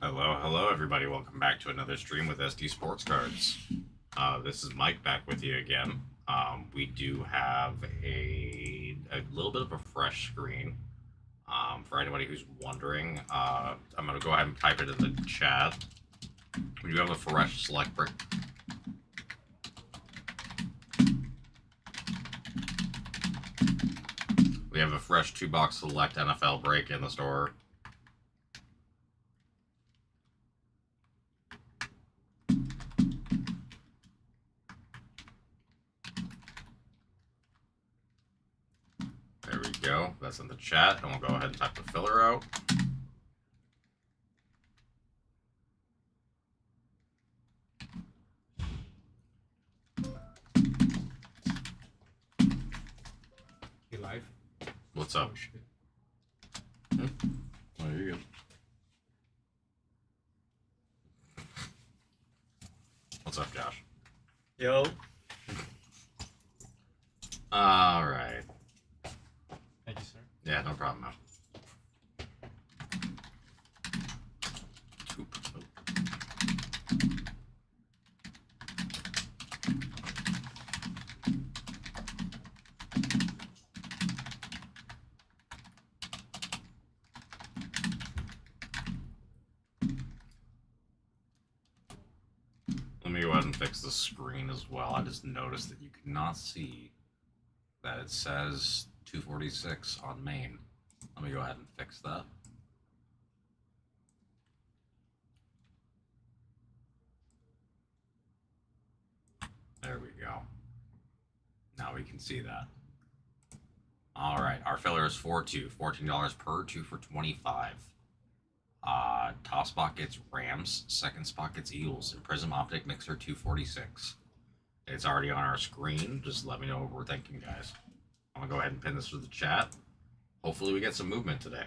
Hello, everybody. Welcome back to another stream with SD Sports Cards. This is Mike back with you again. We do have a little bit of a fresh screen. For anybody who's wondering, I'm going to go ahead and type it in the chat. We do have a fresh select break. We have a fresh 2-box select NFL break in the store. There we go. That's in the chat, and we'll go ahead and type the filler out. You live? What's up? Oh, shit. Oh, you're good. What's up, Josh? Yo. All right. Thank you, sir. Yeah, no problem, man. Oop. Let me go ahead and fix the screen as well. I just noticed that you cannot see that it says 246 on main. Let me go ahead and fix that. There we go. Now we can see that. All right, our filler is 4-2, $14 per, 2 for 25. Top spot gets Rams, second spot gets Eagles, and Prism Optic Mixer 246. It's already on our screen. Just let me know what we're thinking, guys. I'm gonna go ahead and pin this to the chat. Hopefully we get some movement today.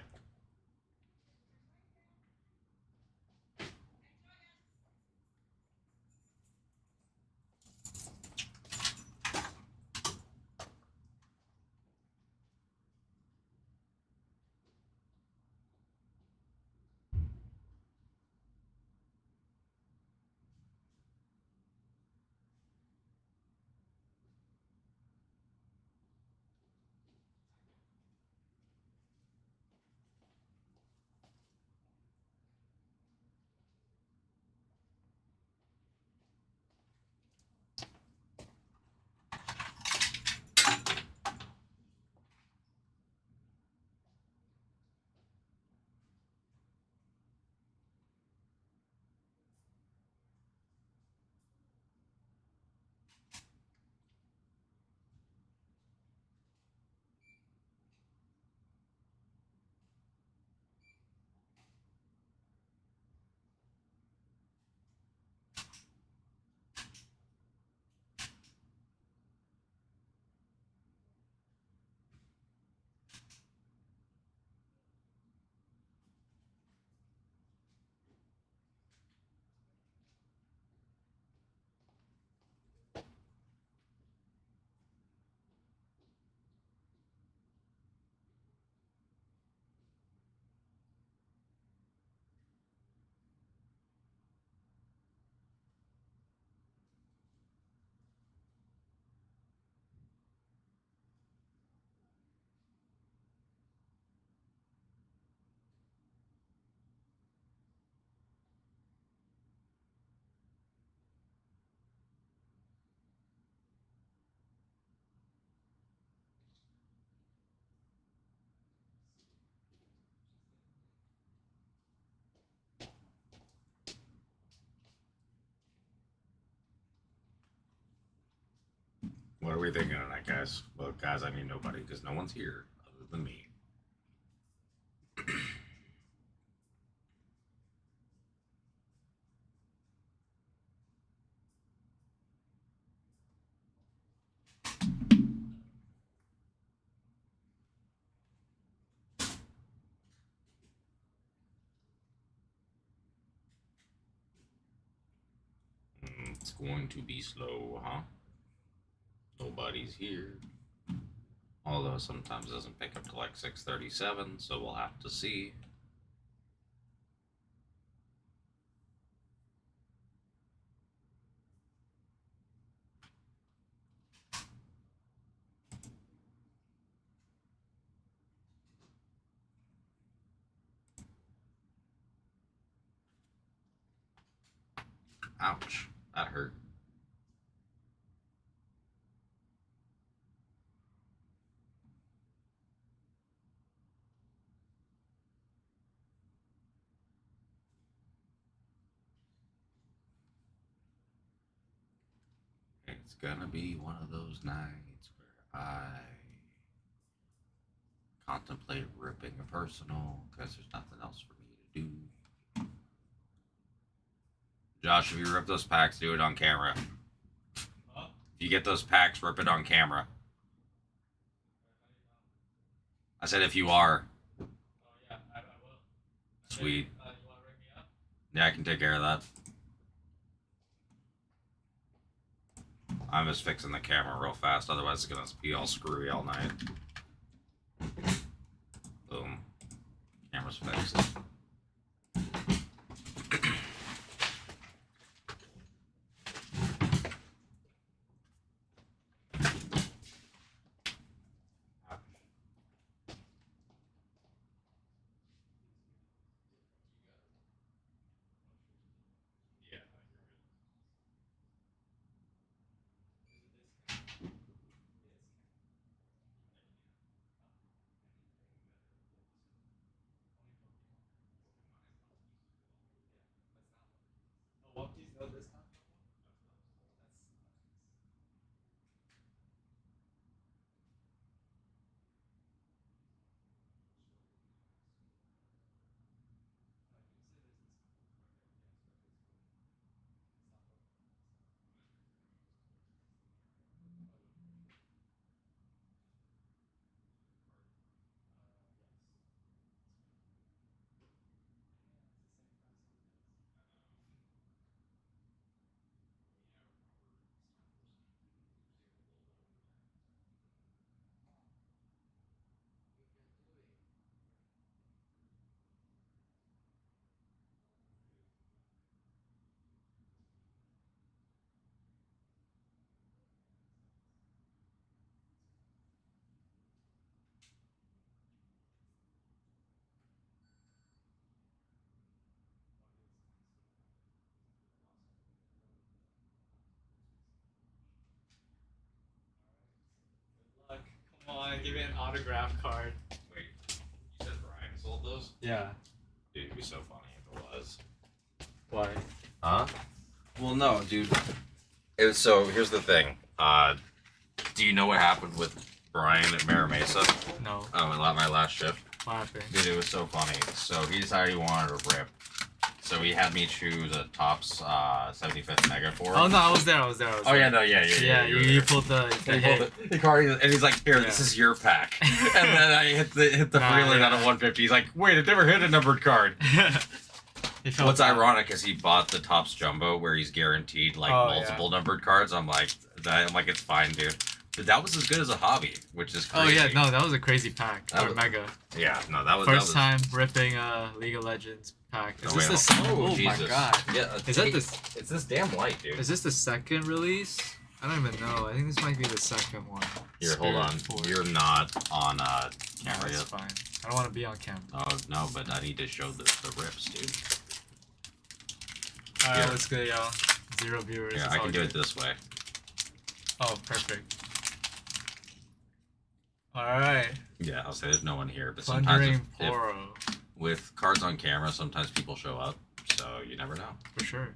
What are we thinking tonight, guys? Well, guys, I mean nobody, because no one's here other than me. It's going to be slow, huh? Nobody's here. Although sometimes it doesn't pick up to like 6:37, so we'll have to see. Ouch. That hurt. It's gonna be one of those nights where I contemplate ripping a personal because there's nothing else for me to do. Josh, if you rip those packs, do it on camera. Huh? If you get those packs, rip it on camera. I said if you are. Oh yeah, I will. Sweet. You want to ring me up? Yeah, I can take care of that. I'm just fixing the camera real fast, otherwise it's gonna be all screwy all night. Boom. Camera's fixed. Oh, One Piece no discount? Good luck. Come on, give me an autograph card. Wait, you said Brian sold those? Yeah. Dude, it'd be so funny if it was. Why? Huh? Well, no, dude. So here's the thing. Do you know what happened with Brian at Mara Mesa? No. My last shift. What happened? Dude, it was so funny. So he decided he wanted to rip. So he had me choose a Topps 75th Mega for him. Oh no, I was there. Oh yeah, no, yeah. Yeah, you pulled the He hit. pulled the card, and he's like, "Here, Yeah. this is your pack." And then I hit the Nah, freeland yeah. out of 150. He's like, "Wait, it never hit a numbered card." He felt What's bad. ironic is he bought the Topps Jumbo where he's guaranteed like Oh, multiple numbered cards. I'm like, it's fine, dude. But that was as good as a hobby, which is Oh crazy. yeah, no, that was a crazy pack. That Or was- mega. Yeah, no, that was First that was, time ripping a League of Legends pack. Is No, this wait, the second? oh, Oh Jesus. my god. Yeah, Is that hey, this? It's this damn light, dude. Is this the second release? I don't even know. I think this might be the second one. Here, hold on. Spirit 4. You're not on No, camera that's yet. fine. I don't want to be on camera. Oh no, but I need to show the rips, dude. Alright, Yeah. let's go, y'all. 0 viewers. Yeah, it's I all can do it good. this way. Oh, perfect. Alright. Yeah, I'll say there's no one here, but sometimes Plundering if Poro. with cards on camera, sometimes people show up, so you never know. For sure.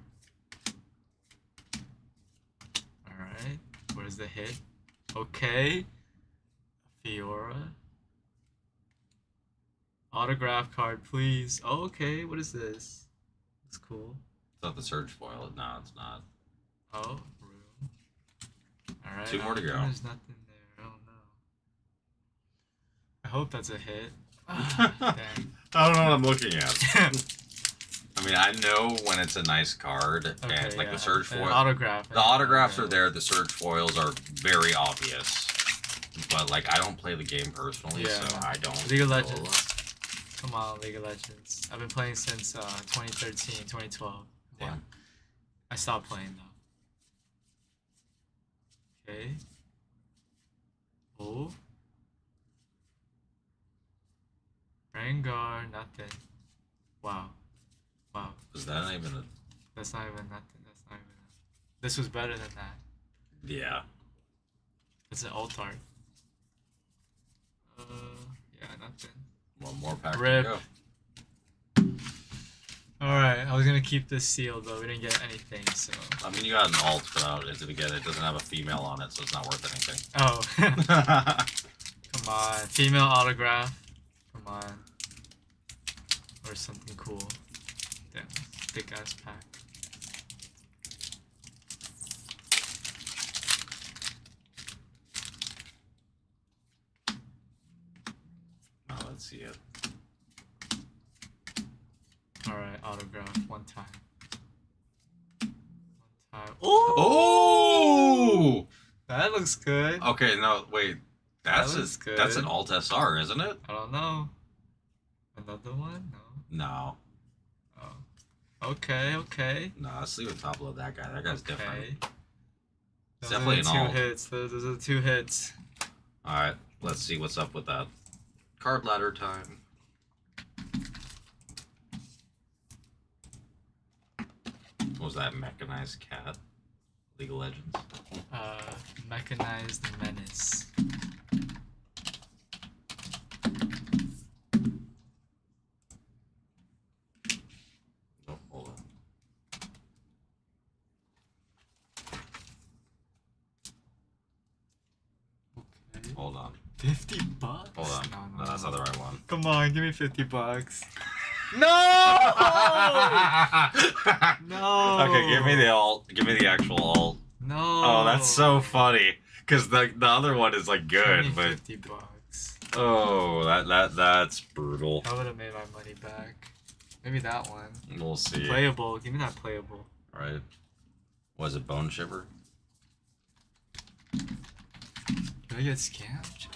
Alright. Where's the hit? Okay. Fiora. Autograph card, please. Oh, okay. What is this? It's cool. It's not the Surge foil. No, it's not. Oh, room. Alright. 2 more to go. There's nothing there. I don't know. I hope that's a hit. Dang. I don't know what I'm looking at. I mean, I know when it's a nice card, Okay, and like yeah. the Surge An foil. autograph. The autographs Okay. are there. The Surge foils are very obvious. But like, I don't play the game personally, Yeah. so I don't. League of know. Legends. Come on, League of Legends. I've been playing since 2013, 2012. Yeah. Fine. I stopped playing though. Okay. Oh. Rengar, nothing. Wow. Wow. Is that not even a? That's not even nothing. That's not This was better than that. Yeah. It's an alt art. Yeah, nothing. One more pack Rip. to go. Alright, I was gonna keep this sealed, but we didn't get anything, so. I mean, you got an alt, but it doesn't have a female on it, so it's not worth anything. Oh. Come on. Female autograph. Come on. Or something cool. Damn. Thick ass pack. Now let's see it. Alright, autograph. One time. One time. Oh! Oh! That looks good. Okay, no, wait. That's looks good. That's an alt SR, isn't it? I don't know. Another one? No. No. Oh. Okay, okay. No, let's leave it top load that guy. That guy's different. Okay. It's Those are definitely the an alt. two hits. Those are the two hits. Alright, let's see what's up with that. Card ladder time. What was that mechanized cat? League of Legends. Mechanized Menace. Oh, hold on. Okay. Hold on. $50? Hold on. No, that's not the right one. Come on, give me $50. No! No! Okay, give me the alt. Give me the actual alt. No. Oh, that's so funny. Cause the other one is like Give me good, but $50. oh, that's brutal. I would have made my money back. Maybe that one. We'll see. Playable. Give me that playable. Right? Was it Bone Shiver? Did I get scammed?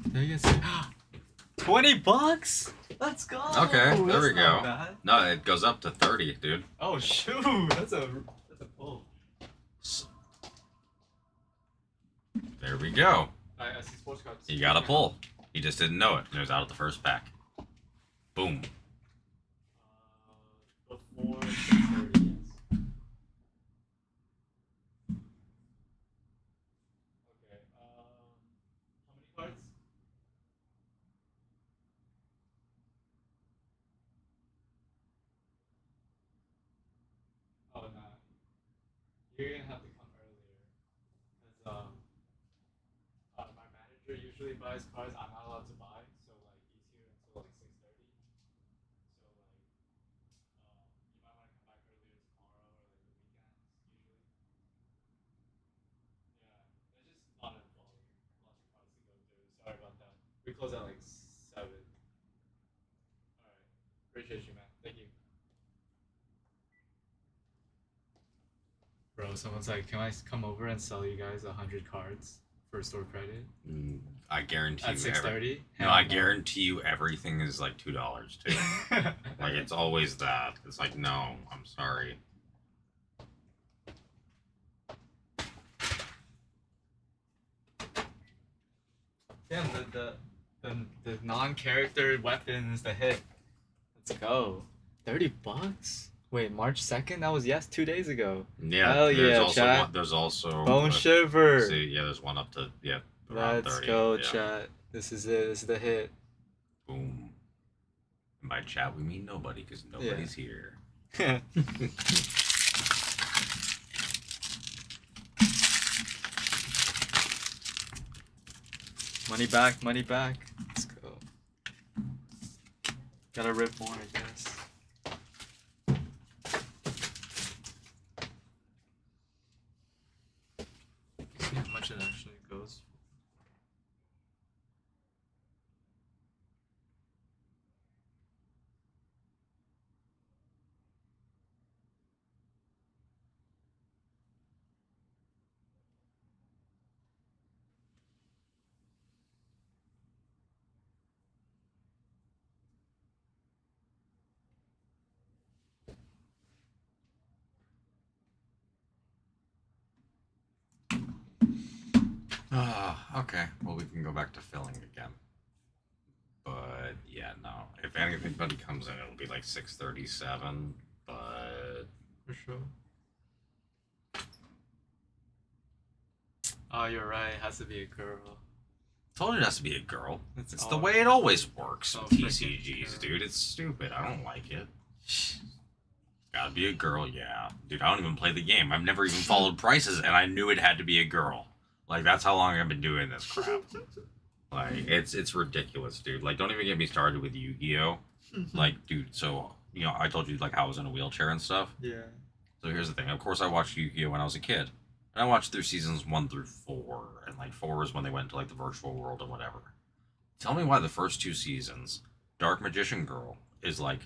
Did I get scammed? $20? Let's go. Okay, there That's we not go. bad. No, it goes up to 30, dude. Oh shoot! That's a pull. There we go. I see sports cards. You got a pull. You just didn't know it. It was out of the first pack. Boom. Before 6:30, yes. Okay. How many cards? Oh no. You're gonna have to come earlier, because my manager usually buys cards I'm not allowed to buy, so like he's here until like 6:30. So like you might want to come back earlier tomorrow or like the weekends usually. Yeah, there's just not enough volume, lots of cards to go through. Sorry about that. We close at like 7. All right, appreciate you, man. Thank you. Bro, someone's like, can I come over and sell you guys 100 cards for store credit I guarantee at you. 6:30? No, I guarantee you everything is like $2 too. Like it's always that. It's like no, I'm sorry. Damn, the non-character weapons, the hit. Let's go. $30? Wait, March 2nd? That was 2 days ago. Yeah. Hell there's yeah, also chat. one, there's also Bone Shiver. See, yeah, there's one up to around Let's 30. go, Yeah. chat. This is it. This is the hit. Boom. And by chat we mean nobody because nobody's here. Money back, money back. Let's go. Gotta rip more, I guess. See how much it actually goes. Okay. Well, we can go back to filling again. But yeah, no. If anybody comes in, it'll be like 6:37. But For sure. Oh, you're right. It has to be a girl. Told you it has to be a girl. It's It's the all- way it always works all with freaking TCGs, girl. dude. It's stupid. I don't like it. Gotta be a girl, yeah. Dude, I don't even play the game. I've never even followed prices, and I knew it had to be a girl. Like, that's how long I've been doing this crap. Like, it's ridiculous, dude. Like, don't even get me started with Yu-Gi-Oh! Like, dude, so, you know, I told you, like, how I was in a wheelchair and stuff. Yeah. So here's the thing. Of course, I watched Yu-Gi-Oh! When I was a kid. And I watched through seasons 1 through 4. And, like, 4 is when they went to, like, the virtual world and whatever. Tell me why the first 2 seasons, Dark Magician Girl is, I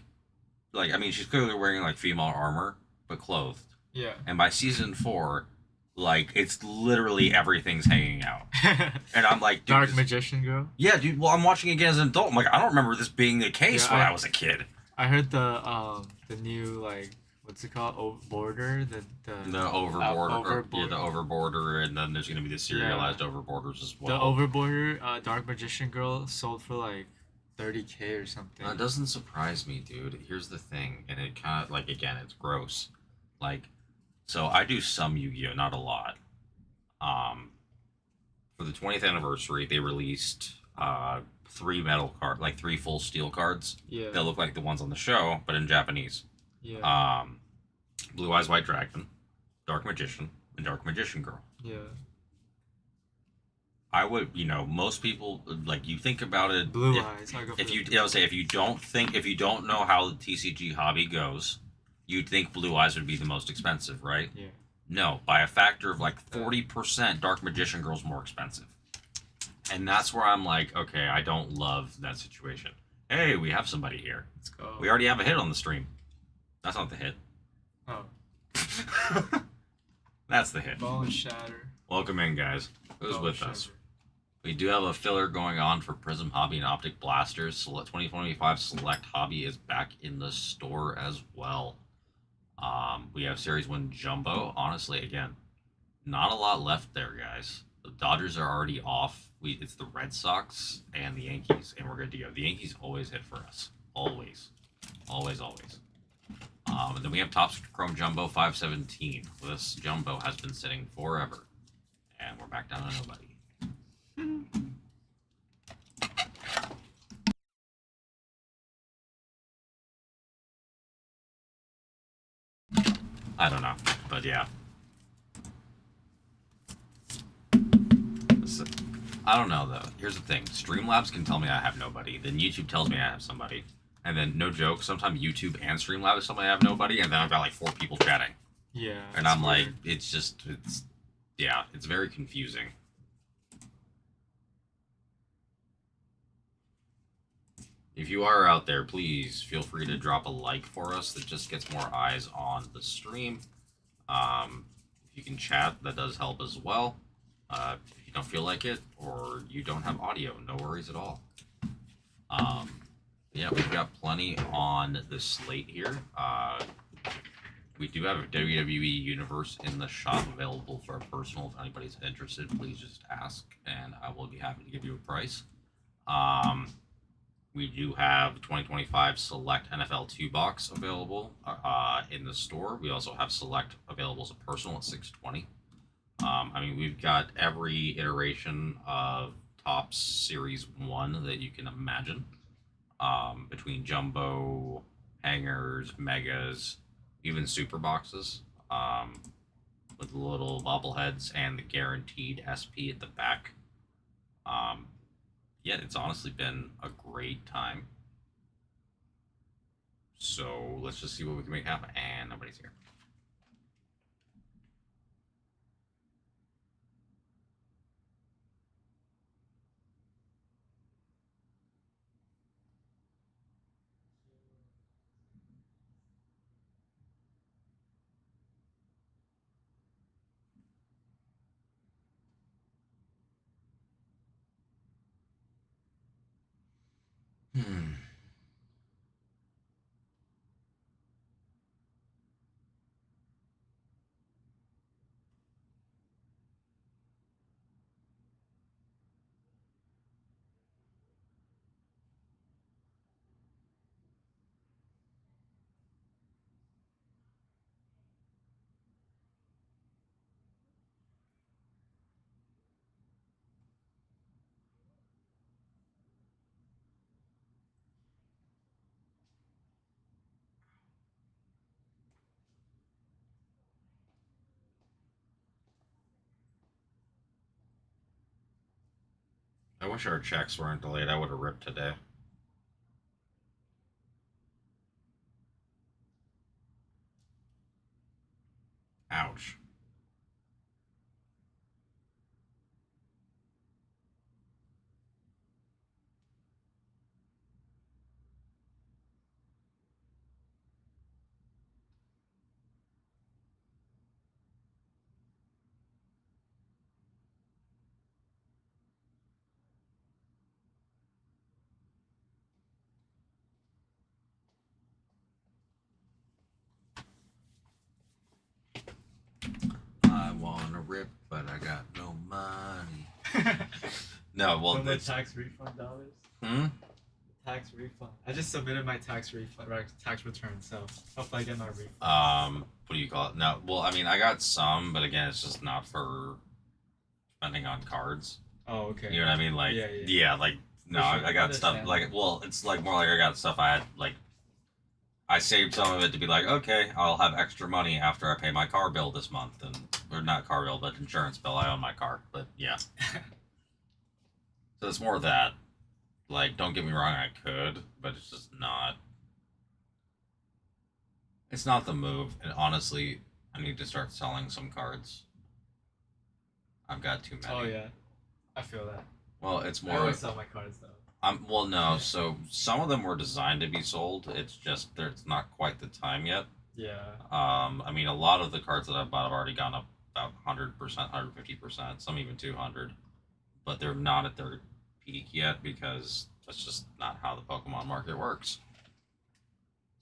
mean, she's clearly wearing, like, female armor, but clothed. Yeah. And by season 4, like, it's literally everything's hanging out. And I'm like, dude, Dark Magician Girl. yeah, dude. Well, I'm watching it again as an adult. I'm like, I don't remember this being the case Yeah, when I- I was a kid. I heard the new like what's it called border The overboarder, overboard. the overboarder, and then there's gonna be the serialized overboarders as the well. overboarder Dark Magician Girl sold for like 30K or something. That doesn't surprise me, dude. Here's the thing, and it kind of like again, it's gross. Like, so I do some Yu-Gi-Oh, not a lot. For the 20th anniversary, they released 3 metal card, like 3 full steel cards. Yeah. They look like the ones on the show, but in Japanese. Yeah. Blue Eyes White Dragon, Dark Magician, and Dark Magician Girl. Yeah. I would, you know, most people like you think about it. Blue if, eyes. I go for If the you, blue I would say, if you don't know how the TCG hobby goes, you'd think Blue Eyes would be the most expensive, right? Yeah. No, by a factor of like 40%, Dark Magician Girl's more expensive. And that's where I'm like, okay, I don't love that situation. Hey, we have somebody here. Let's go. We already have a hit on the stream. That's not the hit. Oh. That's the hit. Bone Shatter. Welcome in, guys. Who's Bone with Shatter. us? We do have a filler going on for Prism Hobby and Optic Blasters. 2025 Select Hobby is back in the store as well. We have Series 1 Jumbo. Honestly, again, not a lot left there, guys. The Dodgers are already off. It's the Red Sox and the Yankees, and we're good to go. The Yankees always hit for us. Always. Always, always. And then we have Topps Chrome Jumbo 517. This Jumbo has been sitting forever. And we're back down to nobody. I don't know, but yeah. I don't know though. Here's the thing: Streamlabs can tell me I have nobody, then YouTube tells me I have somebody, and then no joke, sometimes YouTube and Streamlabs tell me I have nobody, and then I've got like 4 people chatting, Yeah. and it's I'm like, weird. it's very confusing. If you are out there, please feel free to drop a like for us. That just gets more eyes on the stream. If you can chat, that does help as well. If you don't feel like it or you don't have audio, no worries at all. Yeah, we've got plenty on the slate here. We do have a WWE Universe in the shop available for a personal. If anybody's interested, please just ask, and I will be happy to give you a price. We do have 2025 Select NFL 2 box available in the store. We also have Select available as a personal at $620. I mean, we've got every iteration of Topps Series 1 that you can imagine. Between Jumbo, Hangers, Megas, even Super Boxes. With the little bobbleheads and the guaranteed SP at the back. Yeah, it's honestly been a great time. So let's just see what we can make happen. And nobody's here. Hmm. I wish our checks weren't delayed. I would have ripped today. Ouch. I wanna rip, but I got no money. No, well, From the it's, tax refund dollars. hmm? Tax refund. I just submitted my tax refund, right, tax return, so hopefully I get my refund. What do you call it? No, well, I mean, I got some, but again, it's just not for spending on cards. Oh, okay. You know what I mean? Like, Yeah. like, no, For sure. I got stuff, Understand. like, well, it's like more like I got stuff I had, like, I saved some of it to be like, okay, I'll have extra money after I pay my car bill this month, and or not car bill, but insurance bill. I own my car, but yeah. So it's more of that. Like, don't get me wrong, I could, but it's just not. It's not the move, and honestly, I need to start selling some cards. I've got too many. Oh yeah, I feel that. Well, it's I more. always sell my cards though. Well, no. So some of them were designed to be sold. It's just there's not quite the time yet. Yeah. I mean, a lot of the cards that I've bought have already gone up about 100%, 150%, some even 200, but they're not at their peak yet because that's just not how the Pokemon market works.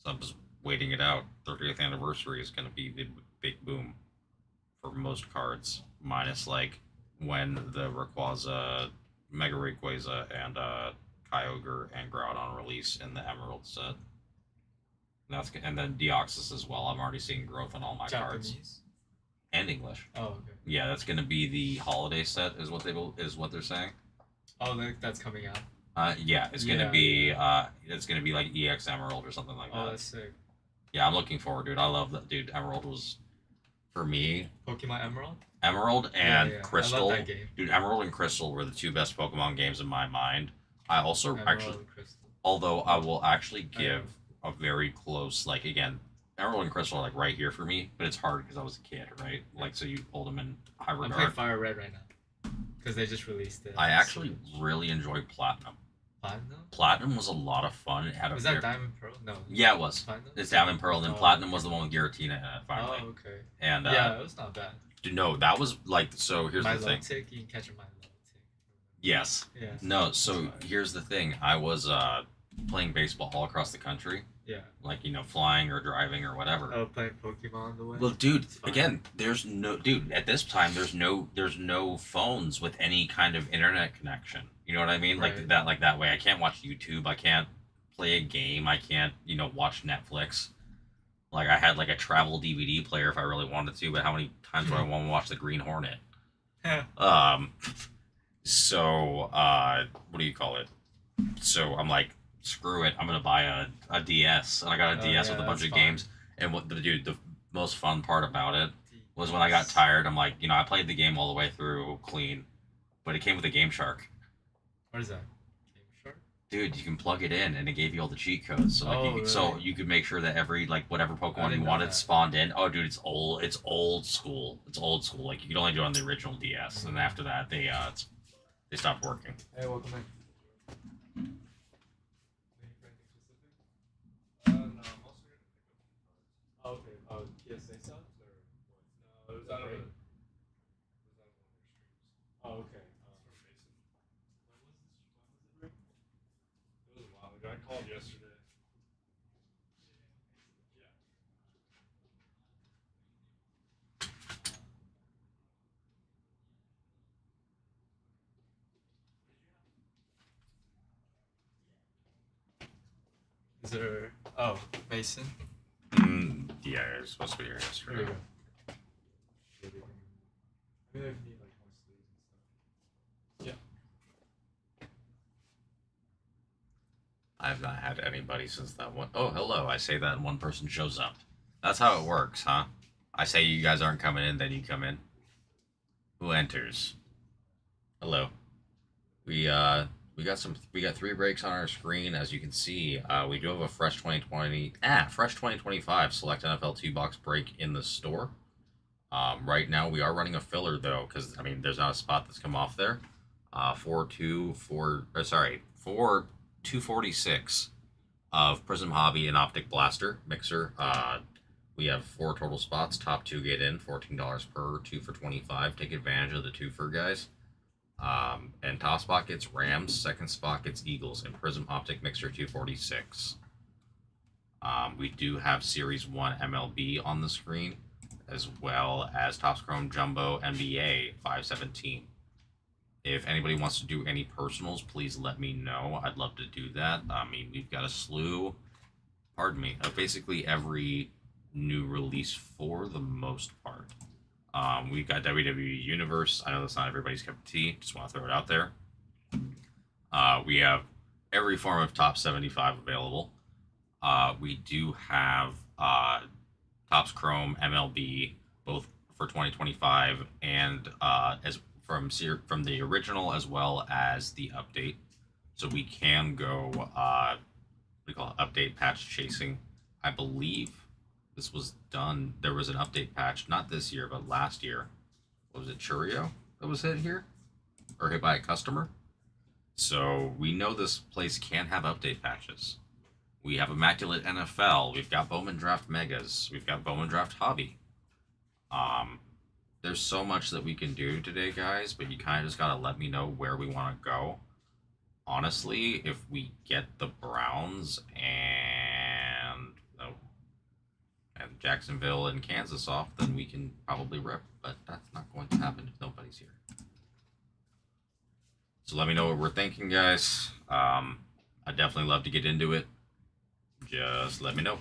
So I'm just waiting it out. 30th anniversary is going to be the big boom for most cards, minus like when the Rayquaza, Mega Rayquaza, and Kyogre and Groudon release in the Emerald set. And then Deoxys as well. I'm already seeing growth on all my cards Japanese. and English. Oh okay. Yeah, that's going to be the holiday set, is what they're saying. Oh, that's coming out. Yeah, it's gonna Yeah, be it's gonna be like EX Emerald or something like Oh, that. that's sick. Yeah, I'm looking forward to it. I love that, dude. Emerald was for me. Pokemon Emerald. Emerald and Yeah. Crystal, I love that game. dude. Emerald and Crystal were the two best Pokemon games in my mind. I also Emerald actually, and Crystal. although I will actually I know. give a very close, like again, Emerald and Crystal are like right here for me, but it's hard because I was a kid, right? Like so you hold them in high I'm playing regard. Fire Red right now because they just released it. I actually really enjoyed Platinum. Platinum. Platinum was a lot of fun. It had a Was that Diamond Pearl? No. yeah, it was. Platinum. It's Diamond Pearl, and then Oh. Platinum was the one with Giratina in it, finally. Oh, okay. And Yeah, it was not bad. no, that was like so. Here's My the thing. Tick, you can catch my low tick. Yes. Yeah. No. So here's the thing. I was playing baseball all across the country, Yeah. like flying or driving or whatever. Oh, playing Pokemon on the way. Well, dude, It's fine. again, there's no dude at this time. There's no phones with any kind of internet connection. You know what I mean? Right. Like that way. I can't watch YouTube. I can't play a game. I can't watch Netflix. Like I had like a travel DVD player if I really wanted to, but how many times do I want to watch the Green Hornet? So what do you call it? So I'm like, screw it. I'm gonna buy a DS, and I got a Oh, DS yeah, with a bunch that's of fun. games. And the most fun part about it was when I got tired. I'm like, I played the game all the way through clean, but it came with a Game Shark. What is that? Game Shark? Dude, you can plug it in, and it gave you all the cheat codes. So Oh, you could make sure that every whatever Pokemon you didn't know wanted that. spawned in. Oh, dude, it's old school. It's old school. Like you could only do it on the original DS, and after that they stopped working. Hey, welcome in. Oh, okay. Oh, PSA subs or what? No, it was out of it. Oh, okay. When was this? When was it? It was a while ago. I called yesterday. Is there? Oh, Mason. Yeah, it was supposed to be here Here yesterday. we go. Maybe if you need like more sleeves and stuff. I've not had anybody since that one. Oh, hello. I say that and one person shows up. That's how it works, huh? I say you guys aren't coming in, then you come in. Who enters? Hello. We we got three breaks on our screen. As you can see, we do have a fresh 2025 select NFL 2 box break in the store. Right now we are running a filler though, because I mean there's not a spot that's come off there. 246 of Prism Hobby and Optic Blaster mixer. We have 4 total spots. Top 2 get in, $14 per, 2 for 25. Take advantage of the 2 for guys. And top spot gets Rams, second spot gets Eagles, and Prism Optic Mixer 246. We do have Series 1 MLB on the screen, as well as Topps Chrome Jumbo NBA 517. If anybody wants to do any personals, please let me know. I'd love to do that. I mean, we've got a slew, pardon me, of basically every new release for the most part. We've got WWE Universe. I know that's not everybody's cup of tea. Just want to throw it out there. We have every form of top 75 available. We do have Topps Chrome MLB, both for 2025 and as from the original as well as the update. So we can go we call it update patch chasing. I believe this was done. There was an update patch, not this year, but last year. What was it, Churio that was hit here? Or hit by a customer? So we know this place can have update patches. We have Immaculate NFL. We've got Bowman Draft Megas. We've got Bowman Draft Hobby. There's so much that we can do today, guys, but you kind of just got to let me know where we want to go. Honestly, if we get the Browns and Jacksonville and Kansas off, then we can probably rip, but that's not going to happen if nobody's here. So let me know what we're thinking, guys. I'd definitely love to get into it. Just let me know.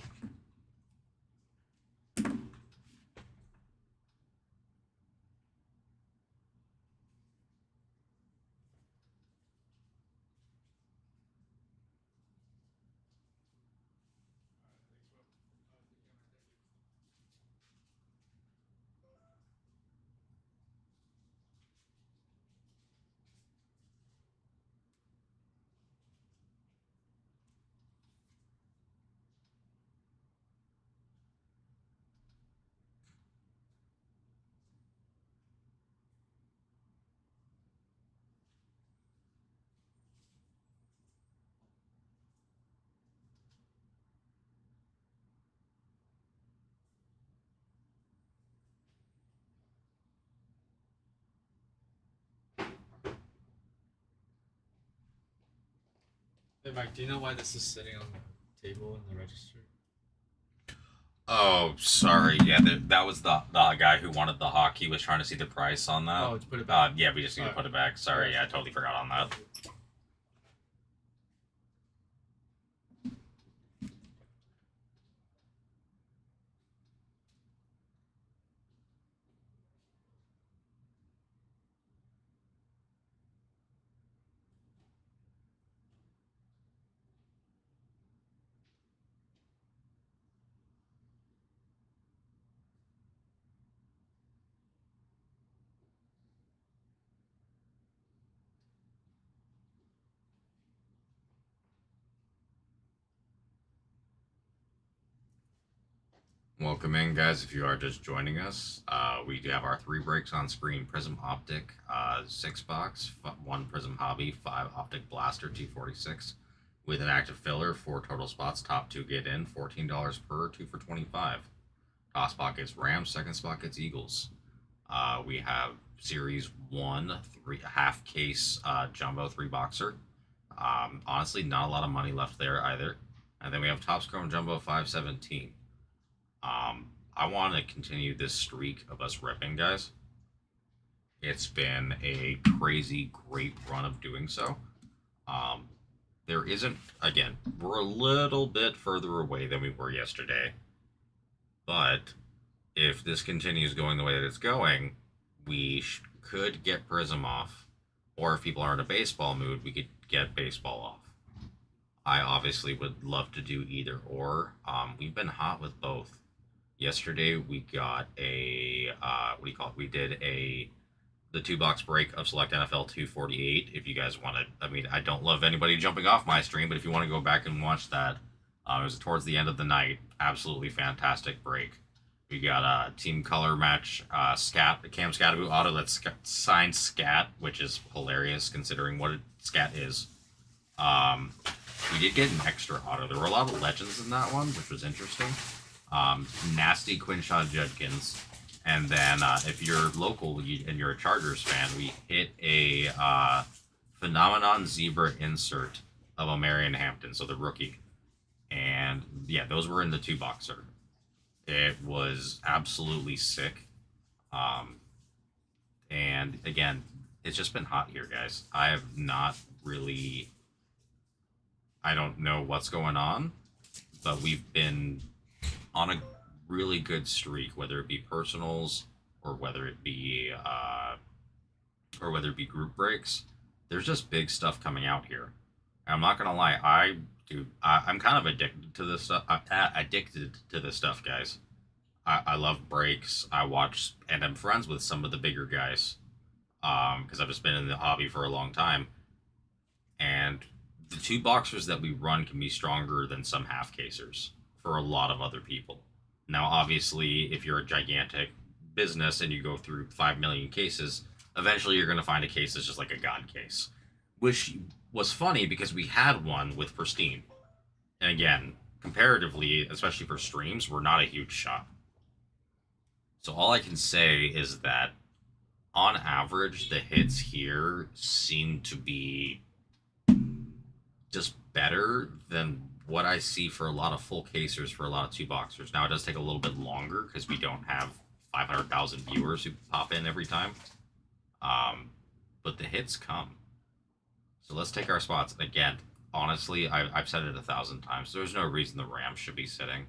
Hey Mike, do you know why this is sitting on the table in the register? Oh, sorry. Yeah, that was the guy who wanted the hawk. He was trying to see the price on that. Oh, to put it back. Yeah, we just need to put it back. Sorry, yeah, I totally forgot on that. Welcome in, guys. If you are just joining us, we do have our 3 breaks on screen: Prism Optic, 6 box, 1 Prism Hobby, 5 Optic Blaster, 246, with an active filler, 4 total spots. Top 2 get in, $14 per, 2 for 25. Top spot gets Rams, second spot gets Eagles. We have Series 1, 3 half case jumbo 3 boxer. Honestly, not a lot of money left there either. And then we have Topps Chrome Jumbo 517. I want to continue this streak of us ripping, guys. It's been a crazy great run of doing so. There isn't, again, we're a little bit further away than we were yesterday. But if this continues going the way that it's going, we could get Prism off. Or if people are in a baseball mood, we could get baseball off. I obviously would love to do either or. We've been hot with both. Yesterday we got a what do you call it? We did a the 2-box break of Select NFL 248. If you guys want to, I mean, I don't love anybody jumping off my stream, but if you want to go back and watch that, it was towards the end of the night. Absolutely fantastic break. We got a team color match, Cam Scatteroo auto that's signed Scat, which is hilarious considering what Scat is. We did get an extra auto. There were a lot of legends in that one, which was interesting. Nasty Quinshaw Judkins. And then if you're local and you're a Chargers fan, we hit a Phenomenon Zebra insert of Omarion Hampton, so the rookie. And yeah, those were in the 2-boxer. It was absolutely sick. And again, it's just been hot here, guys. I have not really... I don't know what's going on, but we've been on a really good streak, whether it be personals or whether it be group breaks. There's just big stuff coming out here. And I'm not gonna lie, I'm kind of addicted to this stuff. Addicted to this stuff, guys. I love breaks. I watch, and I'm friends with some of the bigger guys, because I've just been in the hobby for a long time. And the 2-boxers that we run can be stronger than some half-casers for a lot of other people. Now, obviously, if you're a gigantic business and you go through 5 million cases, eventually you're going to find a case that's just like a god case. Which was funny because we had one with Pristine. And again, comparatively, especially for streams, we're not a huge shop. So all I can say is that, on average, the hits here seem to be just better than what I see for a lot of full casers for a lot of 2-boxers. Now, it does take a little bit longer because we don't have 500,000 viewers who pop in every time. But the hits come. So let's take our spots. Again, honestly, I've said it 1,000 times. There's no reason the Rams should be sitting.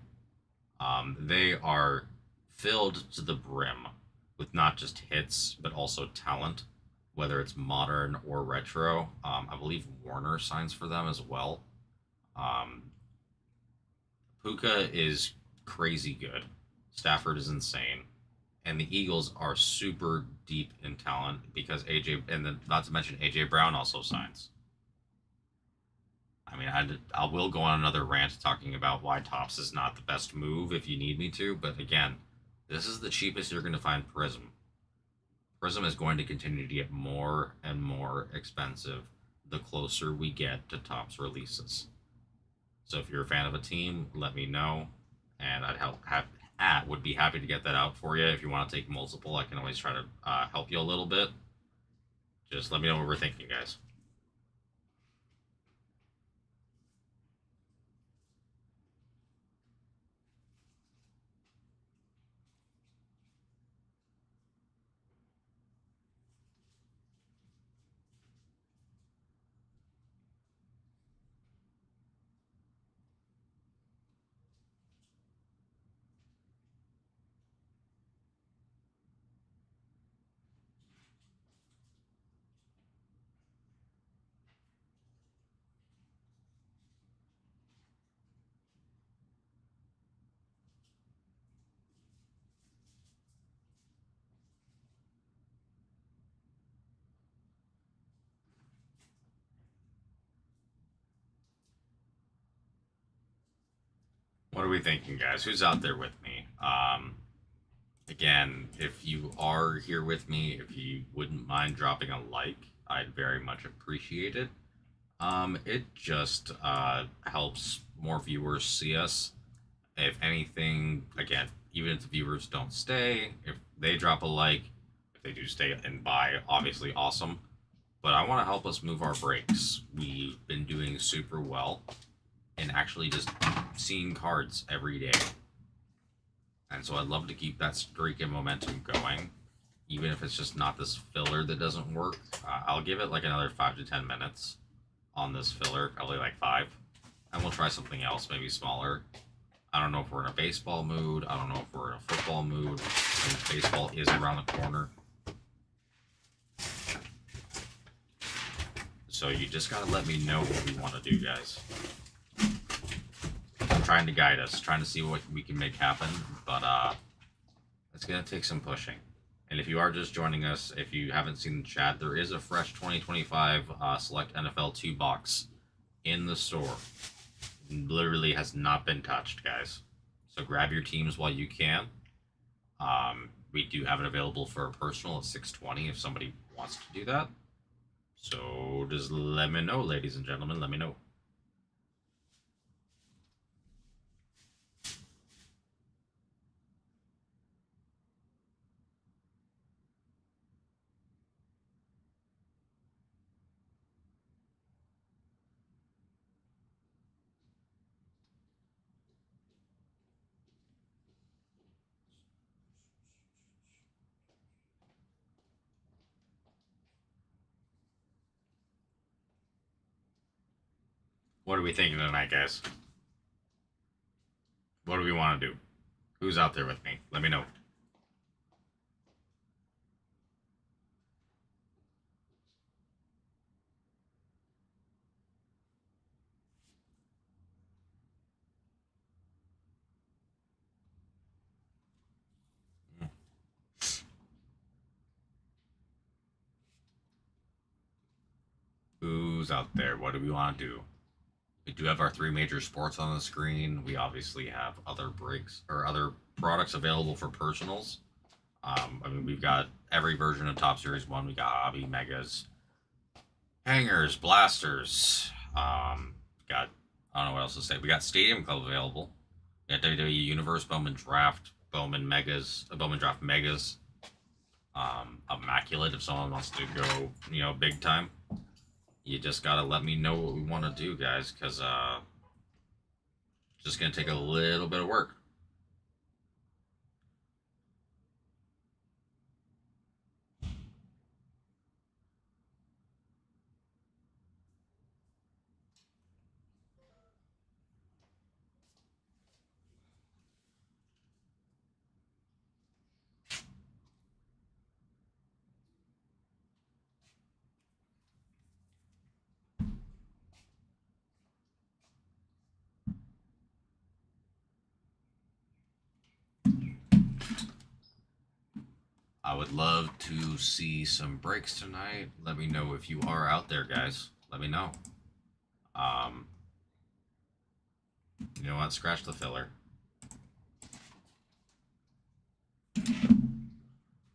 They are filled to the brim with not just hits, but also talent, whether it's modern or retro. I believe Warner signs for them as well. Puka is crazy good. Stafford is insane. And the Eagles are super deep in talent because AJ, and then not to mention AJ Brown also signs. I mean, I will go on another rant talking about why Topps is not the best move if you need me to, but again, this is the cheapest you're going to find Prism. Prism is going to continue to get more and more expensive the closer we get to Topps releases. So if you're a fan of a team, let me know, and would be happy to get that out for you. If you want to take multiple, I can always try to help you a little bit. Just let me know what we're thinking, guys. What are we thinking, guys? Who's out there with me? Again, if you are here with me, if you wouldn't mind dropping a like, I'd very much appreciate it. It just helps more viewers see us. If anything, again, even if the viewers don't stay, if they drop a like, if they do stay and buy, obviously awesome. But I want to help us move our breaks. We've been doing super well and actually just seeing cards every day. And so I'd love to keep that streak and momentum going, even if it's just not this filler that doesn't work. I'll give it like another 5 to 10 minutes on this filler, probably like 5, and we'll try something else, maybe smaller. I don't know if we're in a baseball mood. I don't know if we're in a football mood. And baseball is around the corner. So you just gotta let me know what we want to do, guys. I'm trying to guide us, trying to see what we can make happen, but it's gonna take some pushing. And if you are just joining us, if you haven't seen the chat, there is a fresh 2025 Select NFL 2 box in the store. Literally has not been touched, guys. So grab your teams while you can. We do have it available for a personal at $620 if somebody wants to do that. So just let me know, ladies and gentlemen. Let me know. What are we thinking tonight, guys? What do we want to do? Who's out there with me? Let me know. Who's out there? What do we want to do? We do have our 3 major sports on the screen. We obviously have other breaks or other products available for personals. I mean, we've got every version of Top Series 1. We got Hobby, Megas, Hangers, Blasters. Got, I don't know what else to say. We got Stadium Club available. We got WWE Universe, Bowman Draft, Bowman Megas, Bowman Draft Megas. Immaculate if someone wants to go, big time. You just gotta let me know what we want to do, guys, because just gonna take a little bit of work. I would love to see some breaks tonight. Let me know if you are out there, guys. Let me know. You know what? Scratch the filler.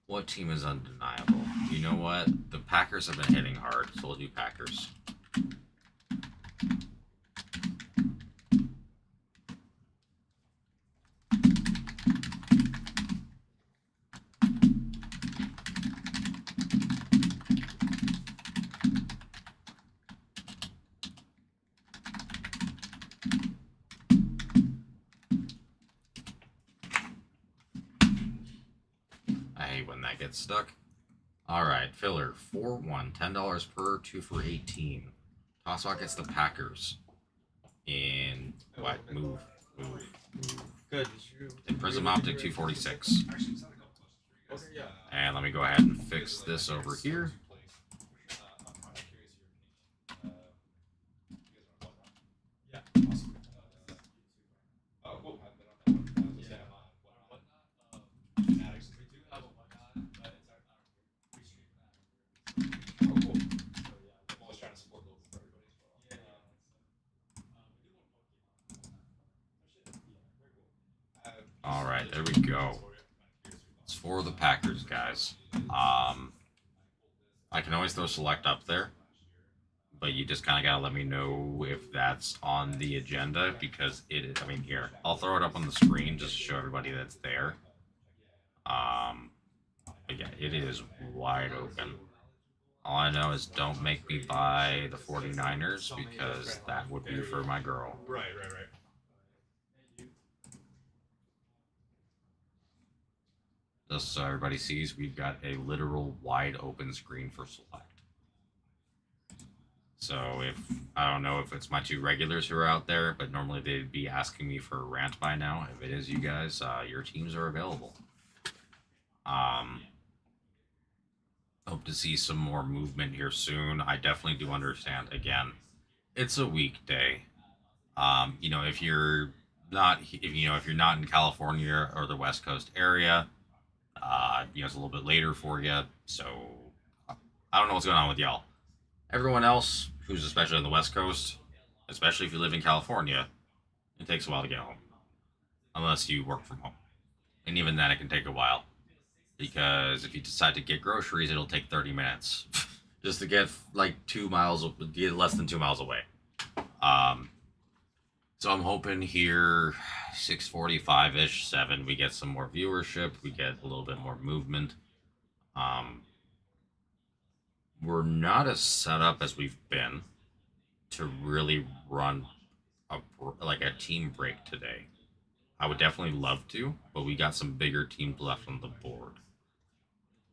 What team is undeniable? You know what? The Packers have been hitting hard, so we'll do Packers. When that gets stuck. All right, filler 4-1, $10 per, 2 for 18. Tosswalk gets the Packers. In what? Move. Good. In Prism Optic 246. Okay, yeah. And let me go ahead and fix this over here. Yeah. Awesome. Cool. All right, there we go. It's for the Packers, guys. I can always throw select up there, but you just kind of gotta let me know if that's on the agenda because it is. I mean, here I'll throw it up on the screen just to show everybody that's there. But yeah, it is wide open. All I know is don't make me buy the 49ers because that would be for my girl. Right. Just so everybody sees, we've got a literal wide open screen for select. So if, I don't know if it's my 2 regulars who are out there, but normally they'd be asking me for a rant by now. If it is you guys, your teams are available. Hope to see some more movement here soon. I definitely do understand. Again, it's a weekday. If you're not in California or the West Coast area, It's a little bit later for you, so I don't know what's going on with y'all. Everyone else, who's especially on the West Coast, especially if you live in California, it takes a while to get home, unless you work from home, and even then, it can take a while because if you decide to get groceries, it'll take 30 minutes just to get like 2 miles, get less than 2 miles away. Um, so I'm hoping here 6:45 ish, 7, we get some more viewership, we get a little bit more movement. Um, we're not as set up as we've been to really run a team break today. I would definitely love to, but we got some bigger teams left on the board.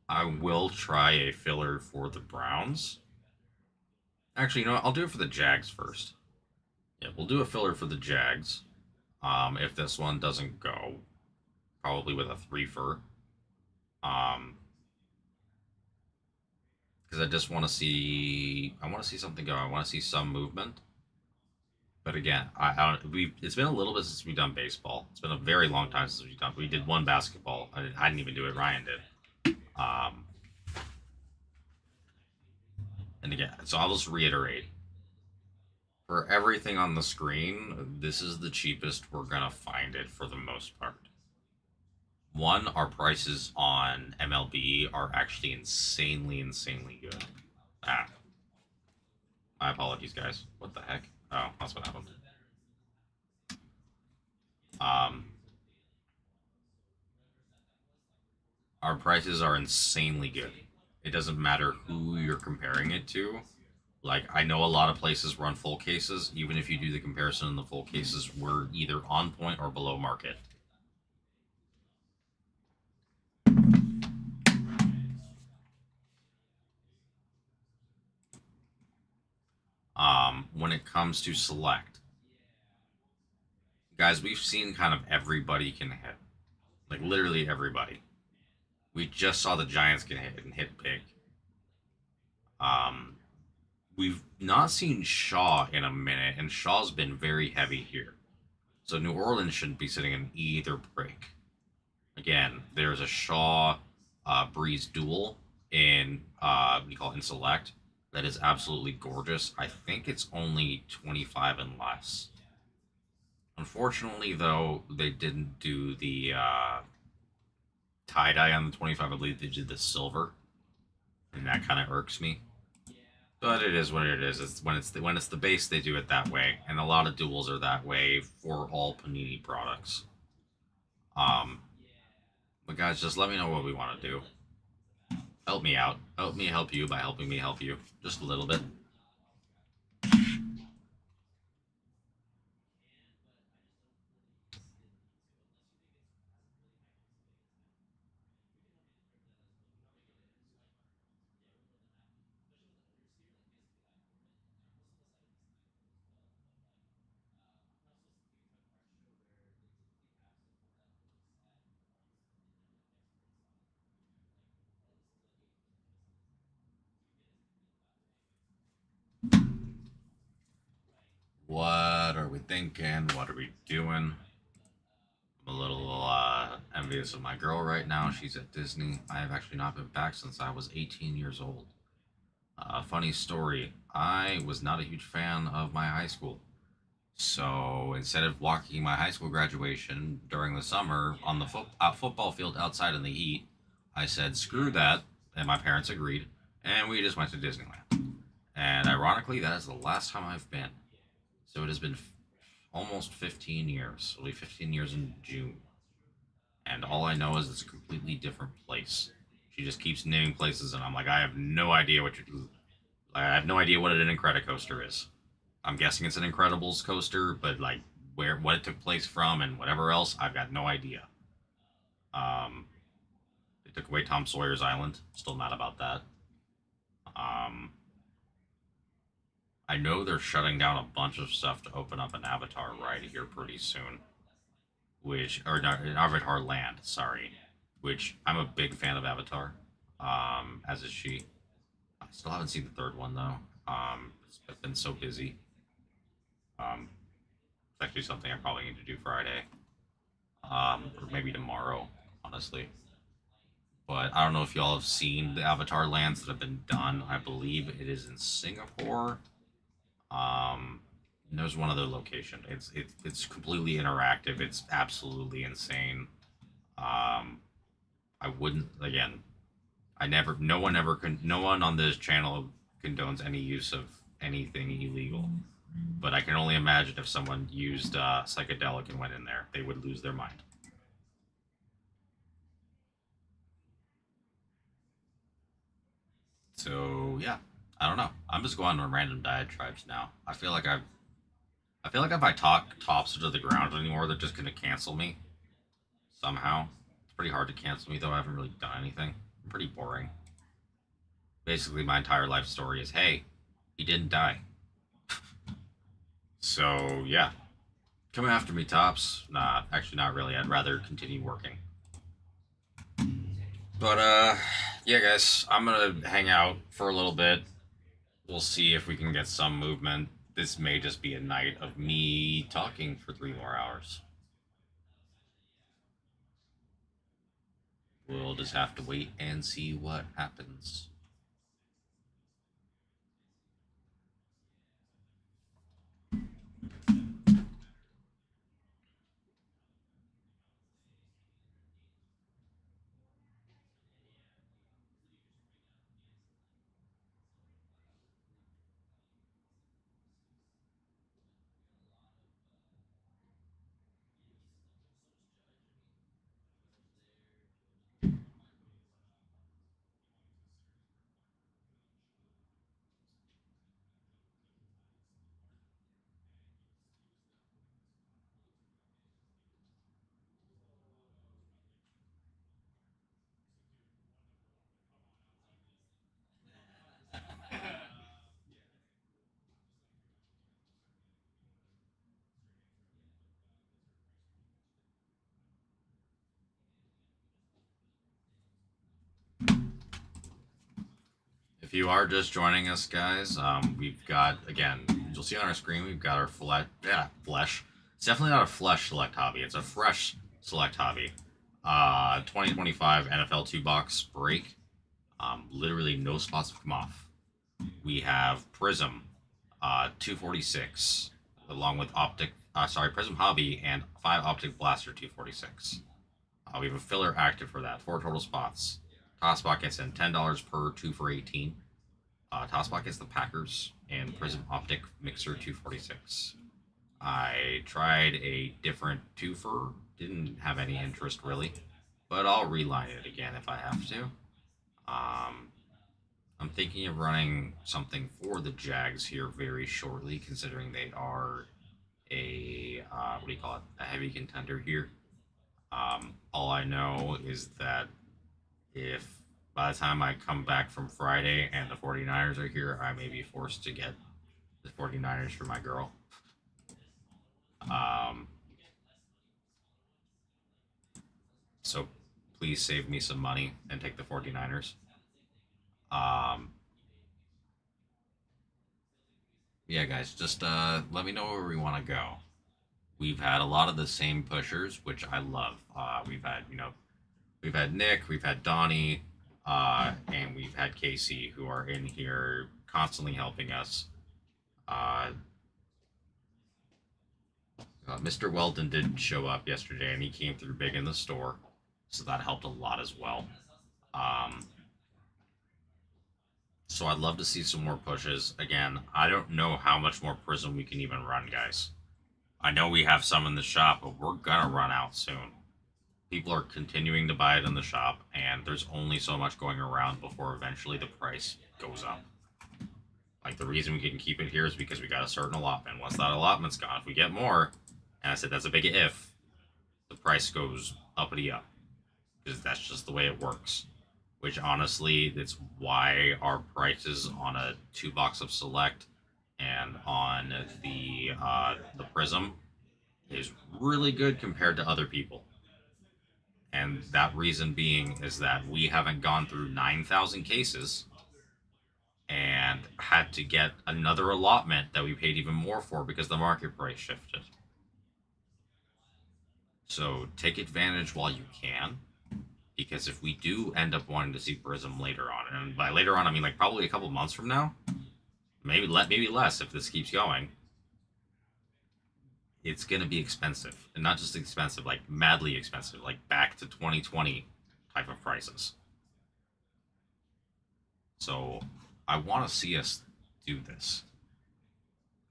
I will try a filler for the Browns. Actually, you know what? I'll do it for the Jags first. Yeah, we'll do a filler for the Jags. If this one doesn't go, probably with a threefer. Because I just want to see. I want to see something go. I want to see some movement. But again, I don't. It's been a little bit since we've done baseball. It's been a very long time since we've done. We did one basketball. I didn't even do it. Ryan did. And again, so I'll just reiterate. For everything on the screen, this is the cheapest we're gonna find it for the most part. One, our prices on MLB are actually insanely good. Ah, my apologies, guys. What the heck? Oh, that's what happened. Um, our prices are insanely good. It doesn't matter who you're comparing it to. Like, I know a lot of places run full cases. Even if you do the comparison in the full cases, we're either on point or below market. When it comes to select, guys, we've seen kind of everybody can hit. Like, literally everybody. We just saw the Giants get hit and hit big. Um, we've not seen Shaw in a minute, and Shaw's been very heavy here. So New Orleans shouldn't be sitting in either break. Again, there's a Shaw Breeze duel in we call it in select that is absolutely gorgeous. I think it's only 25 and less. Unfortunately, though, they didn't do the tie dye on the 25. I believe they did the silver, and that kind of irks me. But it is what it is. It's when it's the base, they do it that way, and a lot of duels are that way for all Panini products. But guys, just let me know what we want to do. Help me out. Help me help you by helping me help you. Just a little bit. What are we thinking? What are we doing? I'm a little envious of my girl right now. She's at Disney. I have actually not been back since I was 18 years old. Funny story. I was not a huge fan of my high school. So instead of walking my high school graduation during the summer on the football field outside in the heat, I said, screw that. And my parents agreed. And we just went to Disneyland. And ironically, that is the last time I've been. So it has been almost 15 years. It'll be 15 years in June. And all I know is it's a completely different place. She just keeps naming places, and I'm like, I have no idea what you're. I have no idea what an Incredicoaster is. I'm guessing it's an Incredibles coaster, but like what it took place from and whatever else, I've got no idea. Um, they took away Tom Sawyer's Island. Still mad about that. Um, I know they're shutting down a bunch of stuff to open up an Avatar ride here pretty soon. Which, or not, Avatar Land, sorry. Which I'm a big fan of Avatar, as is she. I still haven't seen the third one though. It's been so busy. It's actually something I probably need to do Friday, or maybe tomorrow, honestly. But I don't know if y'all have seen the Avatar lands that have been done. I believe it is in Singapore. There's one other location. It's completely interactive. It's absolutely insane. I wouldn't again. I never. No one ever. No one on this channel condones any use of anything illegal. But I can only imagine if someone used psychedelic and went in there, they would lose their mind. So yeah, I don't know. I'm just going on random diatribes now. I feel like if I talk tops to the ground anymore, they're just gonna cancel me somehow. It's pretty hard to cancel me though. I haven't really done anything. I'm pretty boring. Basically, my entire life story is, hey, he didn't die. So yeah, come after me, tops. Nah, actually, not really. I'd rather continue working. But yeah, guys, I'm gonna hang out for a little bit. We'll see if we can get some movement. This may just be a night of me talking for 3 more hours. We'll just have to wait and see what happens. If you are just joining us, guys, we've got, again, you'll see on our screen, we've got our flesh. It's definitely not a flesh select hobby. It's a fresh select hobby. 2025 NFL 2 box break. Literally no spots have come off. We have Prism, 246, along with Prism Hobby and 5 Optic Blaster 246. We have a filler active for that. 4 total spots. Tosbot gets in $10 per 2 for 18. Tosbot gets the Packers and Prism Optic Mixer 246. I tried a different twofer, didn't have any interest really, but I'll reline it again if I have to. I'm thinking of running something for the Jags here very shortly, considering they are a what do you call it? A heavy contender here. All I know is that if by the time I come back from Friday and the 49ers are here, I may be forced to get the 49ers for my girl. So please save me some money and take the 49ers. Yeah, guys, just let me know where we want to go. We've had a lot of the same pushers, which I love. We've had Nick, we've had Donnie, and we've had Casey, who are in here constantly helping us. Mr. Weldon didn't show up yesterday, and he came through big in the store, so that helped a lot as well. So I'd love to see some more pushes. Again, I don't know how much more Prism we can even run, guys. I know we have some in the shop, but we're gonna run out soon. People are continuing to buy it in the shop, and there's only so much going around before eventually the price goes up. Like, the reason we can keep it here is because we got a certain allotment. Once that allotment's gone, if we get more, and I said that's a big if, the price goes uppity up. Because that's just the way it works. Which, honestly, that's why our prices on a 2 box of Select and on the Prism is really good compared to other people. And that reason being is that we haven't gone through 9,000 cases and had to get another allotment that we paid even more for because the market price shifted. So take advantage while you can, because because if we do end up wanting to see Prism later on, and by later on I mean like probably a couple months from now, maybe less if this keeps going, it's gonna be expensive, and not just expensive, like madly expensive, like back to 2020 type of prices. So I want to see us do this.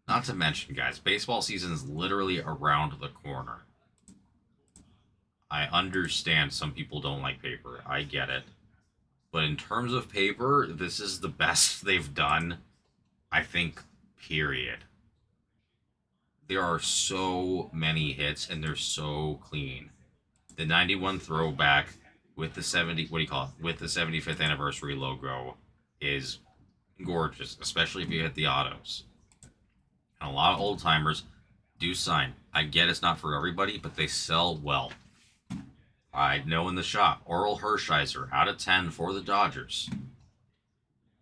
Not to mention, guys, baseball season is literally around the corner. I understand some people don't like paper. I get it. But in terms of paper, this is the best they've done, I think, period. There are so many hits and they're so clean. The 91 throwback with the 70, what do you call it? With the 75th anniversary logo is gorgeous, especially if you hit the autos. And a lot of old timers do sign. I get it's not for everybody, but they sell well. I know in the shop, Oral Hershiser out of 10 for the Dodgers.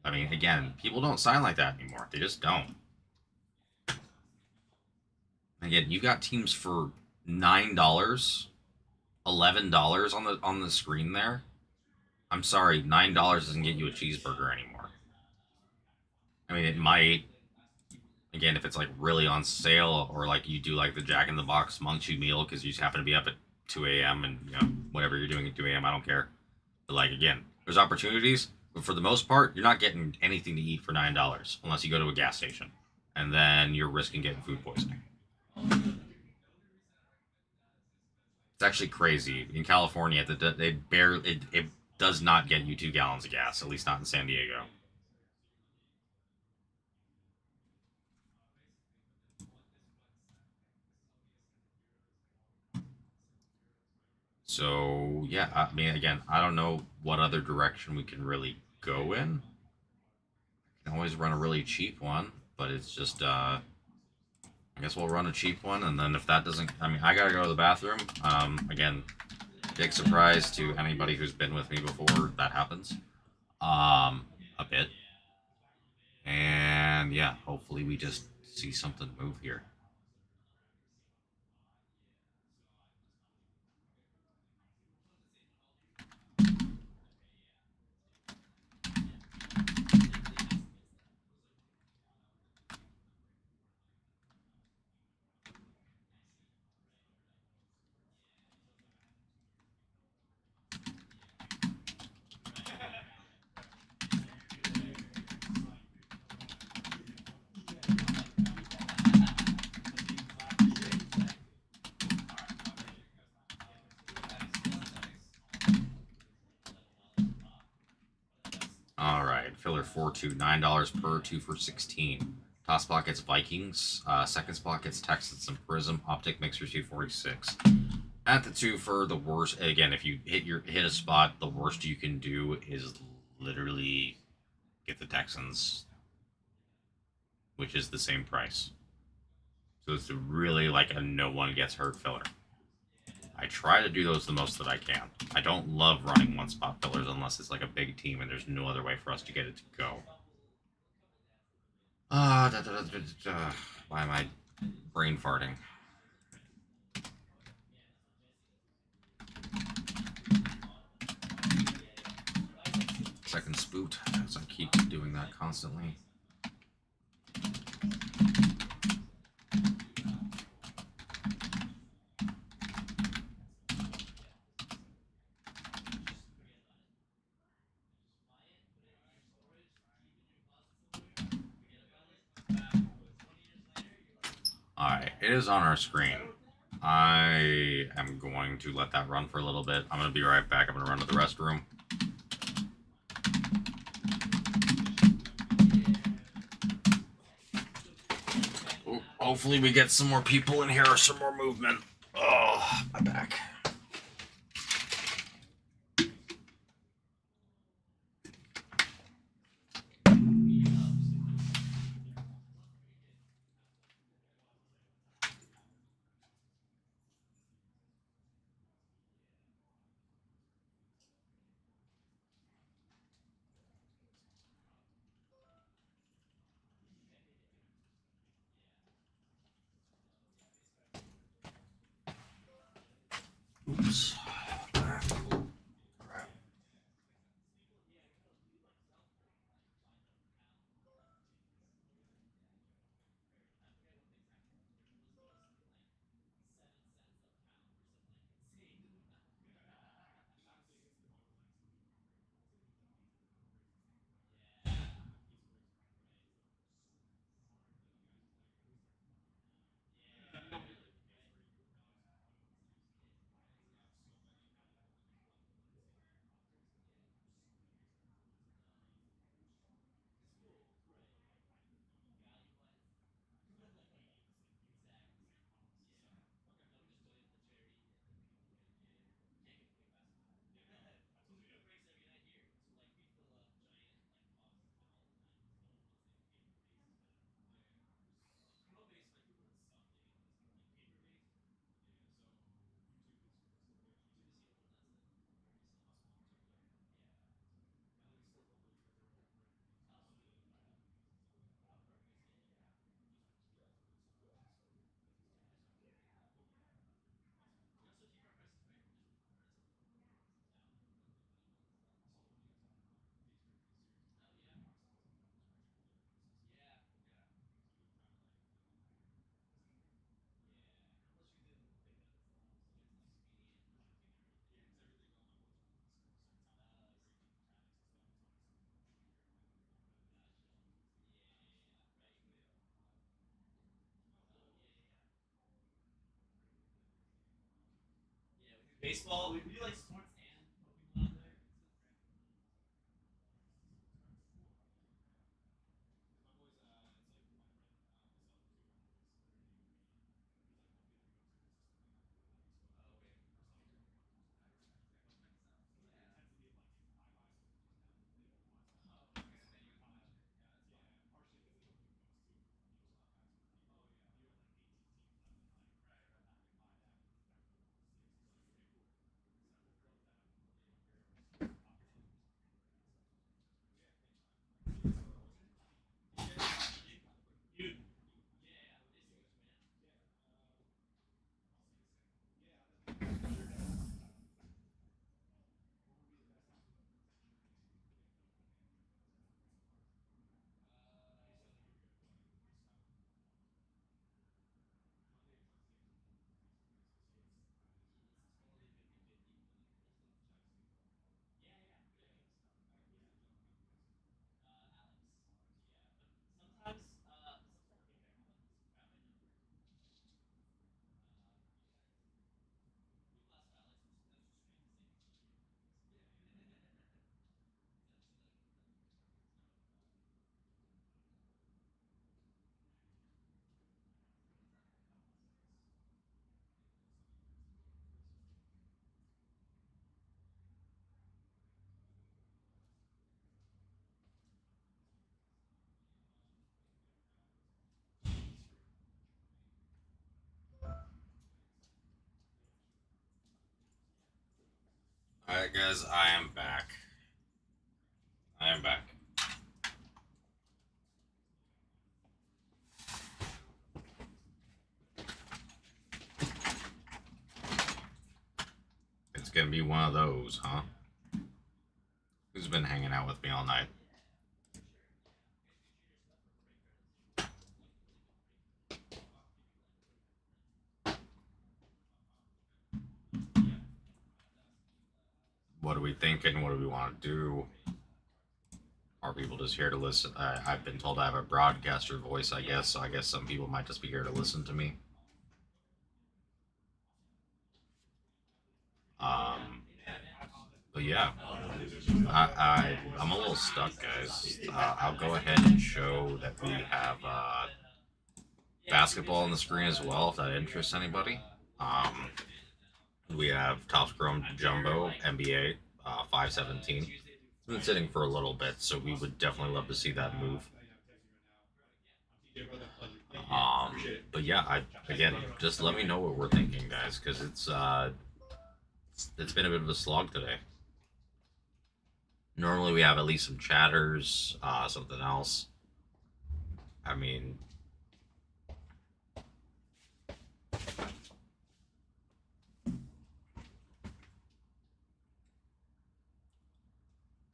I mean, again, people don't sign like that anymore. They just don't. Again, you got teams for $9, $11 on the screen there. I'm sorry, $9 doesn't get you a cheeseburger anymore. I mean, it might. Again, if it's like really on sale, or like you do like the Jack in the Box Munchie meal because you just happen to be up at 2 a.m. and you know whatever you're doing at 2 a.m. I don't care. But like again, there's opportunities, but for the most part, you're not getting anything to eat for $9 unless you go to a gas station, and then you're risking getting food poisoning. It's actually crazy in California. It does not get you 2 gallons of gas, at least not in San Diego. So yeah, I mean, again, I don't know what other direction we can really go in. We can always run a really cheap one, but it's just I guess we'll run a cheap one, and then if that doesn't, I mean, I gotta go to the bathroom. Again, big surprise to anybody who's been with me before that happens. A bit, and yeah, hopefully we just see something move here. All right, filler 4-2, $9 per, 2 for 16. Top spot gets Vikings. Second spot gets Texans and Prism. Optic Mixer 246. At the 2 for the worst. Again, if you hit a spot, the worst you can do is literally get the Texans, which is the same price. So it's really like a no one gets hurt filler. I try to do those the most that I can. I don't love running one spot fillers unless it's like a big team and there's no other way for us to get it to go. Why am I brain farting? Second spoot, as I keep doing that constantly. Alright, it is on our screen. I am going to let that run for a little bit. I'm going to be right back. I'm going to run to the restroom. Ooh, hopefully we get some more people in here or some more movement. Oh, my back. Oops. Baseball, we do like sports and Pokemon there. Alright, guys, I am back. I am back. It's gonna be one of those, huh? Who's been hanging out with me all night? What are we thinking? What do we want to do? Are people just here to listen? I've been told I have a broadcaster voice, I guess, so I guess some people might just be here to listen to me. But yeah, I'm a little stuck, guys. I'll go ahead and show that we have basketball on the screen as well, if that interests anybody. Um, we have Topps Chrome Jumbo NBA 517. It's been sitting for a little bit, so we would definitely love to see that move. But yeah, again, just let me know what we're thinking, guys, because it's been a bit of a slog today. Normally we have at least some chatters, something else. I mean,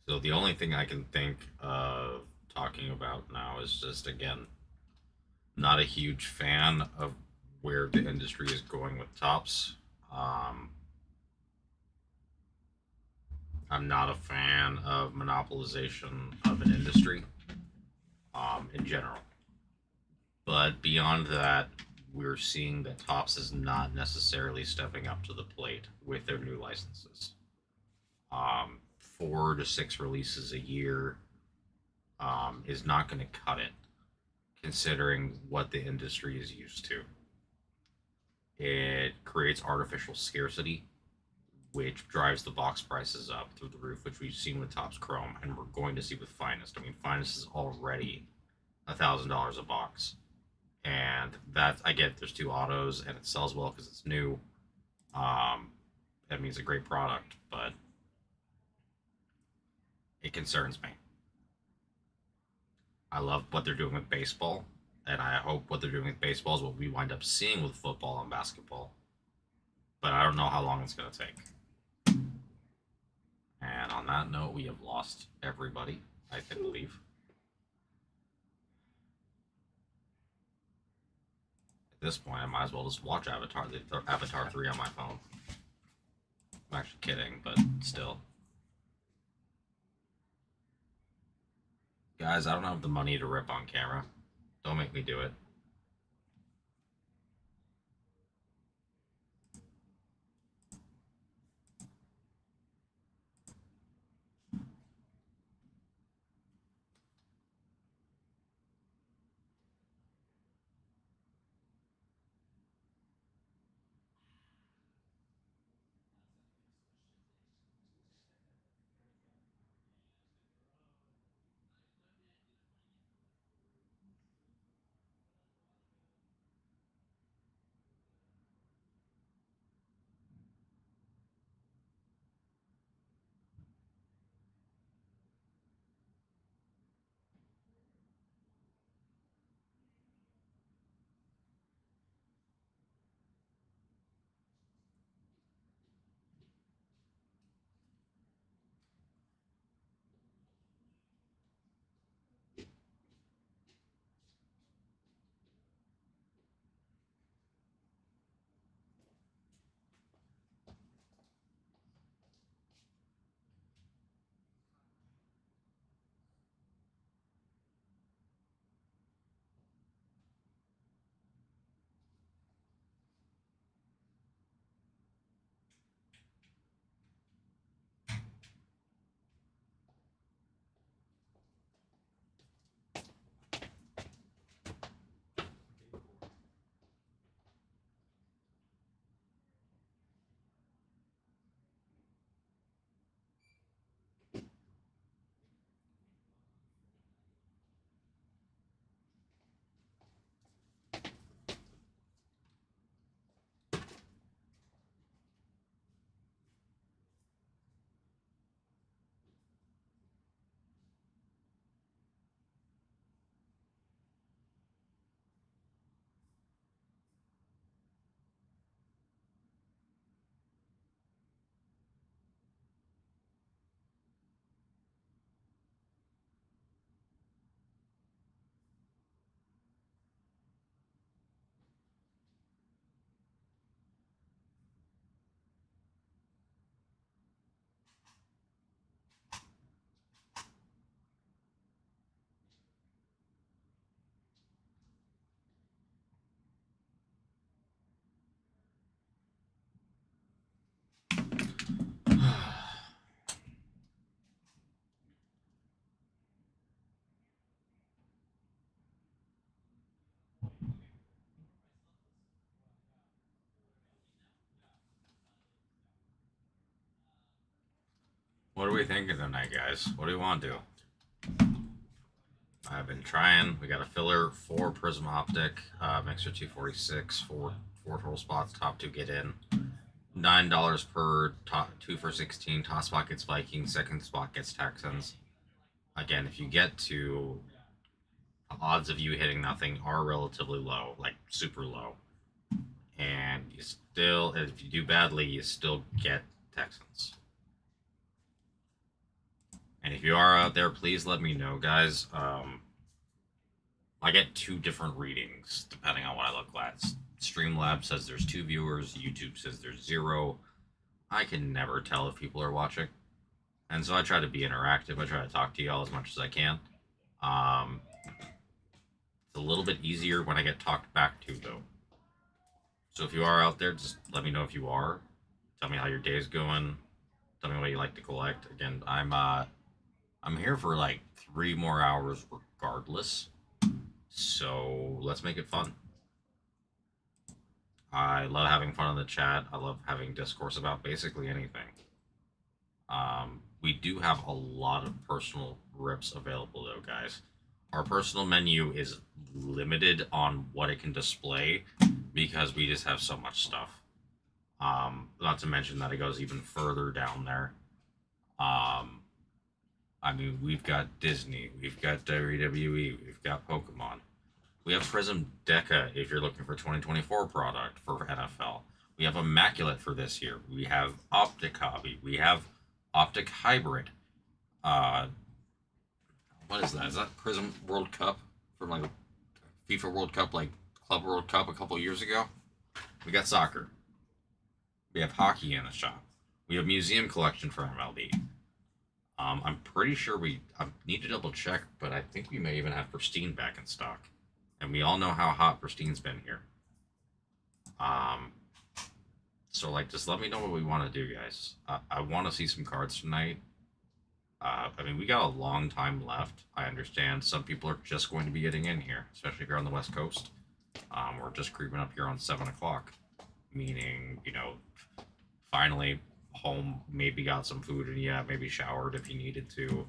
so the only thing I can think of talking about now is just, again, not a huge fan of where the industry is going with Tops. I'm not a fan of monopolization of an industry in general. But beyond that, we're seeing that Tops is not necessarily stepping up to the plate with their new licenses. 4 to 6 releases a year is not going to cut it, considering what the industry is used to. It creates artificial scarcity, which drives the box prices up through the roof, which we've seen with Topps Chrome, and we're going to see with Finest. I mean, Finest is already $1,000 a box, and that, I get there's 2 autos and it sells well because it's new. That means a great product, but it concerns me. I love what they're doing with baseball, and I hope what they're doing with baseball is what we wind up seeing with football and basketball. But I don't know how long it's going to take. And on that note, we have lost everybody, I believe. At this point, I might as well just watch Avatar 3 on my phone. I'm actually kidding, but still. Guys, I don't have the money to rip on camera. Don't make me do it. What are we thinking tonight, guys? What do we want to do? I've been trying. We got a filler, 4 Prism Optic, Mixer 246, four total spots. Top 2 get in. $9 per top 2 for 16. Top spot gets Vikings. Second spot gets Texans. Again, if you get to odds of you hitting nothing are relatively low, like super low. And you still, if you do badly, you still get Texans. And if you are out there, please let me know, guys. I get 2 different readings depending on what I look at. Streamlabs says there's 2 viewers. YouTube says there's 0. I can never tell if people are watching. And so I try to be interactive. I try to talk to y'all as much as I can. It's a little bit easier when I get talked back to, though. So if you are out there, just let me know if you are. Tell me how your day's going. Tell me what you like to collect. Again, I'm here for like 3 more hours regardless. So let's make it fun. I love having fun in the chat. I love having discourse about basically anything. We do have a lot of personal rips available though, guys. Our personal menu is limited on what it can display because we just have so much stuff. Not to mention that it goes even further down there. I mean, we've got Disney, we've got WWE, we've got Pokemon. We have Prism Deca if you're looking for 2024 product for NFL. We have Immaculate for this year. We have Optic Hobby. We have Optic Hybrid. What is that? Is that Prism World Cup from like FIFA World Cup, like Club World Cup a couple years ago? We got soccer. We have hockey in the shop. We have museum collection for MLB. I'm pretty sure I need to double check, but I think we may even have Pristine back in stock. And we all know how hot Pristine's been here. So like, just let me know what we want to do, guys. I want to see some cards tonight. I mean, we got a long time left. I understand some people are just going to be getting in here, especially if you're on the West Coast. We're just creeping up here on 7 o'clock, meaning, you know, finally home, maybe got some food, and yeah, maybe showered if you needed to.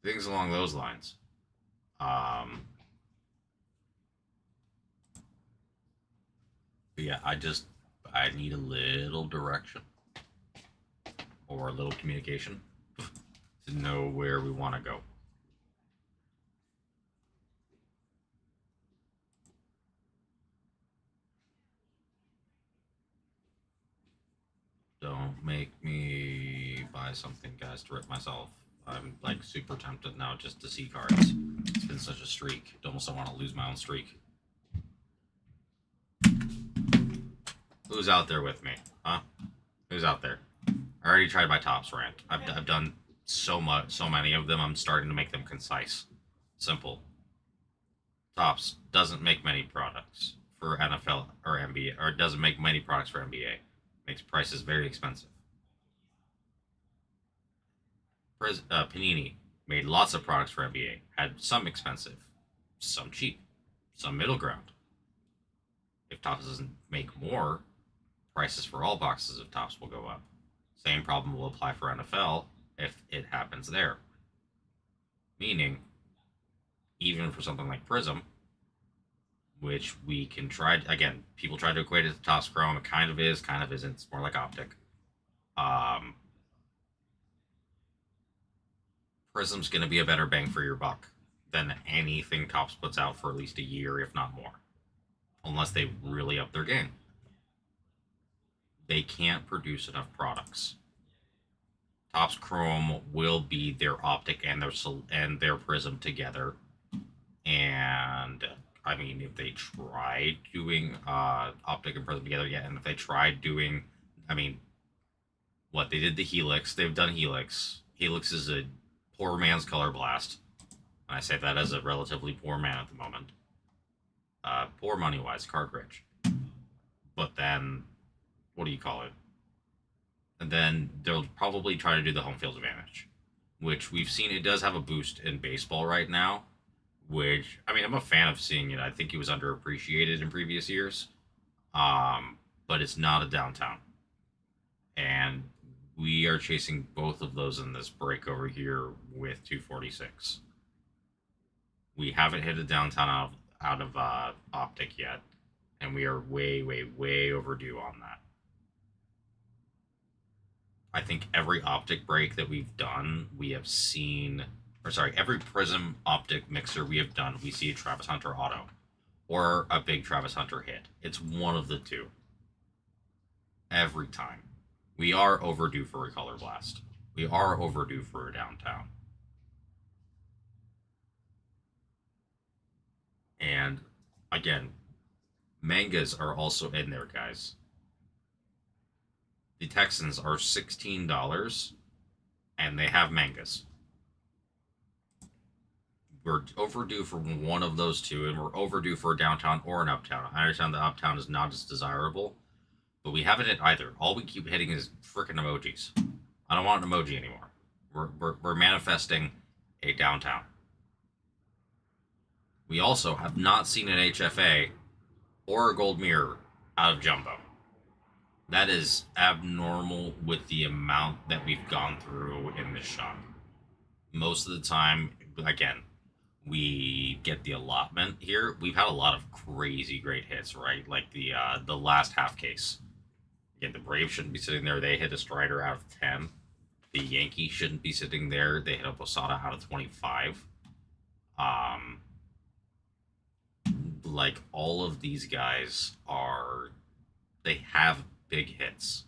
Things along those lines. But yeah, I need a little direction or a little communication to know where we want to go. Don't make me buy something, guys, to rip myself. I'm like super tempted now just to see cards. It's been such a streak. Almost don't want to lose my own streak. Who's out there with me? Huh? Who's out there? I already tried my tops rant. I've done so many of them. I'm starting to make them concise, simple. Tops doesn't make many products for NFL or NBA, or doesn't make many products for NBA. Makes prices very expensive. Panini made lots of products for NBA. Had some expensive, some cheap, some middle ground. If Topps doesn't make more, prices for all boxes of Topps will go up. Same problem will apply for NFL if it happens there. Meaning, even for something like Prism, which we can try, again, people try to equate it to Topps Chrome. It kind of is, kind of isn't. It's more like Optic. Prism's going to be a better bang for your buck than anything Topps puts out for at least a year, if not more. Unless they really up their game. They can't produce enough products. Topps Chrome will be their Optic and their Prism together. And I mean, if they tried doing Optic and Prism together, yeah, and if they tried doing, I mean, what they did the Helix, they've done Helix. Helix is a poor man's Color Blast. And I say that as a relatively poor man at the moment. Poor money-wise, card rich. But then, what do you call it? And then they'll probably try to do the home field advantage, which we've seen it does have a boost in baseball right now, which, I mean, I'm a fan of seeing it. I think it was underappreciated in previous years, but it's not a downtown. And we are chasing both of those in this break over here with 246. We haven't hit a downtown out of optic yet, and we are way, way, way overdue on that. I think every optic break that we've done, we have seen, or sorry, every Prism optic mixer we have done, we see a Travis Hunter auto or a big Travis Hunter hit. It's one of the two. Every time. We are overdue for a Color Blast. We are overdue for a downtown. And again, mangas are also in there, guys. The Texans are $16 and they have mangas. We're overdue for one of those two, and we're overdue for a downtown or an uptown. I understand the uptown is not as desirable, but we haven't hit either. All we keep hitting is freaking emojis. I don't want an emoji anymore. We're manifesting a downtown. We also have not seen an HFA or a gold mirror out of Jumbo. That is abnormal with the amount that we've gone through in this shop. Most of the time, again, we get the allotment here. We've had a lot of crazy great hits, right? Like the last half case. Again, the Braves shouldn't be sitting there. They hit a Strider out of 10. The Yankees shouldn't be sitting there. They hit a Posada out of 25. Like all of these guys they have big hits.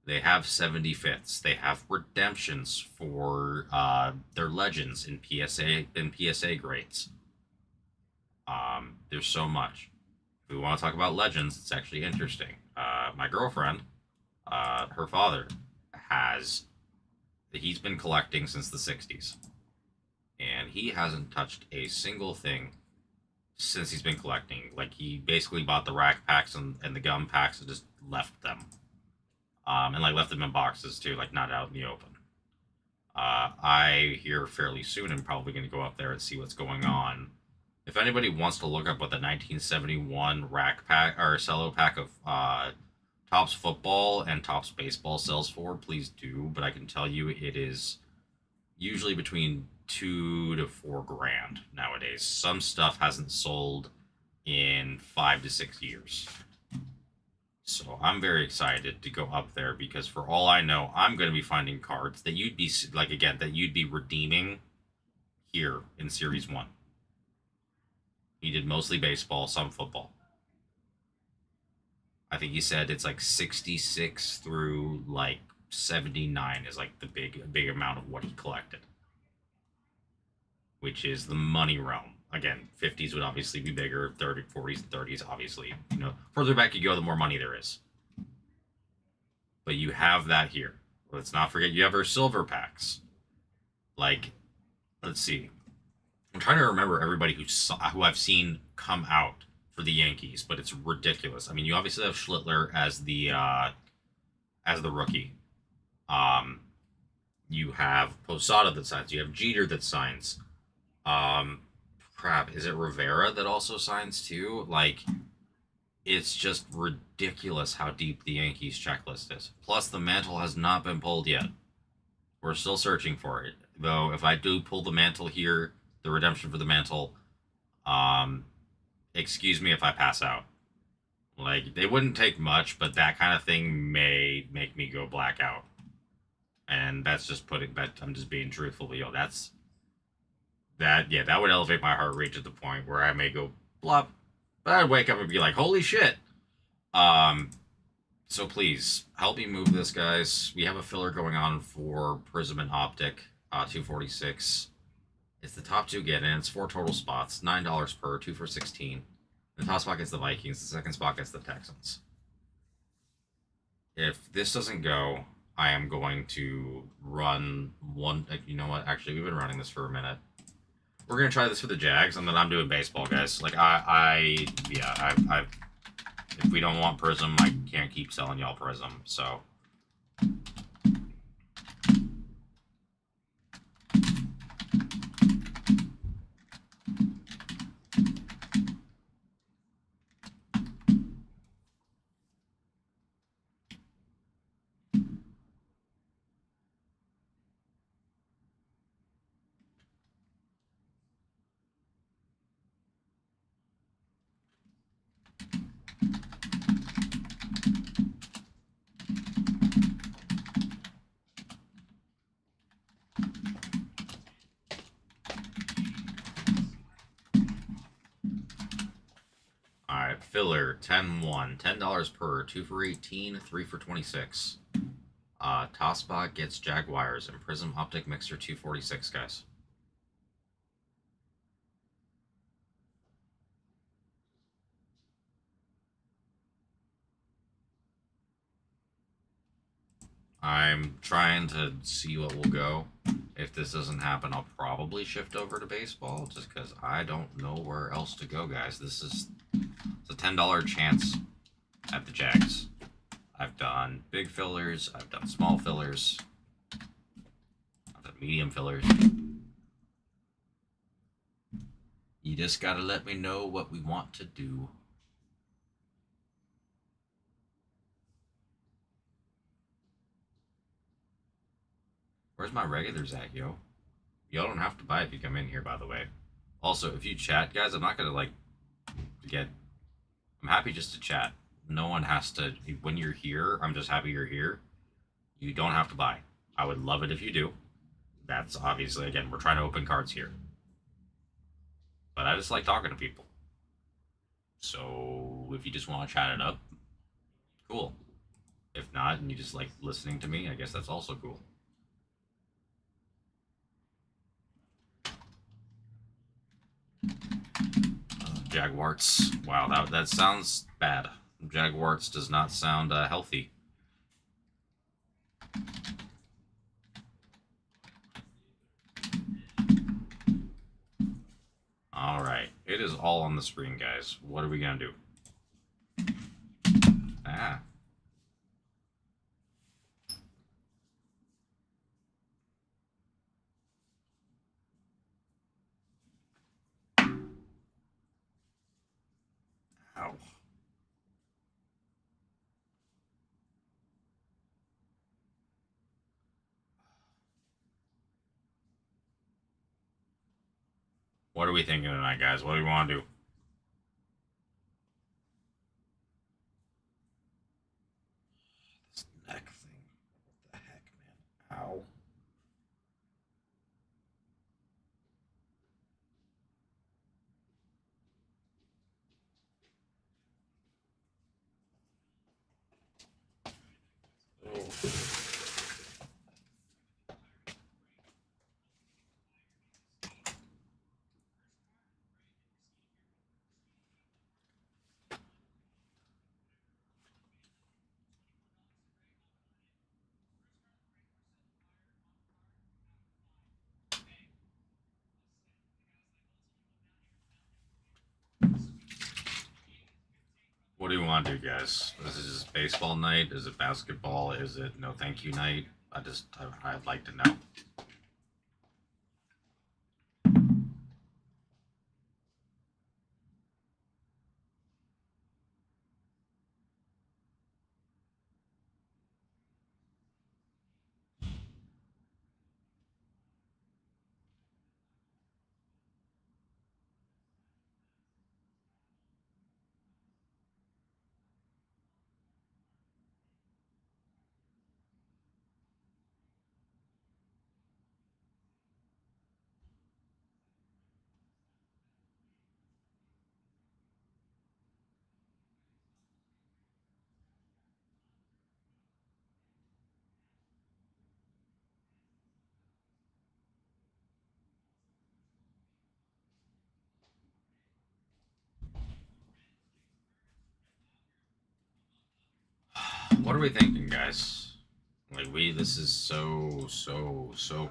They have 75ths. They have redemptions for their legends in PSA grades. There's so much. If we want to talk about legends, it's actually interesting. My girlfriend, her father, he's been collecting since the 60s. And he hasn't touched a single thing since he's been collecting. Like, he basically bought the rack packs and the gum packs and just left them. And like left them in boxes too, like not out in the open. I hear fairly soon I'm probably going to go up there and see what's going on. If anybody wants to look up what the 1971 rack pack or cello pack of Topps football and Topps baseball sells for, please do. But I can tell you it is usually between $2 to $4 grand nowadays. Some stuff hasn't sold in 5 to 6 years. So I'm very excited to go up there because for all I know, I'm going to be finding cards that you'd be that you'd be redeeming here in Series 1. He did mostly baseball, some football. I think he said it's like 66 through like 79 is like the big amount of what he collected, which is the money realm. Again, 50s would obviously be bigger, 30s, 40s, and 30s, obviously. You know, further back you go, the more money there is. But you have that here. Let's not forget you have our silver packs. Like, let's see. I'm trying to remember everybody who I've seen come out for the Yankees, but it's ridiculous. I mean, you obviously have Schlittler as the rookie. You have Posada that signs. You have Jeter that signs. Crap, is it Rivera that also signs too? Like, it's just ridiculous how deep the Yankees checklist is. Plus, the mantle has not been pulled yet. We're still searching for it. Though, if I do pull the mantle here, the redemption for the mantle, excuse me if I pass out. Like, they wouldn't take much, but that kind of thing may make me go blackout. And that's just I'm just being truthful with you. That would elevate my heart rate to the point where I may go blop. But I'd wake up and be like, holy shit. So please, help me move this, guys. We have a filler going on for Prism and Optic, 246. It's the top two get in. It's 4 total spots, $9 per, 2 for 16. The top spot gets the Vikings. The second spot gets the Texans. If this doesn't go, I am going to run one. You know what? Actually, we've been running this for a minute. We're gonna try this for the Jags, and then I'm doing baseball, guys. Like if we don't want Prism, I can't keep selling y'all Prism. So. filler 10-1, $10 per, 2 for 18, 3 for 26. Tossbot gets Jaguars and Prism Optic Mixer 246, guys. I'm trying to see what will go. If this doesn't happen, I'll probably shift over to baseball just because I don't know where else to go, guys. It's a $10 chance at the Jags. I've done big fillers, I've done small fillers, I've done medium fillers. You just gotta let me know what we want to do. Where's my regulars at, yo? Y'all don't have to buy if you come in here, by the way. Also, if you chat, guys, I'm not gonna I'm happy just to chat. No one has to. When you're here, I'm just happy you're here. You don't have to buy. I would love it if you do. That's obviously, again, we're trying to open cards here. But I just like talking to people. So if you just want to chat it up, cool. If not, and you just like listening to me, I guess that's also cool. Jaguars. Wow, that sounds bad. Jaguars does not sound healthy. All right, it is all on the screen, guys. What are we gonna do? Ah. Ow. What are we thinking tonight, guys? What do we want to do? This neck thing. What the heck, man? Ow. Oh. What do you want to do, guys? This is just baseball night? Is it basketball? Is it no thank you night? I'd like to know. What are we thinking, guys? This is so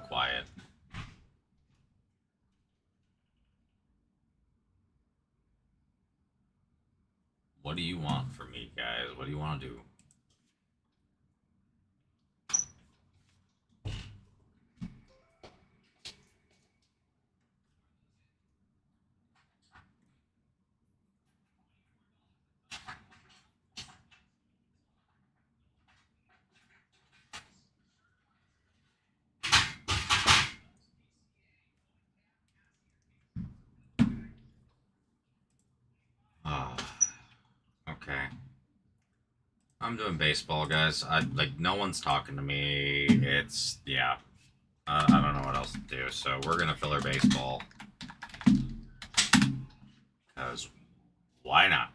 quiet. What do you want from me, guys? What do you want to do? Okay. I'm doing baseball, guys. No one's talking to me. It's yeah. I don't know what else to do. So we're gonna fill our baseball. Cause why not?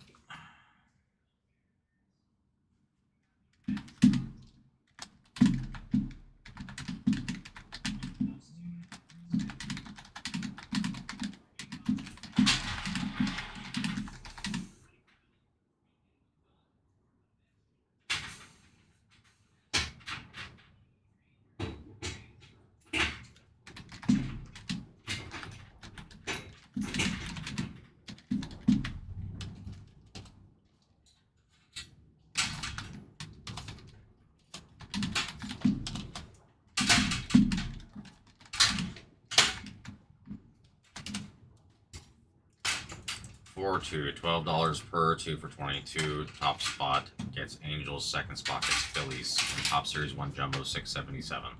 4-2, $12 per 2 for 22. Top spot gets Angels. Second spot gets Phillies. And top series 1 jumbo 677.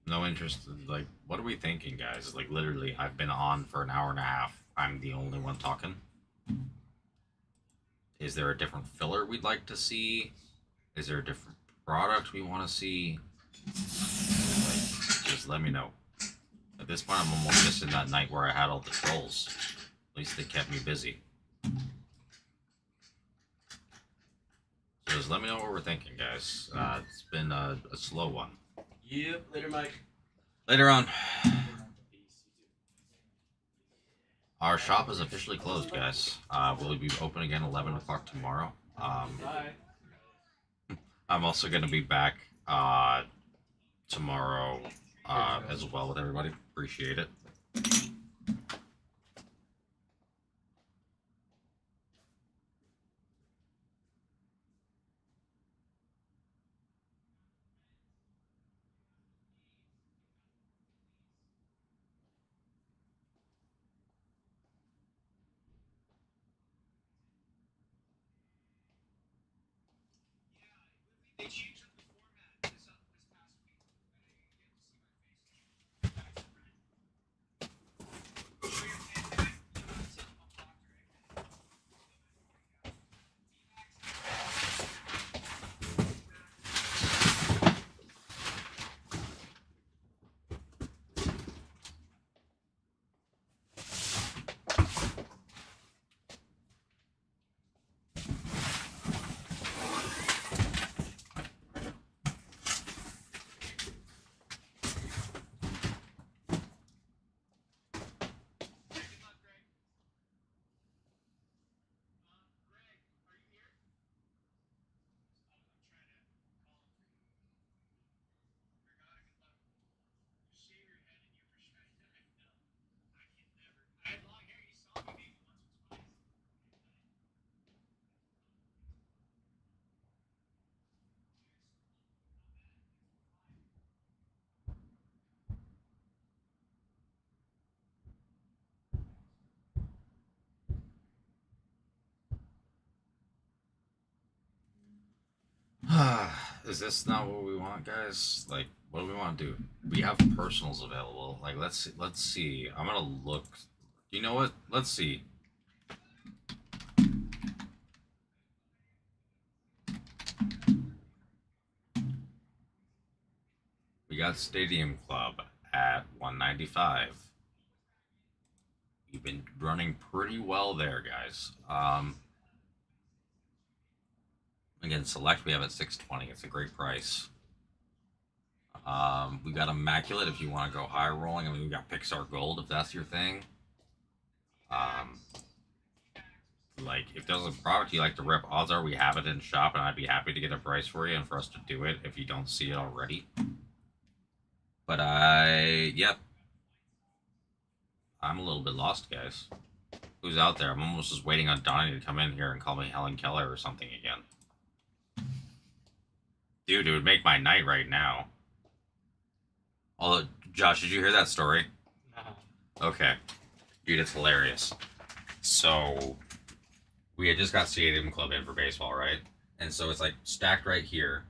No interest. Like, what are we thinking, guys? Like, literally, I've been on for an hour and a half. I'm the only one talking. Is there a different filler we'd like to see? Is there a different product we want to see? Like, just let me know. At this point, I'm almost missing that night where I had all the trolls. At least they kept me busy. So just let me know what we're thinking, guys. It's been a slow one. Yep. Later, Mike. Later on. Our shop is officially closed, guys. We'll be open again 11 o'clock tomorrow. Bye. I'm also going to be back tomorrow as well with everybody. Appreciate it. They changed up the format this past week. You get to see my face. Show your pen. You gotta sit up on Proctor. Is this not what we want, guys? Like, what do we want to do? We have personals available. Like, let's see. I'm gonna look. You know what? Let's see. We got Stadium Club at 195. We've been running pretty well there, guys. Again, select we have at 620. It's a great price. We got Immaculate if you want to go high rolling. I mean, we got Pixar Gold if that's your thing. Like, if there's a product you like to rip, odds are we have it in shop, and I'd be happy to get a price for you and for us to do it if you don't see it already. But yep. I'm a little bit lost, guys. Who's out there? I'm almost just waiting on Donnie to come in here and call me Helen Keller or something again. Dude, it would make my night right now. Although, Josh, did you hear that story? Nah. Okay. Dude, it's hilarious. So, we had just got Stadium Club in for baseball, right? And so it's like stacked right here.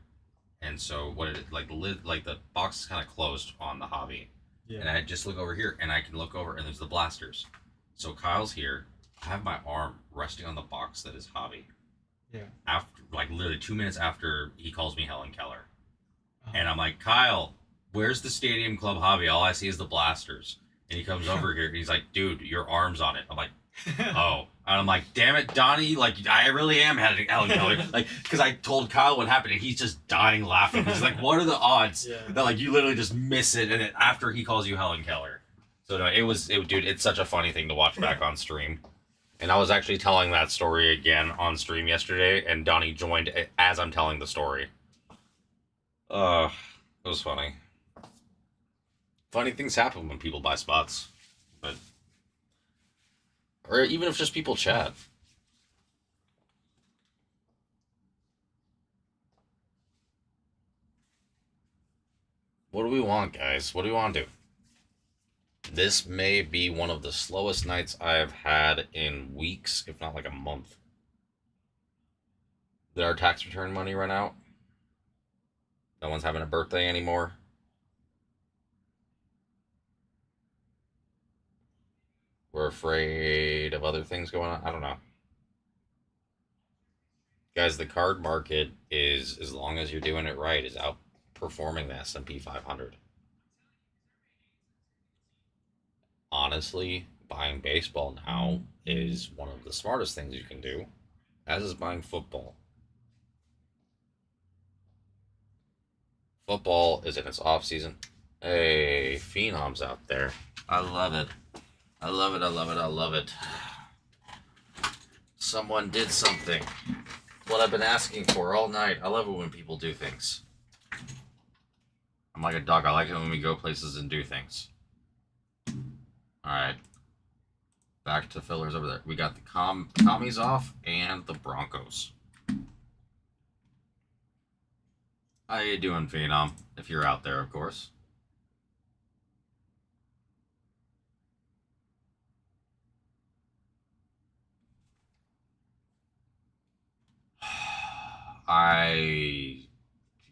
And so what it like the lid, like the box is kind of closed on the hobby. Yeah. And I just look over here and I can look over and there's the blasters. So Kyle's here. I have my arm resting on the box that is hobby. Yeah. After like literally 2 minutes after he calls me Helen Keller. And I'm like, Kyle, where's the Stadium Club hobby? All I see is the blasters. And he comes over here and he's like, dude, your arm's on it. I'm like, oh. And I'm like, damn it, Donnie, like, I really am Helen Keller. Like, because I told Kyle what happened and he's just dying laughing. He's like, what are the odds that, like, you literally just miss it and then after he calls you Helen Keller? So, no, dude, it's such a funny thing to watch back on stream. And I was actually telling that story again on stream yesterday, and Donnie joined as I'm telling the story. It was funny. Funny things happen when people buy spots, but or even if just people chat. What do we want, guys? What do we want to do? This may be one of the slowest nights I've had in weeks, if not like a month. Did our tax return money run out? No one's having a birthday anymore. We're afraid of other things going on. I don't know. Guys, the card market is, as long as you're doing it right, is outperforming the S&P 500. Honestly, buying baseball now is one of the smartest things you can do, as is buying football. Football is in its off season. Hey, Phenoms out there. I love it. I love it. I love it. I love it. Someone did something. What I've been asking for all night. I love it when people do things. I'm like a dog. I like it when we go places and do things. Alright. Back to fillers over there. We got the commies off and the Broncos. How you doing, Phenom? If you're out there, of course.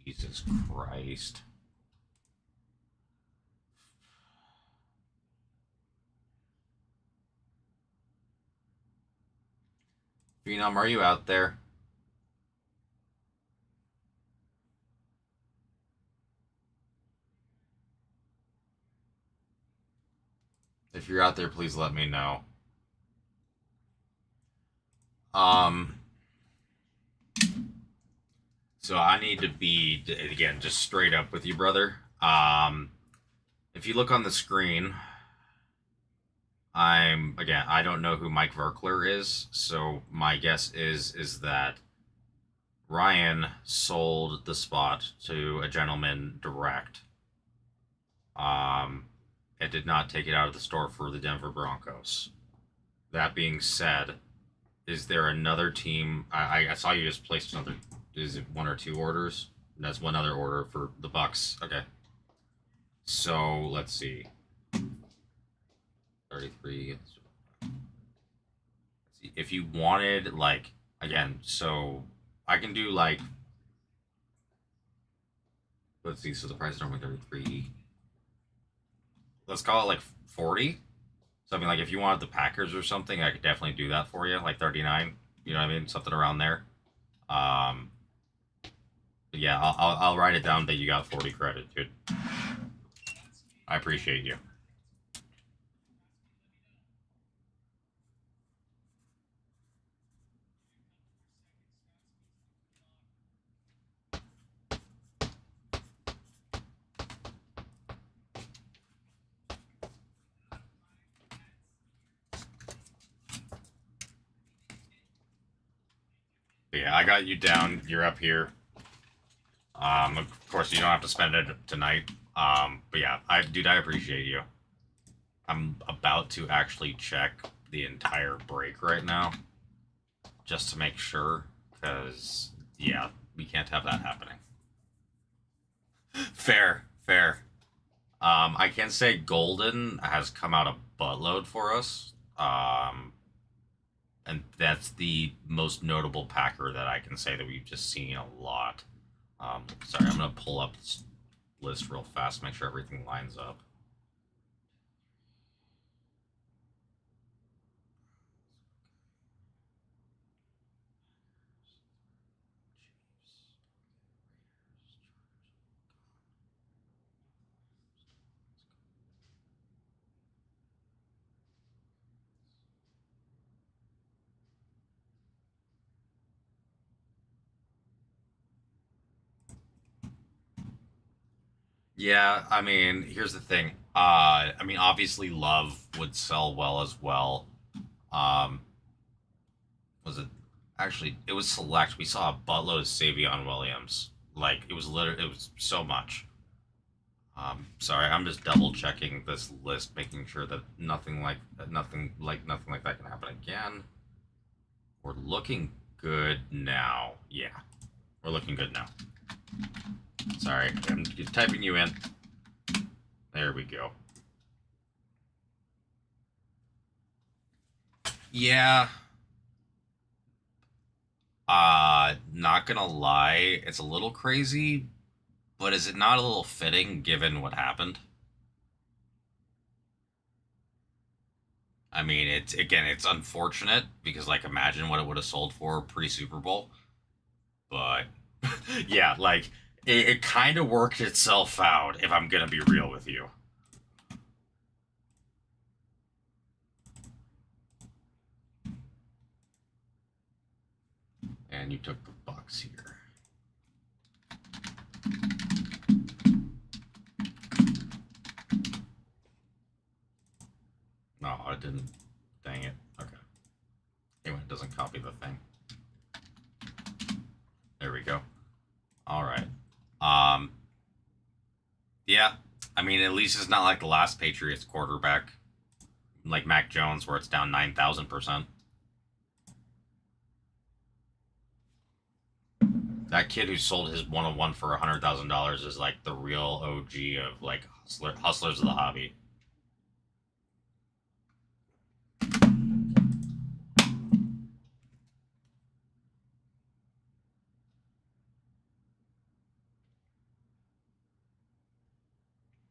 Jesus Christ. Phenom, are you out there? If you're out there, please let me know. So I need to be, again, just straight up with you, brother. If you look on the screen, I don't know who Mike Verkler is, so my guess is that Ryan sold the spot to a gentleman direct. It did not take it out of the store for the Denver Broncos. That being said, is there another team? I saw you just placed another. Is it one or two orders? That's one other order for the Bucks. Okay. So let's see. 33. Let's see. If you wanted, like, again, so I can do like. Let's see. So the price is normally 33. Let's call it like 40. So I mean, like, if you wanted the Packers or something, I could definitely do that for you, like 39. You know what I mean? Something around there. Yeah, I'll write it down that you got 40 credit, dude. I appreciate you. But yeah, I got you down. You're up here. Of course, you don't have to spend it tonight. But yeah, dude, I appreciate you. I'm about to actually check the entire break right now, just to make sure, because yeah, we can't have that happening. Fair, fair. I can say Golden has come out a buttload for us. And that's the most notable Packer that I can say that we've just seen a lot. Sorry, I'm gonna pull up this list real fast, make sure everything lines up. Yeah, I mean, here's the thing. I mean, obviously, Love would sell well as well. Um, was it actually it was select. We saw a buttload of Savion Williams. Like it was literally it was so much. Sorry, I'm just double checking this list, making sure that nothing like that can happen again. We're looking good now. Yeah, we're looking good now. Sorry, I'm typing you in. There we go. Yeah. Not gonna lie, it's a little crazy, but is it not a little fitting given what happened? I mean, it's again, it's unfortunate because like imagine what it would have sold for pre Super Bowl, but yeah, like it kind of worked itself out. If I'm gonna be real with you, and you took the Bucks here. No, I didn't. Dang it. Okay. Anyway, it doesn't copy the thing. There we go. All right. Um. Yeah. I mean, at least it's not like the last Patriots quarterback, like Mac Jones, where it's down 9,000%. That kid who sold his 101 for $100,000 is like the real OG of like hustlers of the hobby.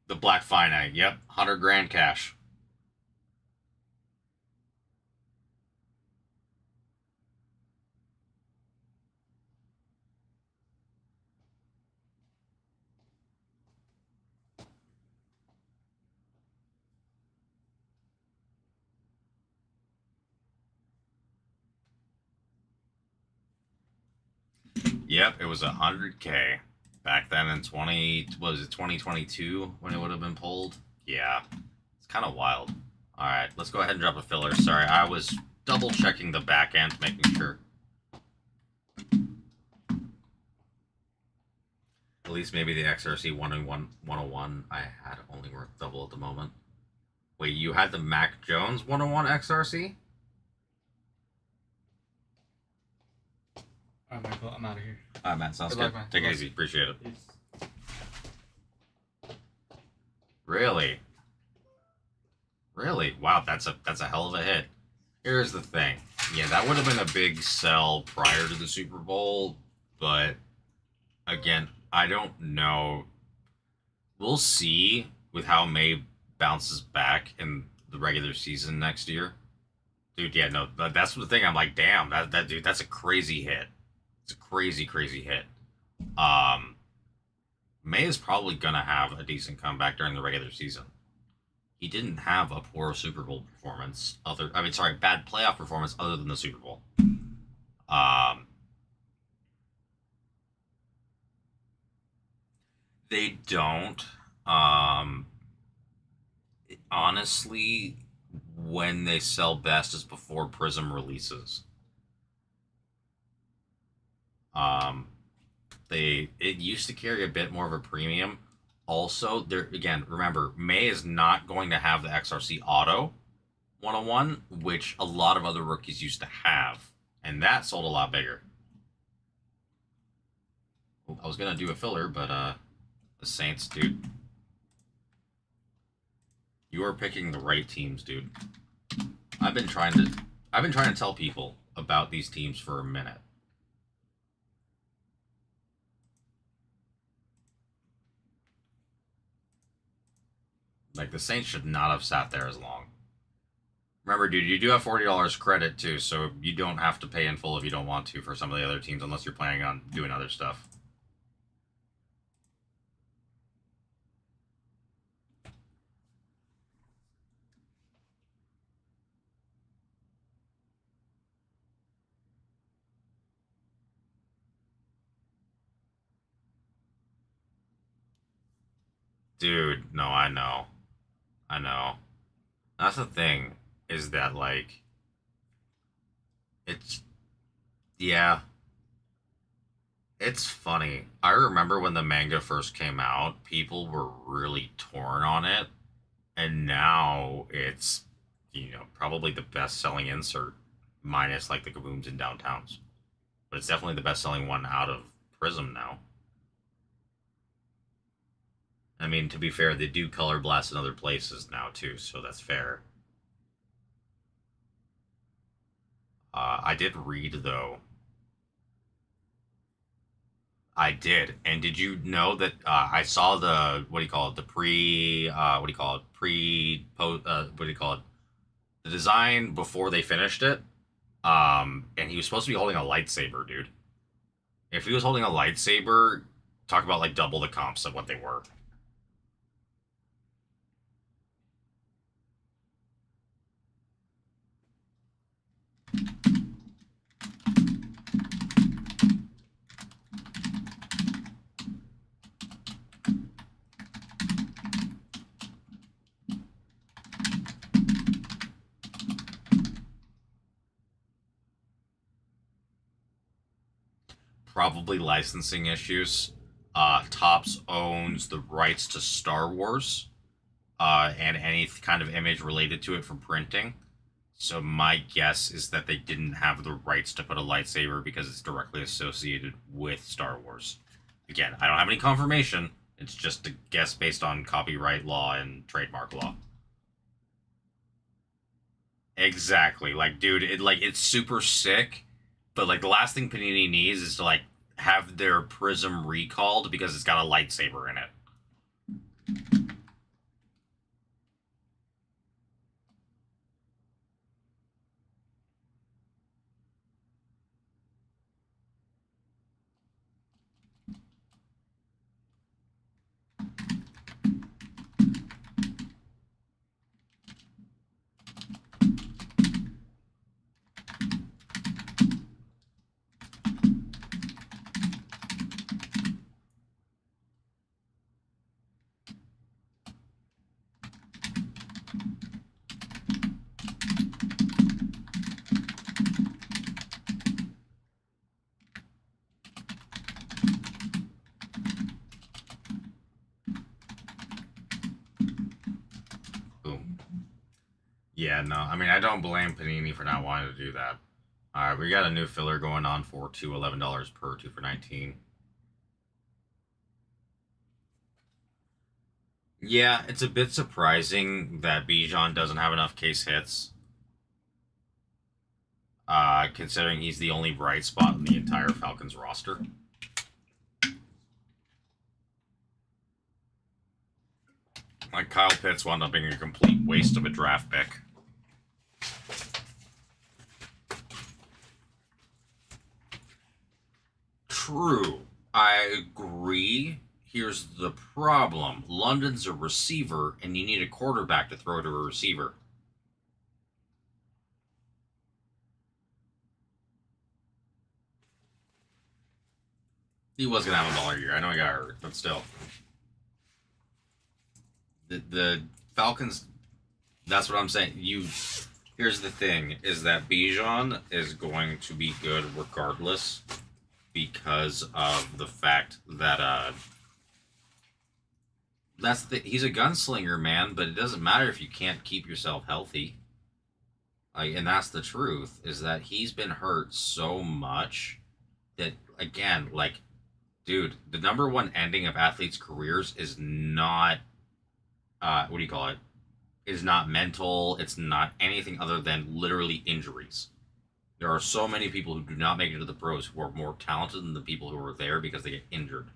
The Black Finite, yep, 100 grand cash. Yep, it was 100K back then in 20. What was it 2022 when it would have been pulled? Yeah, it's kind of wild. All right, let's go ahead and drop a filler. Sorry, I was double checking the back end, making sure. At least maybe the XRC 101 I had only worth double at the moment. Wait, you had the Mac Jones 101 XRC? Alright, Michael, I'm out of here. All right, man. Sounds Good good. luck, man. Take Good it luck. easy. Appreciate it. Peace. Really? Really? Wow, that's a hell of a hit. Here's the thing. Yeah, that would have been a big sell prior to the Super Bowl, but again, I don't know. We'll see with how May bounces back in the regular season next year. Dude, yeah, no, that's the thing. I'm like, damn, that dude, that's a crazy hit. It's a crazy hit. Um, May is probably gonna have a decent comeback during the regular season. He didn't have a poor Super Bowl performance. Bad playoff performance other than the Super Bowl. Um, they don't. Honestly, when they sell best is before Prism releases. Um, it used to carry a bit more of a premium. Also, there again, remember, May is not going to have the XRC Auto 101, which a lot of other rookies used to have, and that sold a lot bigger. I was gonna do a filler, but the Saints, dude, you are picking the right teams, dude. I've been trying to tell people about these teams for a minute. Like the Saints should not have sat there as long. Remember, dude, you do have $40 credit too, so you don't have to pay in full if you don't want to for some of the other teams, unless you're planning on doing other stuff. Dude, no, I know. I know. That's the thing, is that like it's Yeah, it's funny. I remember when the manga first came out, people were really torn on it, and now it's, probably the best-selling insert, minus like the kabooms and downtowns. But it's definitely the best-selling one out of Prism now. I mean, to be fair, they do color blast in other places now too, so that's fair. I did read though. I did, and did you know that I saw the what do you call it? The pre what do you call it? Pre post what do you call it? The design before they finished it. And he was supposed to be holding a lightsaber, dude. If he was holding a lightsaber, talk about like double the comps of what they were. Probably licensing issues. Topps owns the rights to Star Wars and any kind of image related to it from printing. So my guess is that they didn't have the rights to put a lightsaber because it's directly associated with Star Wars. Again, I don't have any confirmation. It's just a guess based on copyright law and trademark law. Exactly. Like, dude, it's super sick, but like the last thing Panini needs is to like have their Prism recalled because it's got a lightsaber in it. Boom. Yeah, no, I mean I don't blame Panini for not wanting to do that. All right, we got a new filler going on for $11 per, 2 for 19. Yeah, it's a bit surprising that Bijan doesn't have enough case hits. Considering he's the only bright spot in the entire Falcons roster. Like Kyle Pitts wound up being a complete waste of a draft pick. True. I agree. Here's the problem. London's a receiver, and you need a quarterback to throw to a receiver. He was going to have a baller year. I know he got hurt, but still. The Falcons, that's what I'm saying. Here's the thing, is that Bijan is going to be good regardless because of the fact that he's a gunslinger, man, but it doesn't matter if you can't keep yourself healthy. And that's the truth, is that he's been hurt so much that, again, like, dude, the number one ending of athletes' careers is not what do you call it? Is not mental. It's not anything other than literally injuries. There are so many people who do not make it to the pros who are more talented than the people who are there because they get injured.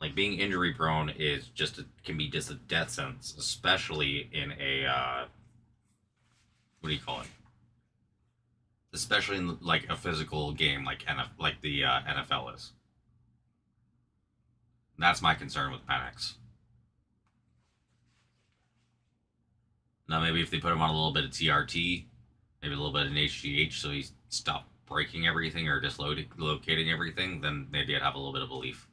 Like being injury prone can be just a death sentence, especially in a what do you call it? Especially in like a physical game like the NFL is. That's my concern with Penix. Now maybe if they put him on a little bit of TRT, maybe a little bit of HGH, so he stopped breaking everything or dislocating everything, then maybe I'd have a little bit of belief.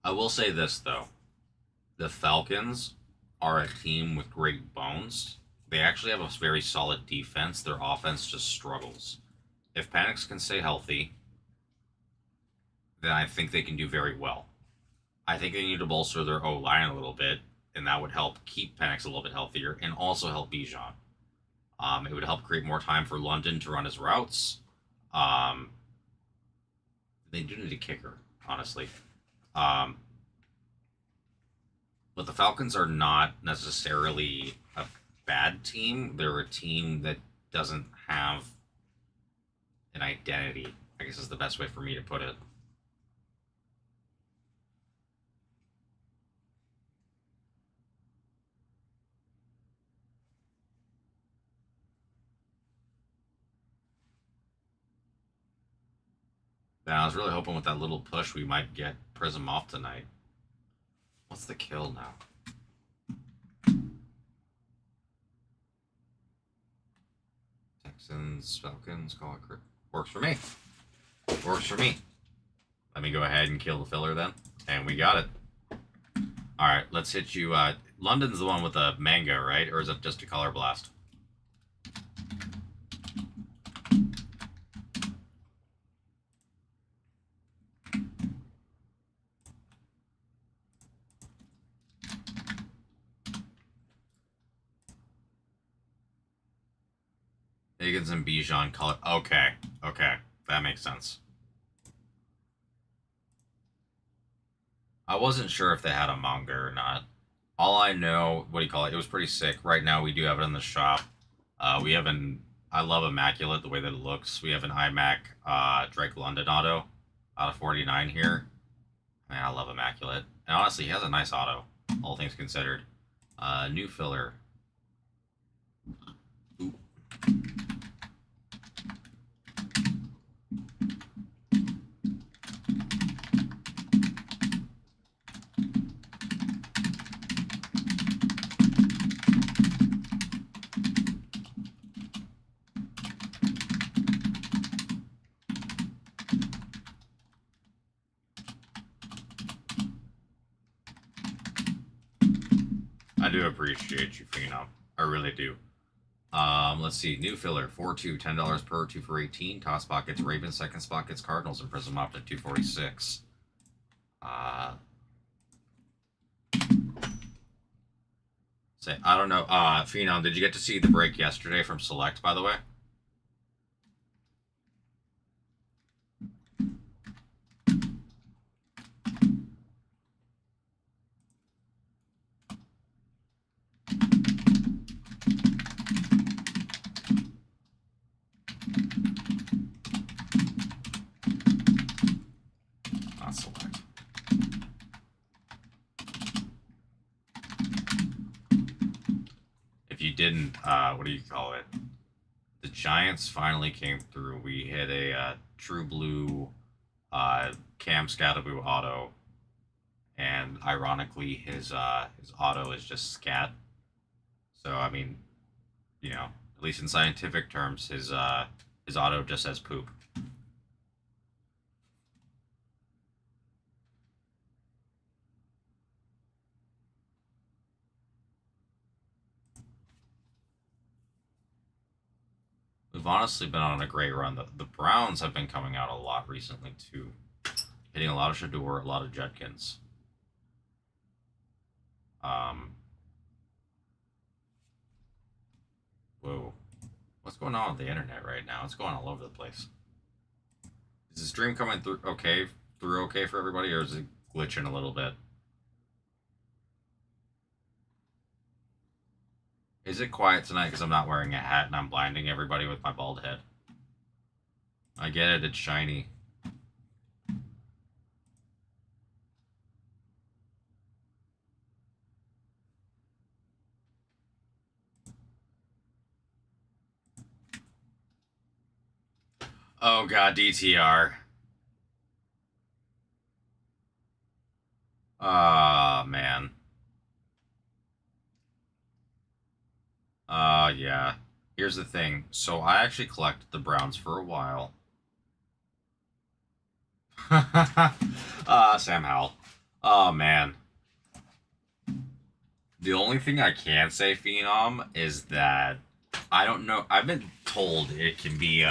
I will say this though, the Falcons are a team with great bones, they actually have a very solid defense. Their offense just struggles. If Panics can stay healthy, then I think they can do very well. I think they need to bolster their O line a little bit, and that would help keep Penix a little bit healthier and also help Bijan. It would help create more time for London to run his routes. Um, they do need a kicker, honestly. But the Falcons are not necessarily a bad team. They're a team that doesn't have an identity, I guess is the best way for me to put it. And I was really hoping with that little push we might get Prism off tonight. What's the kill now? Texans, Falcons, call it crit. Works for me. Works for me. Let me go ahead and kill the filler then. And we got it. Alright, let's hit you. London's the one with the manga, right? Or is it just a color blast? Higgins and Bijan color. Okay, okay, that makes sense. I wasn't sure if they had a manga or not. All I know, what do you call it? It was pretty sick. Right now, we do have it in the shop. We have an. I love Immaculate the way that it looks. We have an iMac Drake London auto out of 49 here. Man, I love Immaculate. And honestly, he has a nice auto, all things considered. New filler. Ooh. I do appreciate you, Phenom. I really do. Let's see. New filler. 4-2, $10 per, 2 for 18. Top spot gets Ravens, second spot gets Cardinals, and Prism Optic 246. Say, I don't know. Phenom, did you get to see the break yesterday from Select, by the way? Not Select. If you didn't, what do you call it? The Giants finally came through. We hit a True Blue Cam Scataboo auto, and ironically, his auto is just scat. So I mean, you know, at least in scientific terms, his auto just says poop. We've honestly been on a great run. The Browns have been coming out a lot recently too, hitting a lot of Shador, a lot of Judkins. Whoa, what's going on with the internet right now? It's going all over the place. Is the stream coming through okay? Through okay for everybody, or is it glitching a little bit? Is it quiet tonight because I'm not wearing a hat and I'm blinding everybody with my bald head? I get it, it's shiny. Oh god, DTR. Ah, man. Yeah. Here's the thing. So I actually collected the Browns for a while. Sam Howell. Oh, man. The only thing I can say, Phenom, is that I don't know. I've been told it can be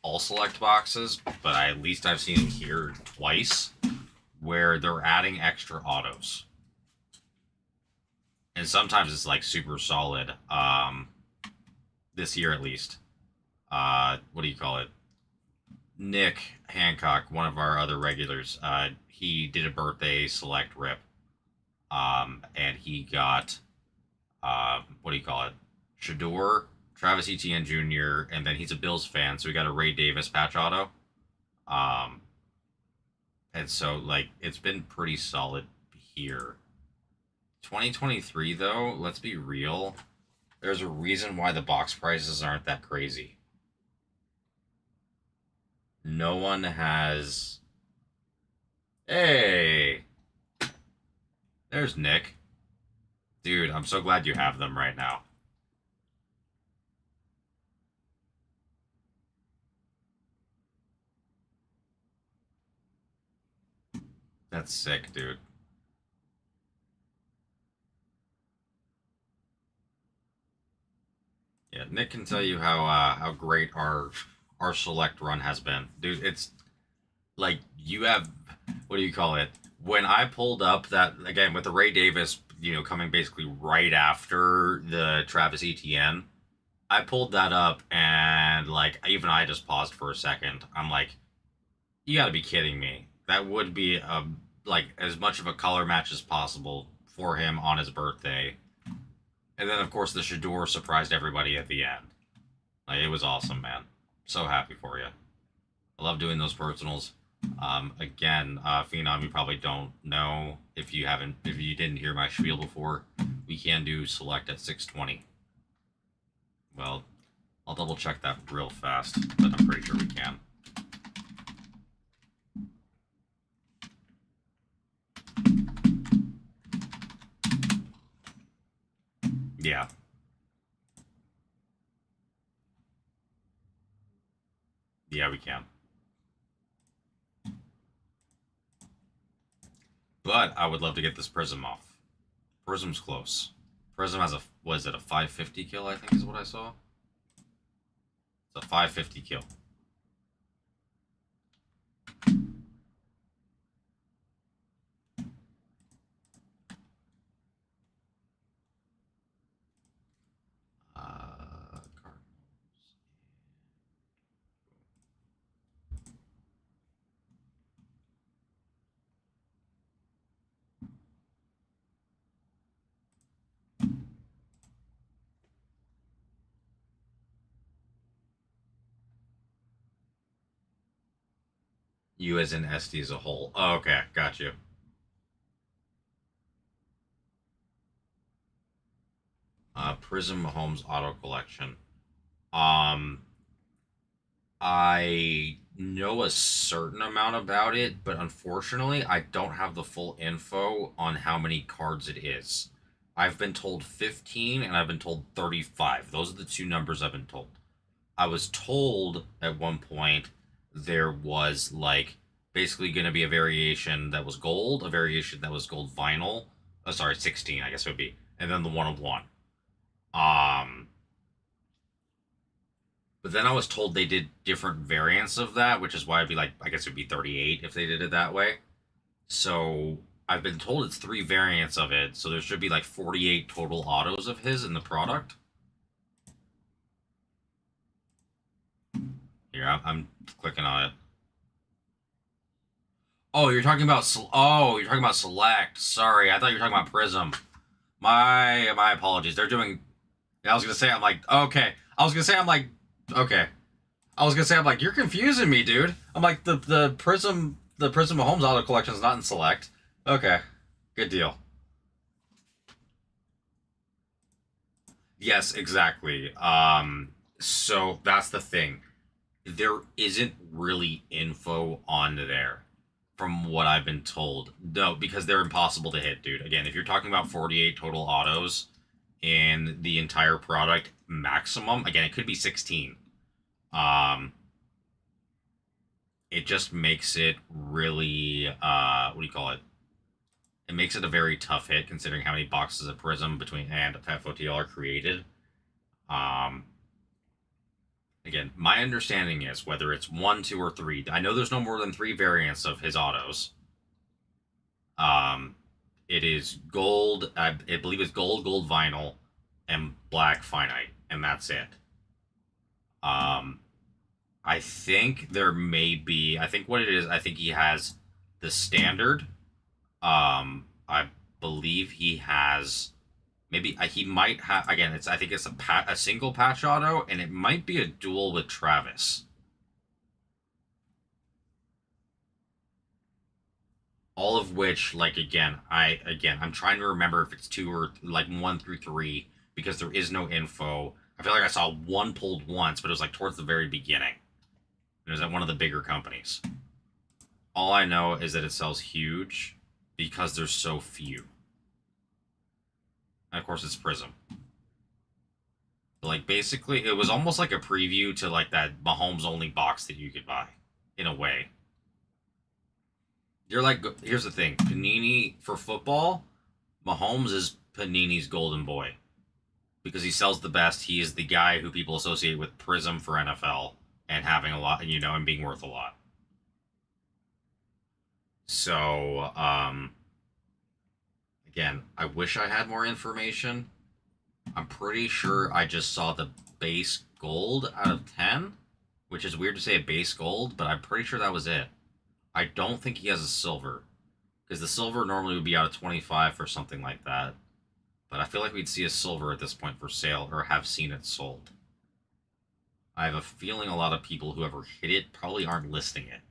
all select boxes, but at least I've seen it here twice where they're adding extra autos. And sometimes it's like super solid. This year at least. What do you call it? Nick Hancock, one of our other regulars, he did a birthday select rip. And he got what do you call it? Shador, Travis Etienne Jr., and then he's a Bills fan, so we got a Ray Davis patch auto. Um, and so like it's been pretty solid here. 2023 though, let's be real. There's a reason why the box prices aren't that crazy. No one has. Hey, there's Nick. Dude, I'm so glad you have them right now. That's sick, dude. Yeah, Nick can tell you how great our select run has been, dude. It's like you have what do you call it? When I pulled up that again with the Ray Davis, coming basically right after the Travis Etienne, I pulled that up and like even I just paused for a second. I'm like, you got to be kidding me. That would be like as much of a color match as possible for him on his birthday. And then of course the Shador surprised everybody at the end. Like it was awesome, man. So happy for you. I love doing those personals. Again, Phenom, you probably don't know if you didn't hear my spiel before. We can do select at 620. Well, I'll double check that real fast, but I'm pretty sure we can. Yeah. Yeah, we can. But I would love to get this Prism off. Prism's close. Prism has was it a 550 kill, I think is what I saw? It's a 550 kill. You as in SD as a whole. Oh, okay, got you. Prism Mahomes Auto Collection. Um, I know a certain amount about it, but unfortunately, I don't have the full info on how many cards it is. I've been told 15 and I've been told 35. Those are the two numbers I've been told. I was told at one point there was like basically going to be a variation that was gold, a variation that was gold vinyl. Oh, sorry, 16, I guess it would be, and then the 101. Um, but then I was told they did different variants of that, which is why I'd be like, I guess it'd be 38 if they did it that way. So I've been told it's three variants of it, so there should be like 48 total autos of his in the product. Here, I'm clicking on it. Oh, you're talking about you're talking about Select. Sorry, I thought you were talking about Prism. My apologies. They're doing. I was gonna say I'm like okay. I was gonna say I'm like okay. I was gonna say I'm like you're confusing me, dude. I'm like the Prism Mahomes auto collection is not in Select. Okay, good deal. Yes, exactly. So that's the thing. There isn't really info on there from what I've been told. No, because they're impossible to hit, dude. Again, if you're talking about 48 total autos in the entire product maximum, again, it could be 16. Um, it just makes it really, what do you call it? It makes it a very tough hit considering how many boxes of Prism between and FOTL are created. Um, Again, my understanding is whether it's 1, 2, or 3. I know there's no more than 3 variants of his autos. It is gold. I believe it's gold vinyl, and black finite, and that's it. I think there may be. I think what it is. I think he has the standard. I believe he has. Maybe he might have. Again, it's. I think it's a single patch auto, and it might be a duel with Travis. All of which, like I'm trying to remember if it's 2 or like 1 through 3 because there is no info. I feel like I saw 1 pulled once, but it was like towards the very beginning. It was at one of the bigger companies. All I know is that it sells huge because there's so few. And of course, it's Prism. Like, basically, it was almost like a preview to, like, that Mahomes only box that you could buy, in a way. You're like, here's the thing Panini for football, Mahomes is Panini's golden boy. Because he sells the best. He is the guy who people associate with Prism for NFL and having a lot, and being worth a lot. So, again, I wish I had more information. I'm pretty sure I just saw the base gold out of 10, which is weird to say a base gold, but I'm pretty sure that was it. I don't think he has a silver, because the silver normally would be out of 25 for something like that. But I feel like we'd see a silver at this point for sale, or have seen it sold. I have a feeling a lot of people who ever hit it probably aren't listing it.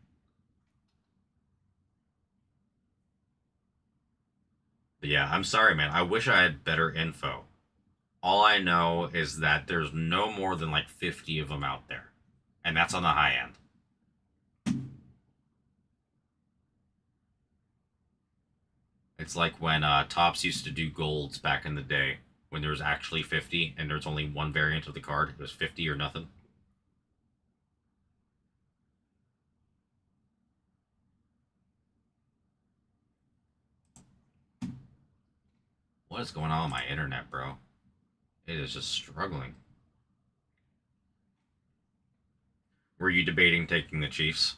But yeah, I'm sorry, man. I wish I had better info. All I know is that there's no more than like 50 of them out there. And that's on the high end. It's like when Topps used to do golds back in the day, when there was actually 50 and there's only one variant of the card. It was 50 or nothing. What is going on with my internet, bro? It is just struggling. Were you debating taking the Chiefs?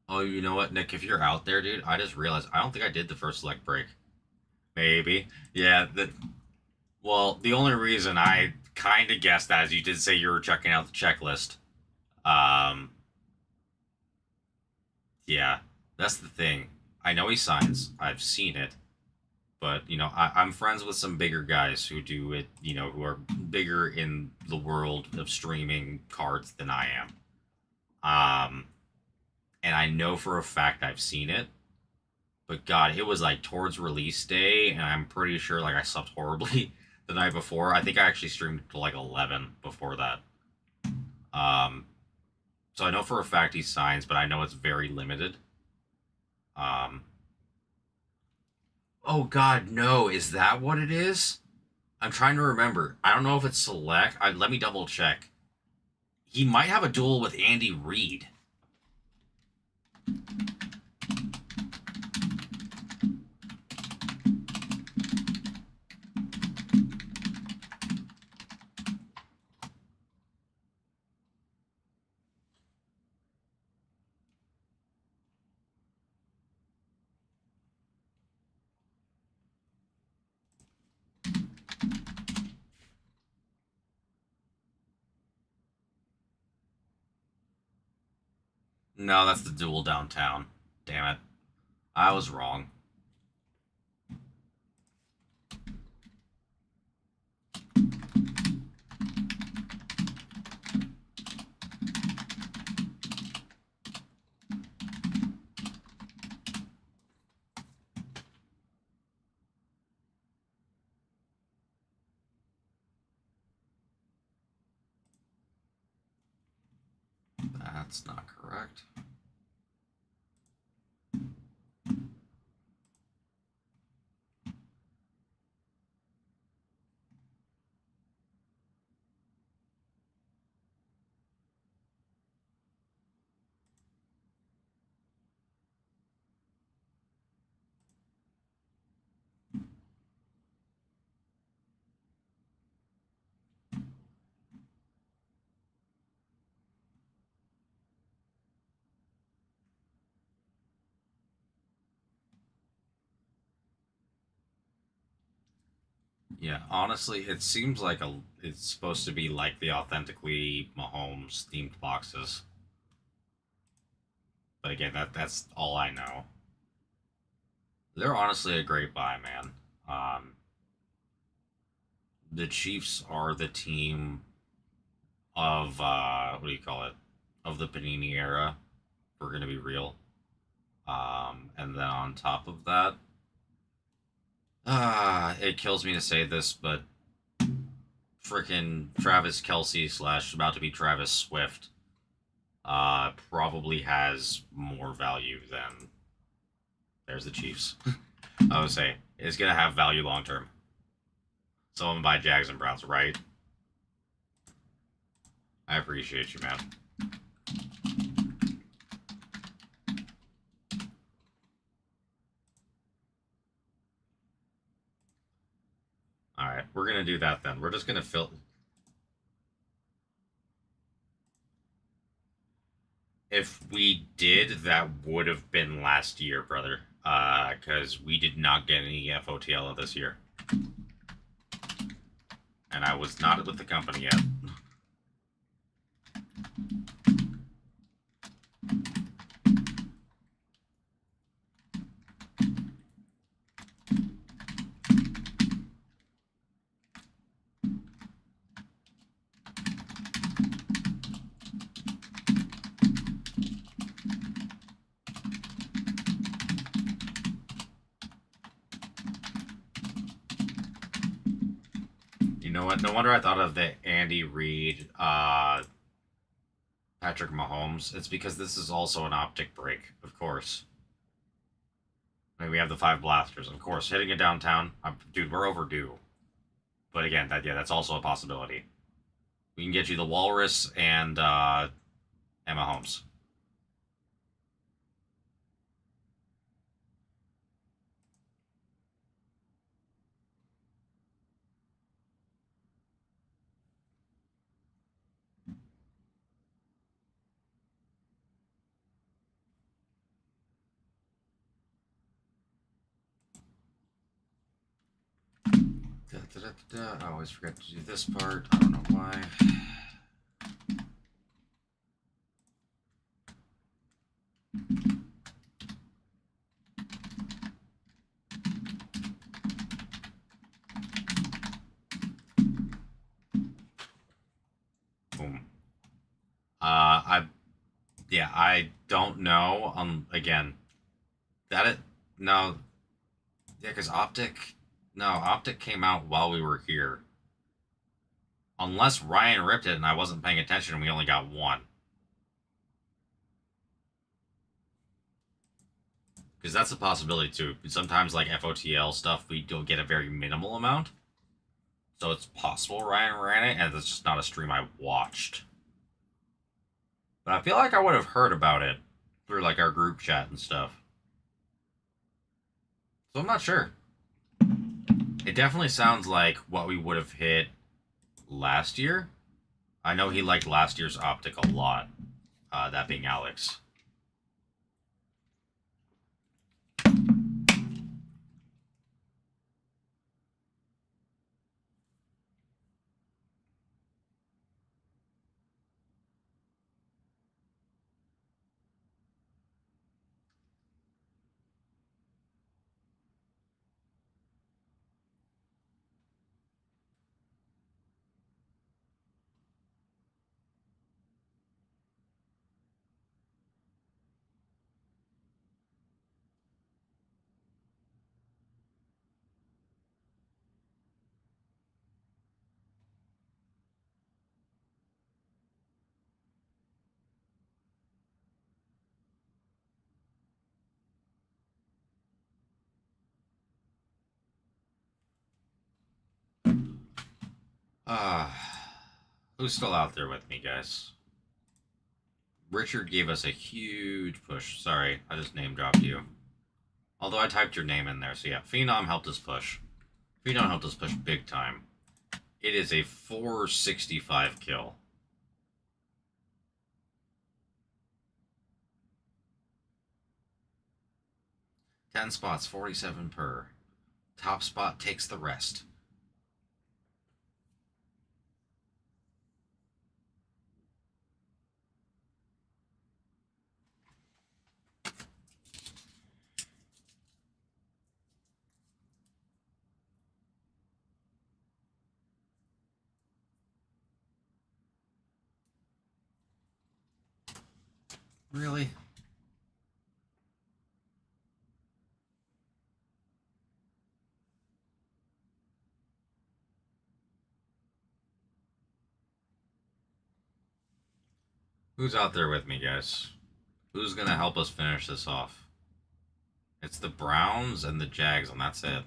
Oh, you know what, Nick? If you're out there, dude, I just realized I don't think I did the first select break. Maybe. Yeah, well, the only reason I kind of guessed that is you did say you were checking out the checklist. Um, yeah, that's the thing. I know he signs. I've seen it. But, I'm friends with some bigger guys who do it, who are bigger in the world of streaming cards than I am. And I know for a fact I've seen it. But God, it was like towards release day, and I'm pretty sure like I slept horribly the night before. I think I actually streamed to like 11 before that. So I know for a fact he signs, but I know it's very limited. Oh God, no! Is that what it is? I'm trying to remember. I don't know if it's select. Let me double check. He might have a duel with Andy Reid. No, that's the duel downtown. Damn it. I was wrong. That's not correct. Yeah, honestly, it seems like it's supposed to be like the authentically Mahomes themed boxes. But again, that's all I know. They're honestly a great buy, man. Um, the Chiefs are the team of what do you call it? Of the Panini era. If we're gonna be real. And then on top of that, it kills me to say this, but freaking Travis Kelsey slash about to be Travis Swift probably has more value than there's the Chiefs. I would say it's gonna have value long term. Someone buy Jags and Browns, right? I appreciate you, man. All right, we're gonna do that then. We're just gonna fill. If we did, that would have been last year, brother. Because we did not get any FOTL this year, and I was not with the company yet. You know what? No wonder I thought of the Andy Reid, Patrick Mahomes. It's because this is also an optic break, of course. I mean, we have the 5 blasters, of course. Hitting it downtown, dude, we're overdue. But again, that's also a possibility. We can get you the Walrus and Emma Holmes. I always forget to do this part. I don't know why. Boom. I don't know. Again, that it no, yeah, because Optic came out while we were here. Unless Ryan ripped it and I wasn't paying attention and we only got one. Because that's a possibility too. Sometimes like FOTL stuff, we don't get a very minimal amount. So it's possible Ryan ran it, and it's just not a stream I watched. But I feel like I would have heard about it through like our group chat and stuff. So I'm not sure. It definitely sounds like what we would have hit last year. I know he liked last year's optic a lot. That being Alex. Who's still out there with me, guys? Richard gave us a huge push. Sorry, I just name dropped you. Although I typed your name in there, so yeah, Phenom helped us push. Phenom helped us push big time. It is a 465 kill. Ten spots, 47 per. Top spot takes the rest. Really? Who's out there with me, guys? Who's gonna help us finish this off? It's the Browns and the Jags, and that's it.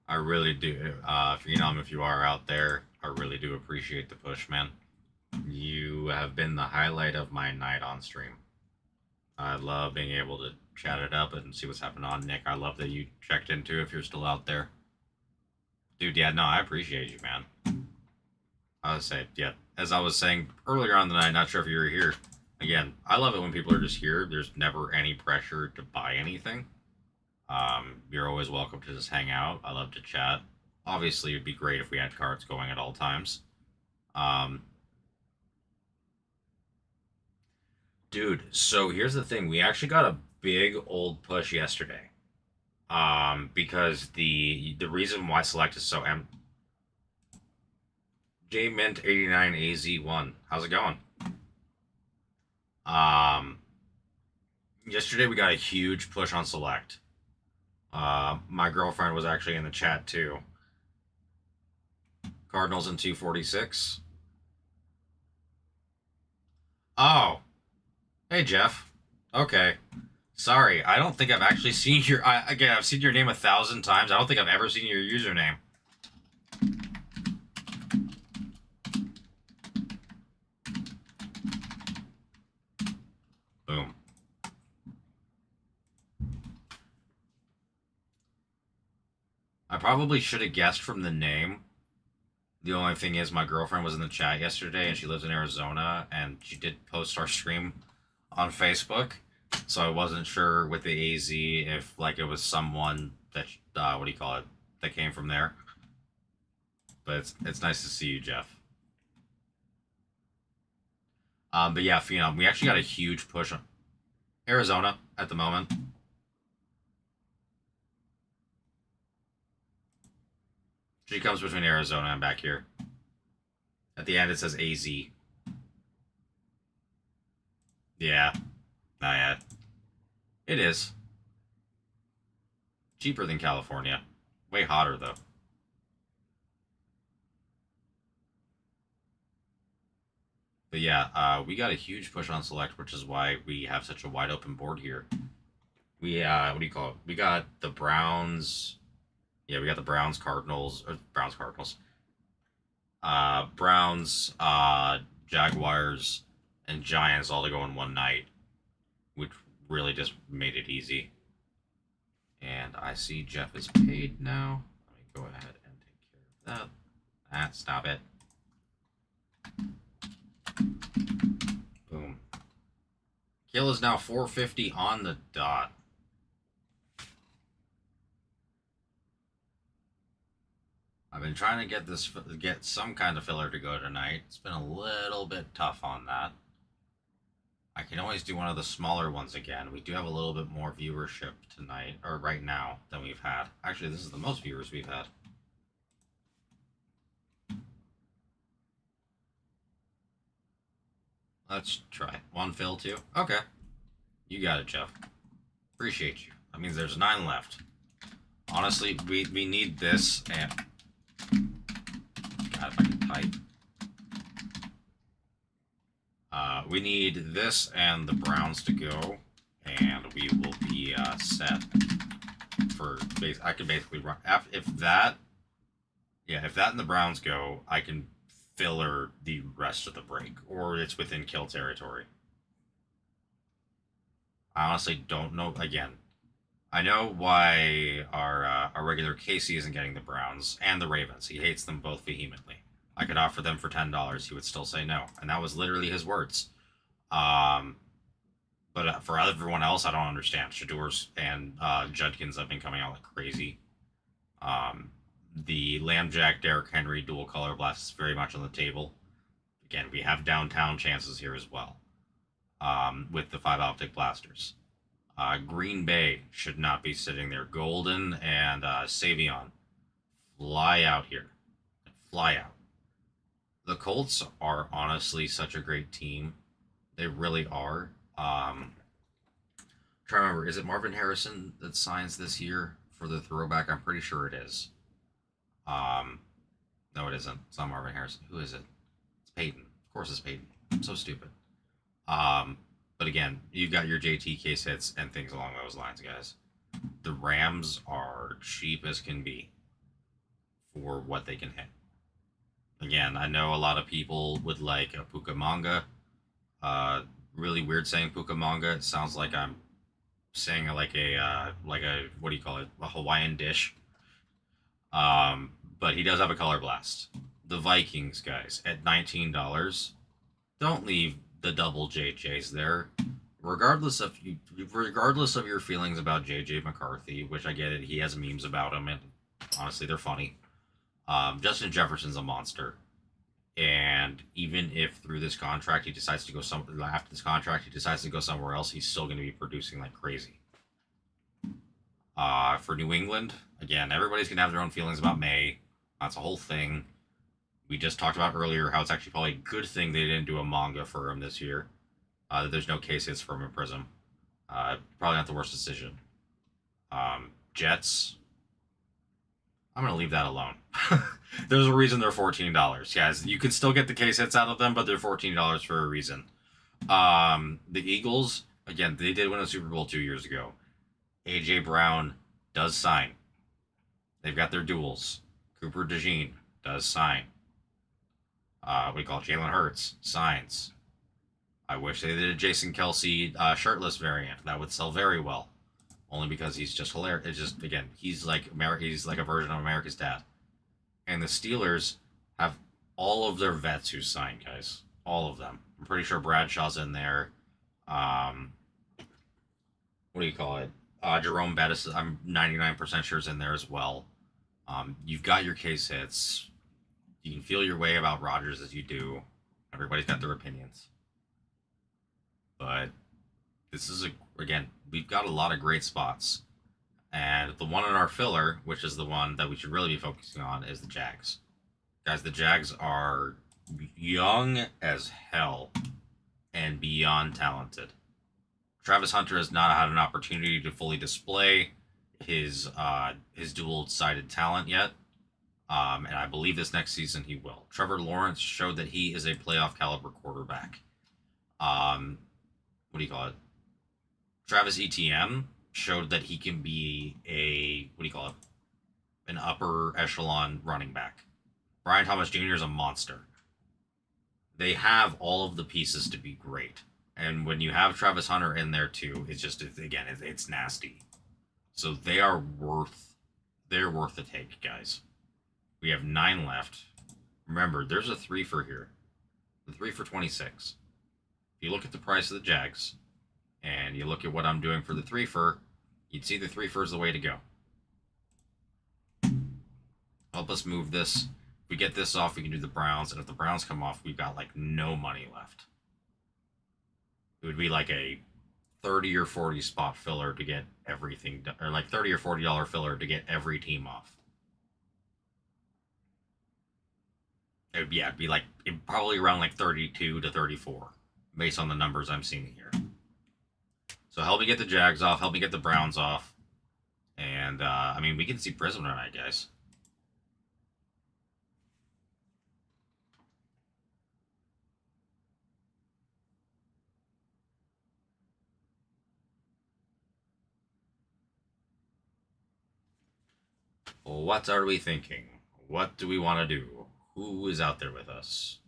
I really do. If you are out there, I really do appreciate the push, man. You have been the highlight of my night on stream. I love being able to chat it up and see what's happening on Nick. I love that you checked in too if you're still out there. Dude, yeah, no, I appreciate you, man. I would say, yeah, as I was saying earlier on the night, not sure if you were here. Again, I love it when people are just here. There's never any pressure to buy anything. You're always welcome to just hang out. I love to chat. Obviously, it'd be great if we had cards going at all times. Um, Dude, so here's the thing. We actually got a big old push yesterday. Because the reason why Select is so J Mint 89 AZ1. How's it going? Um, Yesterday we got a huge push on Select. My girlfriend was actually in the chat too. Cardinals in 246. Oh, hey Jeff. Okay. Sorry, I don't think I've actually seen your. Again, I've seen your name 1,000 times. I don't think I've ever seen your username. Boom. I probably should have guessed from the name. The only thing is, my girlfriend was in the chat yesterday, and she lives in Arizona, and she did post our stream on Facebook. So I wasn't sure with the AZ if like it was someone that what do you call it that came from there. But it's nice to see you, Jeff. But yeah, Phenom, we actually got a huge push on Arizona at the moment. She comes between Arizona and back here. At the end, it says AZ. Yeah. Not yet. It is. Cheaper than California. Way hotter, though. But yeah, we got a huge push on Select, which is why we have such a wide open board here. We, what do you call it? We got the Browns. Yeah, we got the Browns, Cardinals, or Browns, Cardinals. Browns, Jaguars, and Giants all to go in one night, which really just made it easy. And I see Jeff is paid now. Let me go ahead and take care of that. Stop it. Boom. Kill is now 450 on the dot. I've been trying to get some kind of filler to go tonight. It's been a little bit tough on that. I can always do one of the smaller ones again. We do have a little bit more viewership tonight, or right now, than we've had. Actually, this is the most viewers we've had. Let's try one fill too. Okay, you got it, Jeff. Appreciate you. That means there's 9 left. Honestly, we need this and God, if I can type. We need this and the Browns to go, and we will be set for base. I can basically run if that and the Browns go, I can filler the rest of the break, or it's within kill territory. I honestly don't know. Again, I know why our regular Casey isn't getting the Browns and the Ravens. He hates them both vehemently. I could offer them for $10. He would still say no, and that was literally his words. But for everyone else, I don't understand. Shadors and Judkins have been coming out like crazy. The Lambjack Derrick Henry dual color blast is very much on the table. Again, we have downtown chances here as well. with the 5 optic blasters. Green Bay should not be sitting there. Golden and Savion, fly out here. Fly out. The Colts are honestly such a great team. They really are. Try to remember, is it Marvin Harrison that signs this year for the throwback? I'm pretty sure it is. Um, no, it isn't. It's not Marvin Harrison. Who is it? It's Peyton. Of course, it's Peyton. I'm so stupid. Um, but again, you've got your JT case hits and things along those lines, guys. The Rams are cheap as can be for what they can hit. Again, I know a lot of people would like a Pukamanga. Really weird saying Pukamanga. It sounds like I'm saying like a what do you call it? A Hawaiian dish. But he does have a color blast. The Vikings, guys, at $19. Don't leave the double JJs there. Regardless of your feelings about JJ McCarthy, which I get it, he has memes about him, and honestly, they're funny. Justin Jefferson's a monster, and even if through this contract he decides to go after this contract he decides to go somewhere else, he's still going to be producing like crazy. For New England, again, everybody's going to have their own feelings about May. That's a whole thing. We just talked about earlier how it's actually probably a good thing they didn't do a manga for him this year. That there's no case hits for him in Prism. Probably not the worst decision. Jets. I'm going to leave that alone. There's a reason they're $14. Guys, you can still get the case hits out of them, but they're $14 for a reason. The Eagles, again, they did win a Super Bowl 2 years ago. A.J. Brown does sign. They've got their duels. Cooper DeJean does sign. We call Jalen Hurts signs. I wish they did a Jason Kelsey shirtless variant. That would sell very well. Only because he's just hilarious. It's just, again, he's like a version of America's Dad. And the Steelers have all of their vets who signed, guys. All of them. I'm pretty sure Bradshaw's in there. What do you call it? Jerome Bettis, I'm 99% sure is in there as well. You've got your case hits. You can feel your way about Rodgers as you do. Everybody's got their opinions. But this is, again, we've got a lot of great spots. And the one in our filler, which is the one that we should really be focusing on, is the Jags. Guys, the Jags are young as hell and beyond talented. Travis Hunter has not had an opportunity to fully display his dual-sided talent yet. And I believe this next season he will. Trevor Lawrence showed that he is a playoff caliber quarterback. What do you call it? Travis Etienne showed that he can be an upper echelon running back. Brian Thomas Jr. is a monster. They have all of the pieces to be great. And when you have Travis Hunter in there too, it's nasty. So they're worth the take, guys. We have 9 left. Remember, there's a 3 for here. The 3 for 26. If you look at the price of the Jags, and you look at what I'm doing for the 3 for, you'd see the 3 for is the way to go. Help us move this. If we get this off, we can do the Browns, and if the Browns come off, we've got like no money left. It would be like a 30 or 40 spot filler to get everything done, or like $30 or $40 filler to get every team off. It'd be like probably around like 32 to 34, based on the numbers I'm seeing here. So help me get the Jags off, help me get the Browns off, and we can see Prism tonight, guys. What are we thinking? What do we want to do? Who is out there with us?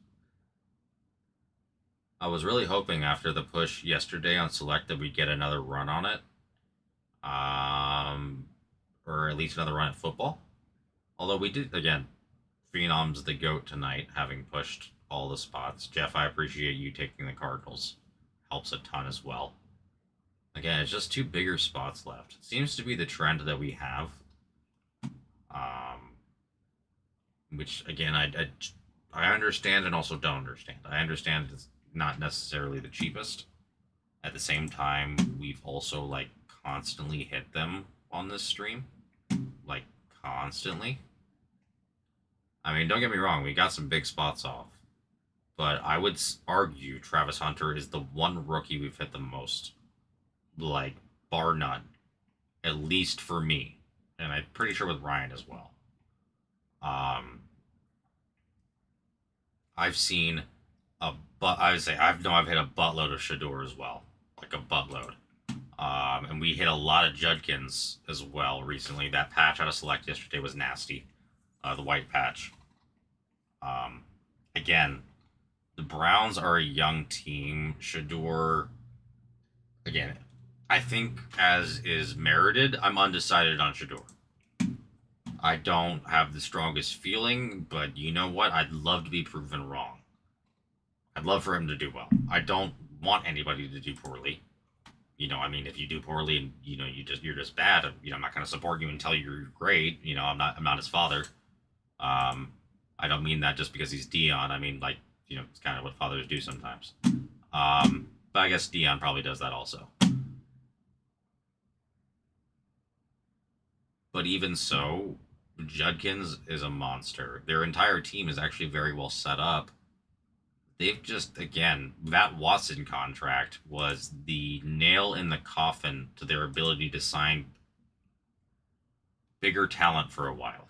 I was really hoping after the push yesterday on Select that we'd get another run on it. Or at least another run at football. Although we did, again, Phenom's the GOAT tonight, having pushed all the spots. Jeff, I appreciate you taking the Cardinals. Helps a ton as well. Again, it's just 2 bigger spots left. It seems to be the trend that we have. Which, again, I understand and also don't understand. I understand it's not necessarily the cheapest. At the same time, we've also like constantly hit them on this stream, like constantly. I mean, don't get me wrong, we got some big spots off, but I would argue Travis Hunter is the one rookie we've hit the most, like bar none, at least for me, and I'm pretty sure with Ryan as well. I've seen I would say I've hit a buttload of Shador as well, like a buttload. And we hit a lot of Judkins as well recently. That patch out of Select yesterday was nasty. The white patch. Again, the Browns are a young team. Shador, again, I think as is merited, I'm undecided on Shador. I don't have the strongest feeling, but you know what? I'd love to be proven wrong. I'd love for him to do well. I don't want anybody to do poorly. You know, I mean, if you do poorly and you know you're just bad, you know, I'm not going to support you and tell you you're great. You know, I'm not his father. I don't mean that just because he's Dion. I mean, like, you know, it's kind of what fathers do sometimes. But I guess Dion probably does that also. But even so, Judkins is a monster. Their entire team is actually very well set up. They've just, again, that Watson contract was the nail in the coffin to their ability to sign bigger talent for a while.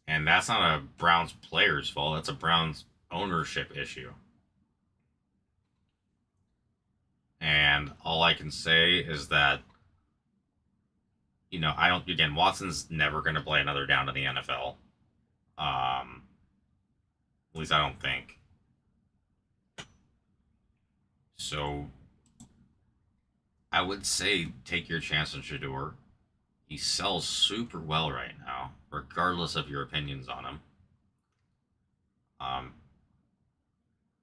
And that's not a Browns player's fault. That's a Browns ownership issue. And all I can say is that, you know, Watson's never going to play another down in the NFL. At least I don't think. So I would say take your chance on Shador. He sells super well right now, regardless of your opinions on him. And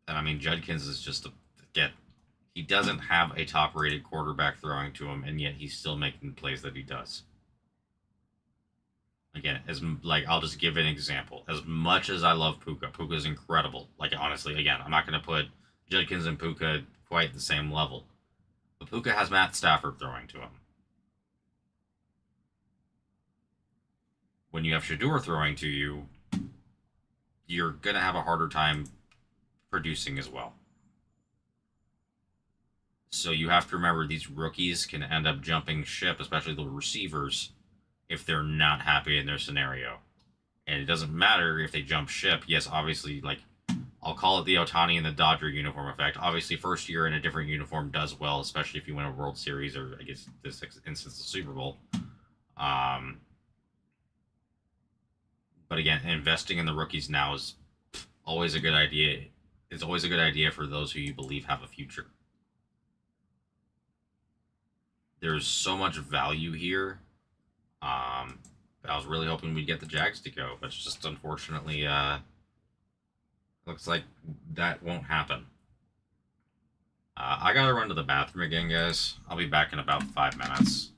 I mean, Judkins is just he doesn't have a top-rated quarterback throwing to him, and yet he's still making the plays that he does. Again, I'll just give an example. As much as I love Puka's incredible. Like, honestly, again, I'm not going to put Judkins and Puka quite at the same level. But Puka has Matt Stafford throwing to him. When you have Shador throwing to you, you're going to have a harder time producing as well. So you have to remember these rookies can end up jumping ship, especially the receivers, if they're not happy in their scenario. And it doesn't matter if they jump ship. Yes, obviously, like, I'll call it the Ohtani and the Dodger uniform effect. Obviously, first year in a different uniform does well, especially if you win a World Series or, I guess, this instance, the Super Bowl. But again, investing in the rookies now is always a good idea. It's always a good idea for those who you believe have a future. There's so much value here. I was really hoping we'd get the Jags to go, but it's just unfortunately looks like that won't happen. I gotta run to the bathroom again, guys. I'll be back in about 5 minutes.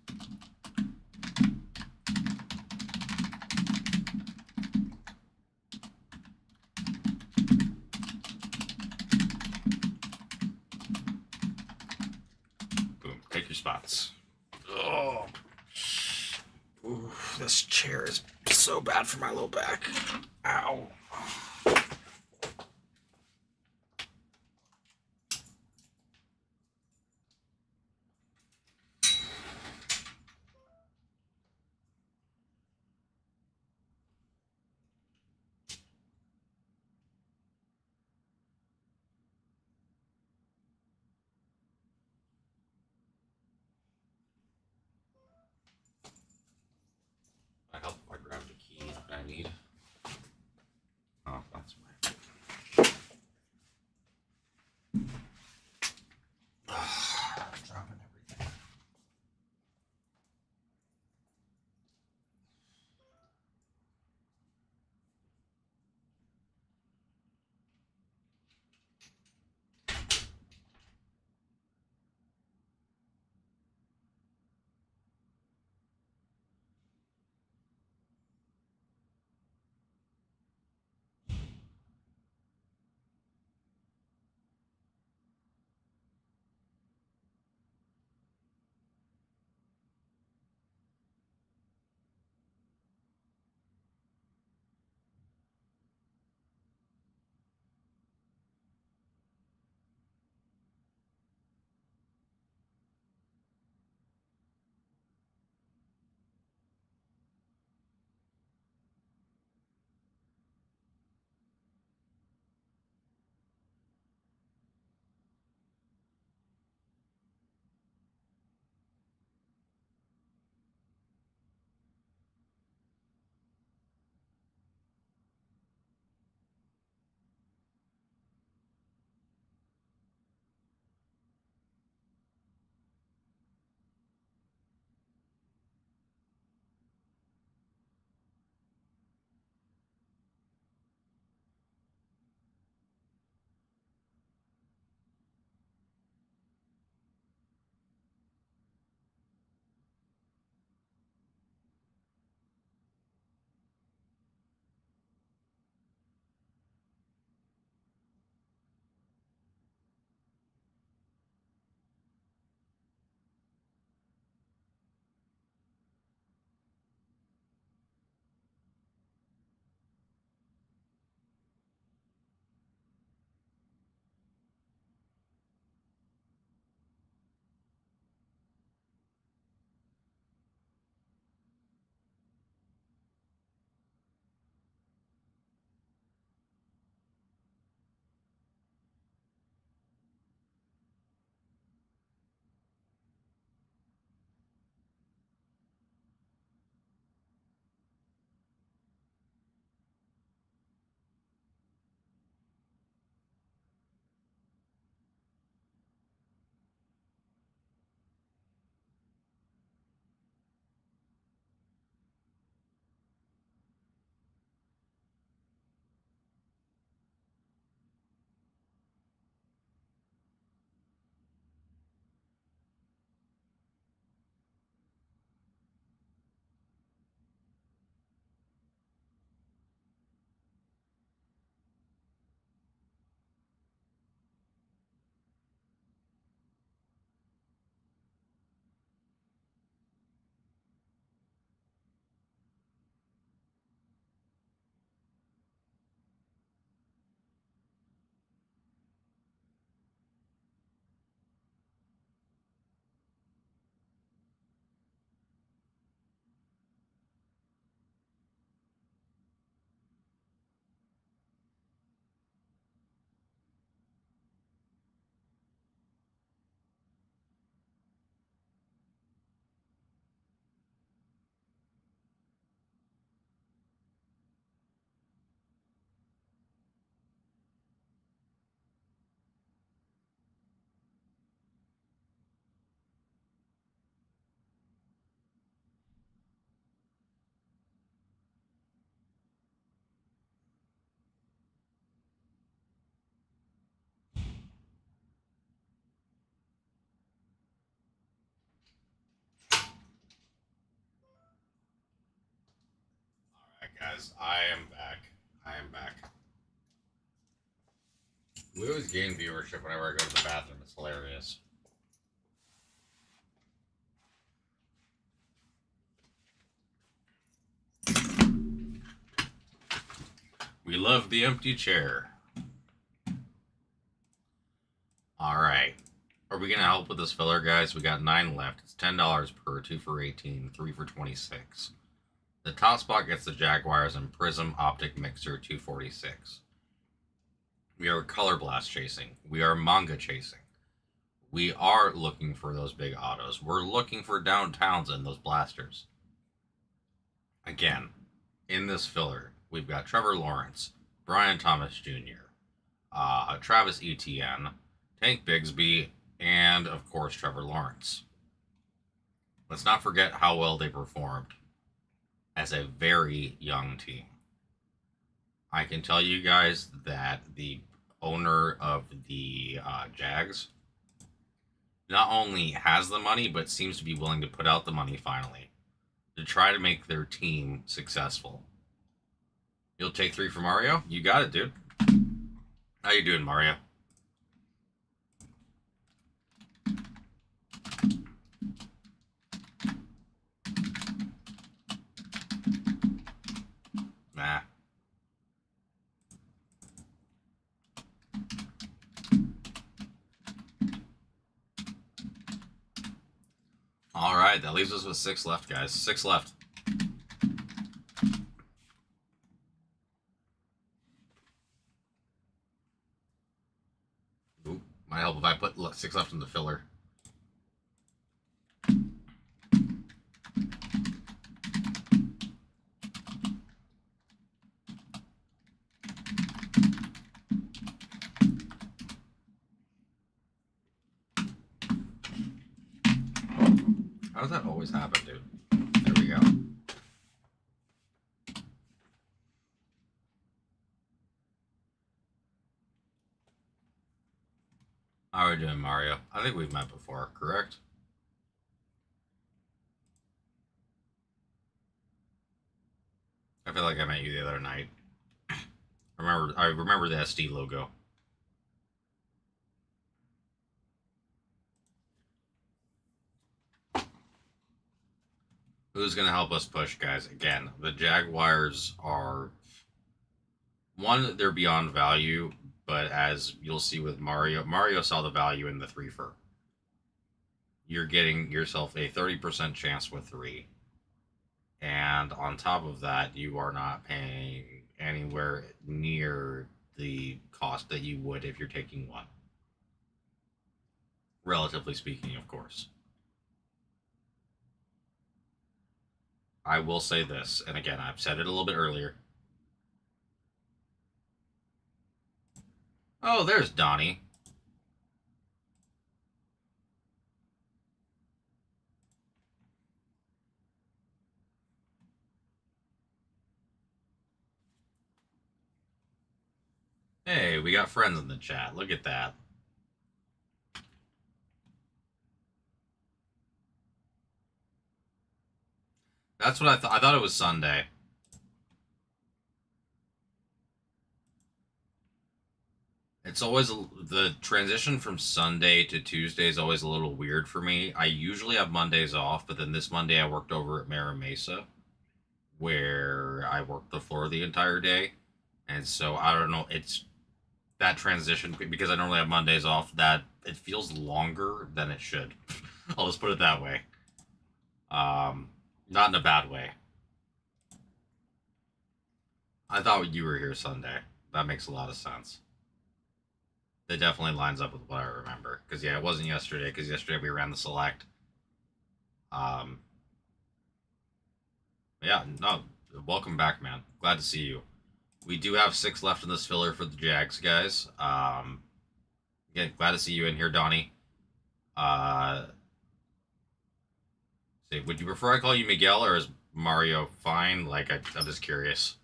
Boom. Take your spots. Oh. Ooh, this chair is so bad for my low back. Ow. I help if I grab the keys that I need. Oh, guys. I am back. We always gain viewership whenever I go to the bathroom. It's hilarious. We love the empty chair. Alright. Are we going to help with this filler, guys? We got 9 left. It's $10 per, 2 for 18, 3 for 26. The top spot gets the Jaguars and Prism Optic Mixer 246. We are color blast chasing. We are manga chasing. We are looking for those big autos. We're looking for downtowns and those blasters. Again, in this filler, we've got Trevor Lawrence, Brian Thomas Jr., Travis Etienne, Tank Bigsby, and of course Trevor Lawrence. Let's not forget how well they performed as a very young team. I can tell you guys that the owner of the Jags not only has the money, but seems to be willing to put out the money finally to try to make their team successful. You'll take 3 for Mario? You got it, dude. How you doing, Mario? Nah. All right, that leaves us with 6 left, guys. 6 left. Ooh, might help if I put 6 left in the filler. How does that always happen, dude? There we go. How are we doing, Mario? I think we've met before, correct? I feel like I met you the other night. I remember the SD logo. Who's going to help us push, guys? Again, the Jaguars are... One, they're beyond value, but as you'll see with Mario saw the value in the 3 for. You're getting yourself a 30% chance with 3. And on top of that, you are not paying anywhere near the cost that you would if you're taking 1. Relatively speaking, of course. I will say this, and again, I've said it a little bit earlier. Oh, there's Donnie. Hey, we got friends in the chat. Look at that. That's what I thought. I thought it was Sunday. It's always the transition from Sunday to Tuesday is always a little weird for me. I usually have Mondays off, but then this Monday I worked over at Mara Mesa, where I worked the floor the entire day, and so I don't know. It's that transition because I normally have Mondays off. That it feels longer than it should. I'll just put it that way. Not in a bad way. I thought you were here Sunday. That makes a lot of sense. It definitely lines up with what I remember. Because, yeah, it wasn't yesterday. Because yesterday we ran the select. Yeah, no. Welcome back, man. Glad to see you. We do have 6 left in this filler for the Jags, guys. Again, glad to see you in here, Donnie. See, would you prefer I call you Miguel or is Mario fine? Like, I'm just curious.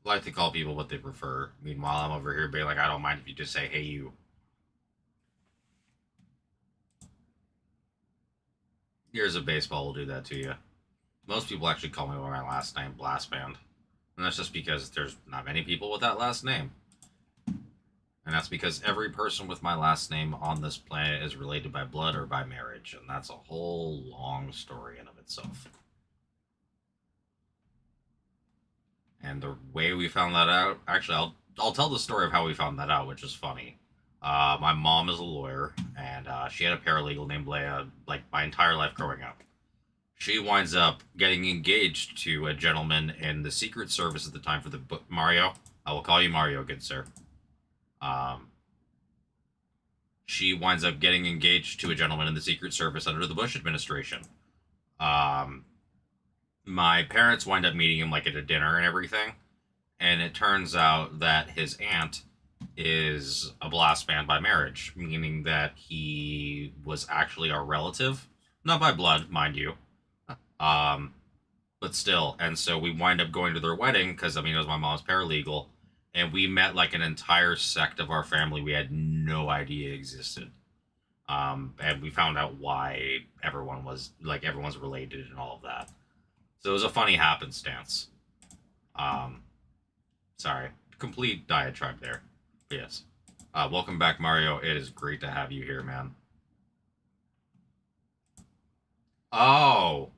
I like to call people what they prefer. Meanwhile, I'm over here being like, I don't mind if you just say, hey, you. Years of baseball will do that to you. Most people actually call me by my last name, Blast Band. And that's just because there's not many people with that last name. And that's because every person with my last name on this planet is related by blood or by marriage. And that's a whole long story in of itself. And the way we found that out, actually, I'll tell the story of how we found that out, which is funny. My mom is a lawyer, and she had a paralegal named Leia, like my entire life growing up. She winds up getting engaged to a gentleman in the Secret Service at the time for the Mario. I will call you Mario, good sir. She winds up getting engaged to a gentleman in the Secret Service under the Bush administration. My parents wind up meeting him like at a dinner and everything, and it turns out that his aunt is a blast band by marriage, meaning that he was actually our relative, not by blood, mind you, but still. And so we wind up going to their wedding because I mean it was my mom's paralegal, and we met like an entire sect of our family we had no idea existed. And we found out why everyone's related and all of that. So it was a funny happenstance. Sorry, complete diatribe there. But yes. Welcome back, Mario. It is great to have you here, man. Oh.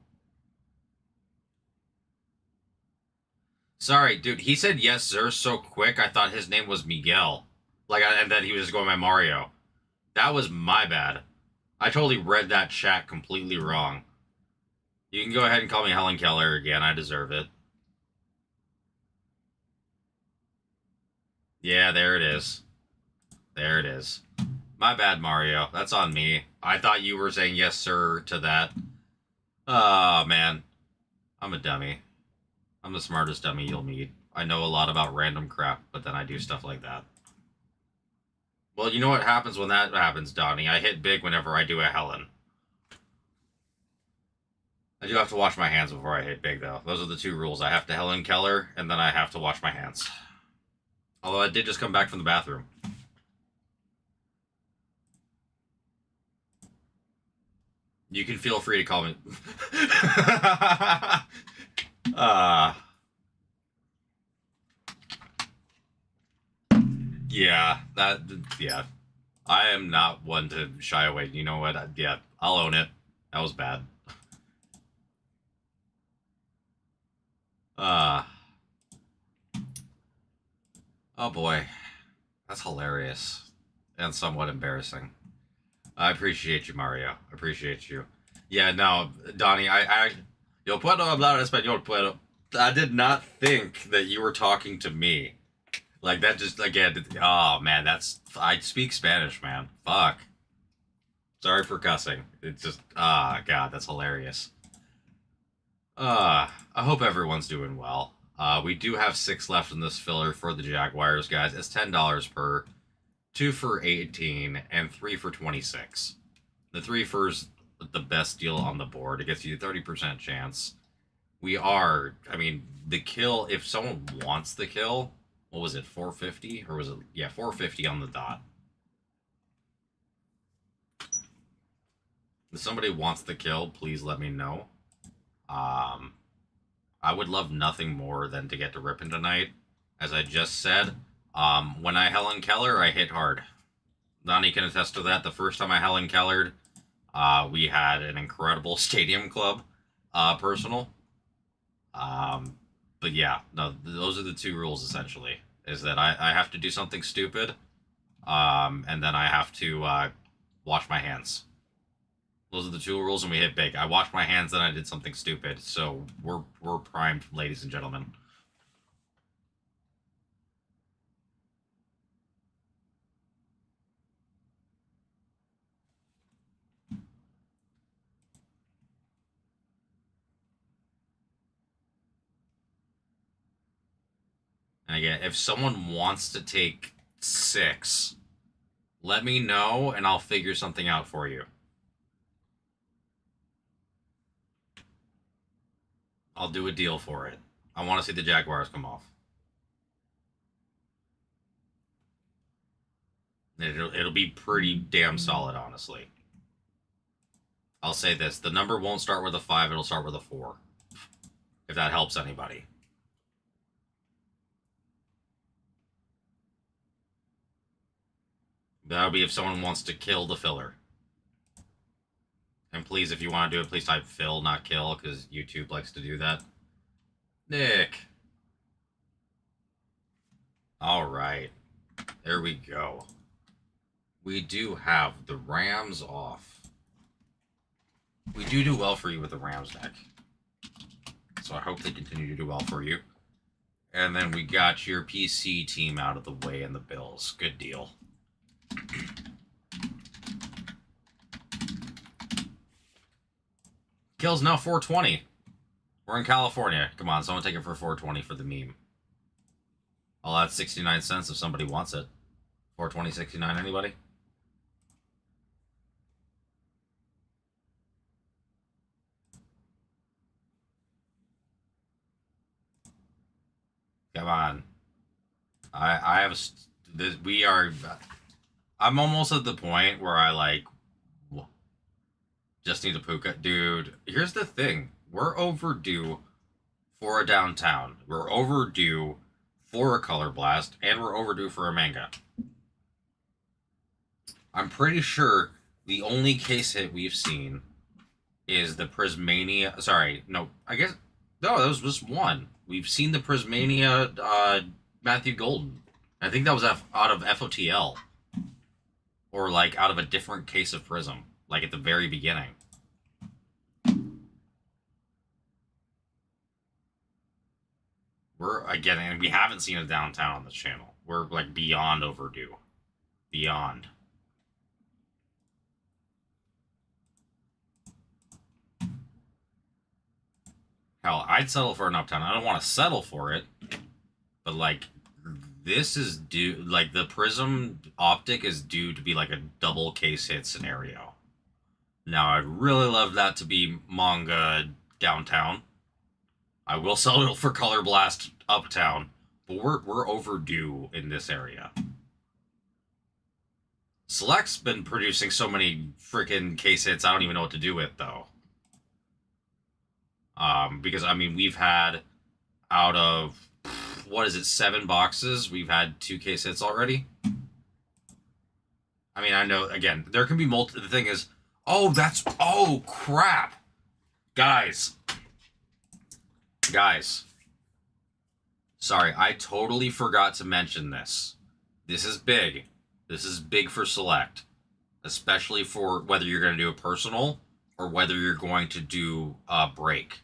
Sorry, dude. He said yes, sir, so quick. I thought his name was Miguel. And that he was just going by Mario. That was my bad. I totally read that chat completely wrong. You can go ahead and call me Helen Keller again. I deserve it. Yeah, there it is. There it is. My bad, Mario. That's on me. I thought you were saying yes, sir, to that. Oh, man. I'm a dummy. I'm the smartest dummy you'll meet. I know a lot about random crap, but then I do stuff like that. Well, you know what happens when that happens, Donnie? I hit big whenever I do a Helen. I do have to wash my hands before I hit big, though. Those are the two rules. I have to Helen Keller, and then I have to wash my hands. Although I did just come back from the bathroom. You can feel free to call me. Yeah, yeah. I am not one to shy away. You know what? Yeah, I'll own it. That was bad. Oh boy. That's hilarious. And somewhat embarrassing. I appreciate you, Mario. I appreciate you. Yeah, no, Donnie, yo puedo hablar español, puedo. I did not think that you were talking to me. Like, that just, again, oh, man, I speak Spanish, man. Fuck. Sorry for cussing. It's just, God, that's hilarious. I hope everyone's doing well. We do have 6 left in this filler for the Jaguars, guys. It's $10 per, 2 for 18, and 3 for 26. The 3 fir's the best deal on the board. It gets you a 30% chance. The kill, if someone wants the kill, what was it, 450? Or was it, yeah, 450 on the dot. If somebody wants the kill, please let me know. I would love nothing more than to get to Ripon tonight. As I just said, when I Helen Keller, I hit hard. Donnie can attest to that. The first time I Helen Kellered, we had an incredible stadium club personal. But yeah, no, those are the 2 rules essentially. Is that I have to do something stupid, and then I have to wash my hands. Those are the 2 rules, and we hit big. I washed my hands, then I did something stupid. So we're primed, ladies and gentlemen. And again, if someone wants to take 6, let me know, and I'll figure something out for you. I'll do a deal for it. I want to see the Jaguars come off. It'll be pretty damn solid, honestly. I'll say this: the number won't start with a 5; it'll start with a 4. If that helps anybody. That'll be if someone wants to kill the filler. And please, if you want to do it, please type fill, not kill, because YouTube likes to do that. Nick. All right. There we go. We do have the Rams off. We do well for you with the Rams deck. So I hope they continue to do well for you. And then we got your PC team out of the way and the Bills. Good deal. Kill's now 420. We're in California. Come on, someone take it for 420 for the meme. I'll add 69 cents if somebody wants it. 420.69, anybody? Come on. I have this. We are. I'm almost at the point where I like just need a puka, dude. Here's the thing: we're overdue for a downtown. We're overdue for a color blast, and we're overdue for a manga. I'm pretty sure the only case hit we've seen is the Prismania. Sorry, no, I guess no, that was just one. We've seen the Prismania Matthew Golden. I think that was out of FOTL. Or like out of a different case of Prism. Like at the very beginning. We're again, and we haven't seen a downtown on this channel. We're like beyond overdue. Beyond. Hell, I'd settle for an uptown. I don't want to settle for it. But like this is due, like the Prism Optic is due to be like a double case hit scenario. Now, I'd really love that to be manga downtown. I will sell it for Color Blast uptown, but we're overdue in this area. Select's been producing so many freaking case hits, I don't even know what to do with though. Because I mean, we've had out of what is it, 7 boxes, we've had 2 case hits already. I mean, I know, again, there can be multiple. The thing is, oh crap, guys, sorry, I totally forgot to mention this. This is big. This is big for Select, especially for whether you're going to do a personal or whether you're going to do a break.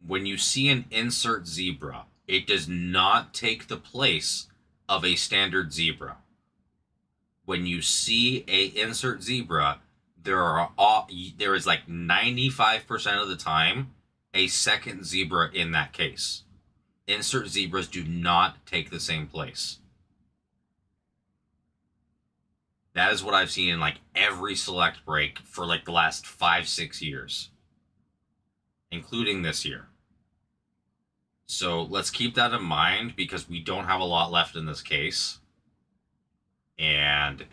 When you see an insert zebra, it does not take the place of a standard zebra. When you see a insert zebra, there is like 95% of the time a second zebra in that case. Insert zebras do not take the same place. That is what I've seen in like every Select break for like the last 5-6 years, including this year. So let's keep that in mind because we don't have a lot left in this case. And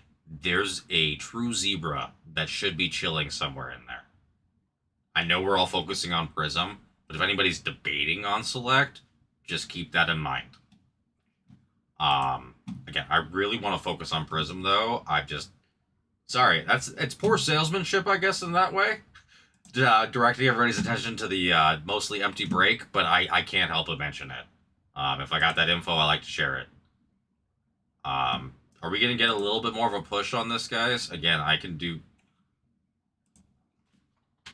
there's a true zebra that should be chilling somewhere in there. I know we're all focusing on Prism, but if anybody's debating on Select, just keep that in mind. Again, I really want to focus on Prism though. Sorry, it's poor salesmanship, I guess, in that way. Directing everybody's attention to the mostly empty break, but I can't help but mention it. If I got that info, I like to share it. Are we going to get a little bit more of a push on this, guys? Again, I can do...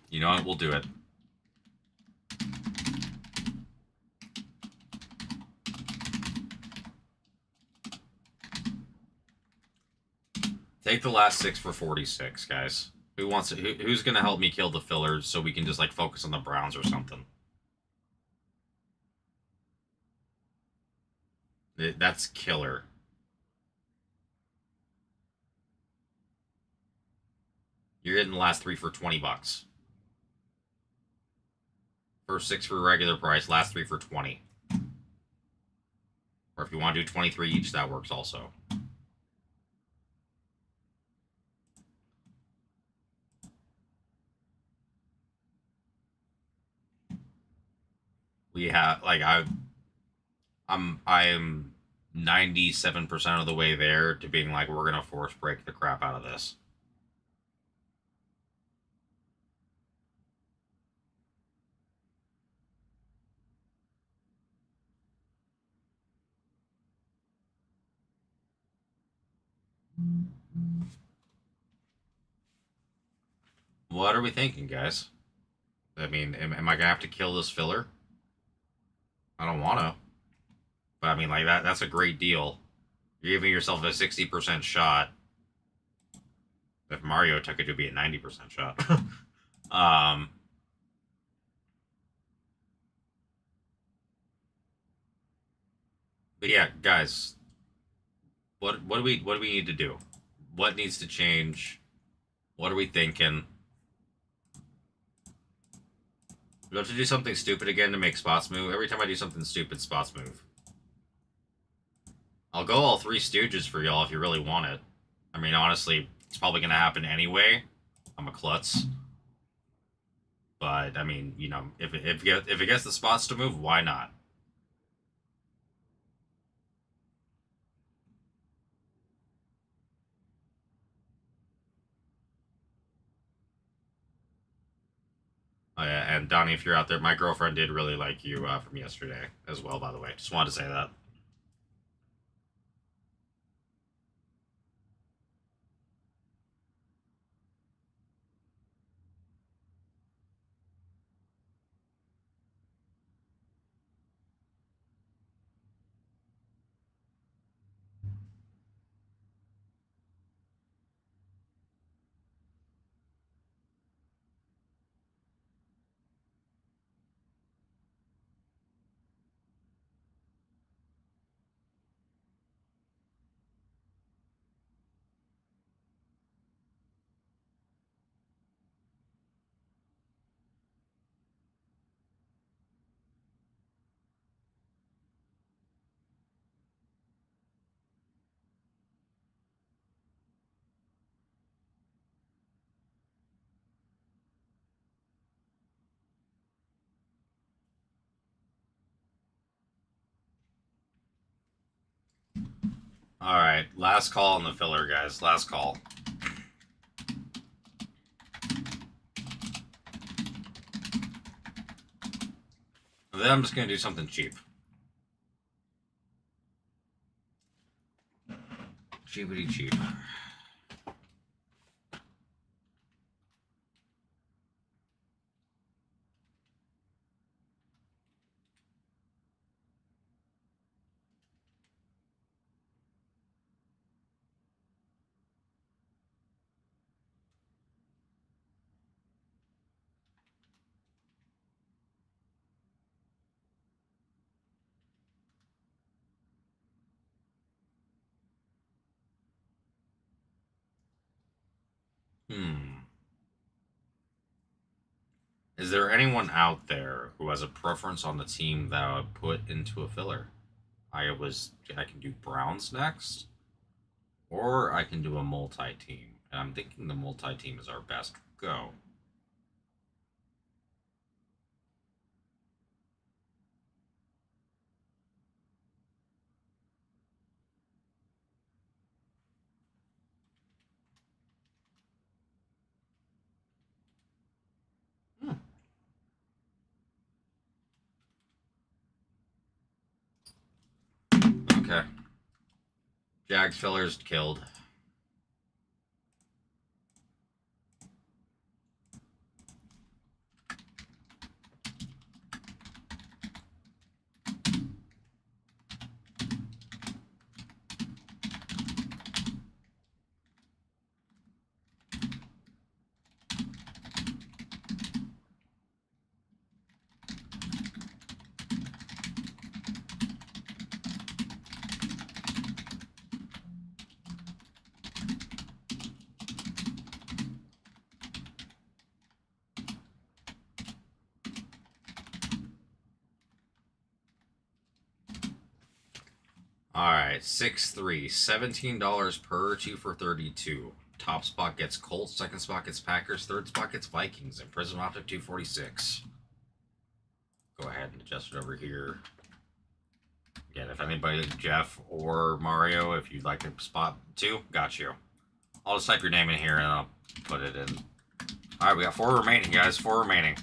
You know what? We'll do it. Take the last 6 for 46, guys. Who wants it? Who's going to help me kill the fillers so we can just, like, focus on the Browns or something? That's killer. You're getting the last 3 for 20 bucks. First 6 for regular price, last 3 for 20. Or if you want to do 23 each, that works also. We have like I'm 97% of the way there to being like we're gonna force break the crap out of this. What are we thinking, guys? I mean, am I gonna have to kill this filler? I don't want to, but I mean, like that's a great deal. You're giving yourself a 60% shot. If Mario took it, to be a 90% shot. um, but yeah, guys, what do we need to do? What needs to change? What are we thinking? We have to do something stupid again to make spots move. Every time I do something stupid, spots move. I'll go all three Stooges for y'all if you really want it. I mean, honestly, it's probably gonna happen anyway. I'm a klutz. But I mean, you know, if it gets the spots to move, why not? And Donnie, if you're out there, my girlfriend did really like you from yesterday as well. By the way, just wanted to say that. All right, last call on the filler, guys. Last call. Then I'm just gonna do something cheap. Cheapity cheap. Hmm. Is there anyone out there who has a preference on the team that I would put into a filler? I can do Browns next, or I can do a multi-team, and I'm thinking the multi-team is our best go. Hmm. Okay. Jags fillers killed. All right, 6-3, $17 per, 2 for 32. Top spot gets Colts, second spot gets Packers, third spot gets Vikings, and Prism Optic 246. go ahead and adjust it over here. Again, if anybody, Jeff or Mario, if you'd like to spot too, got you. I'll just type your name in here and I'll put it in. All right, we got 4 remaining, guys. 4 remaining.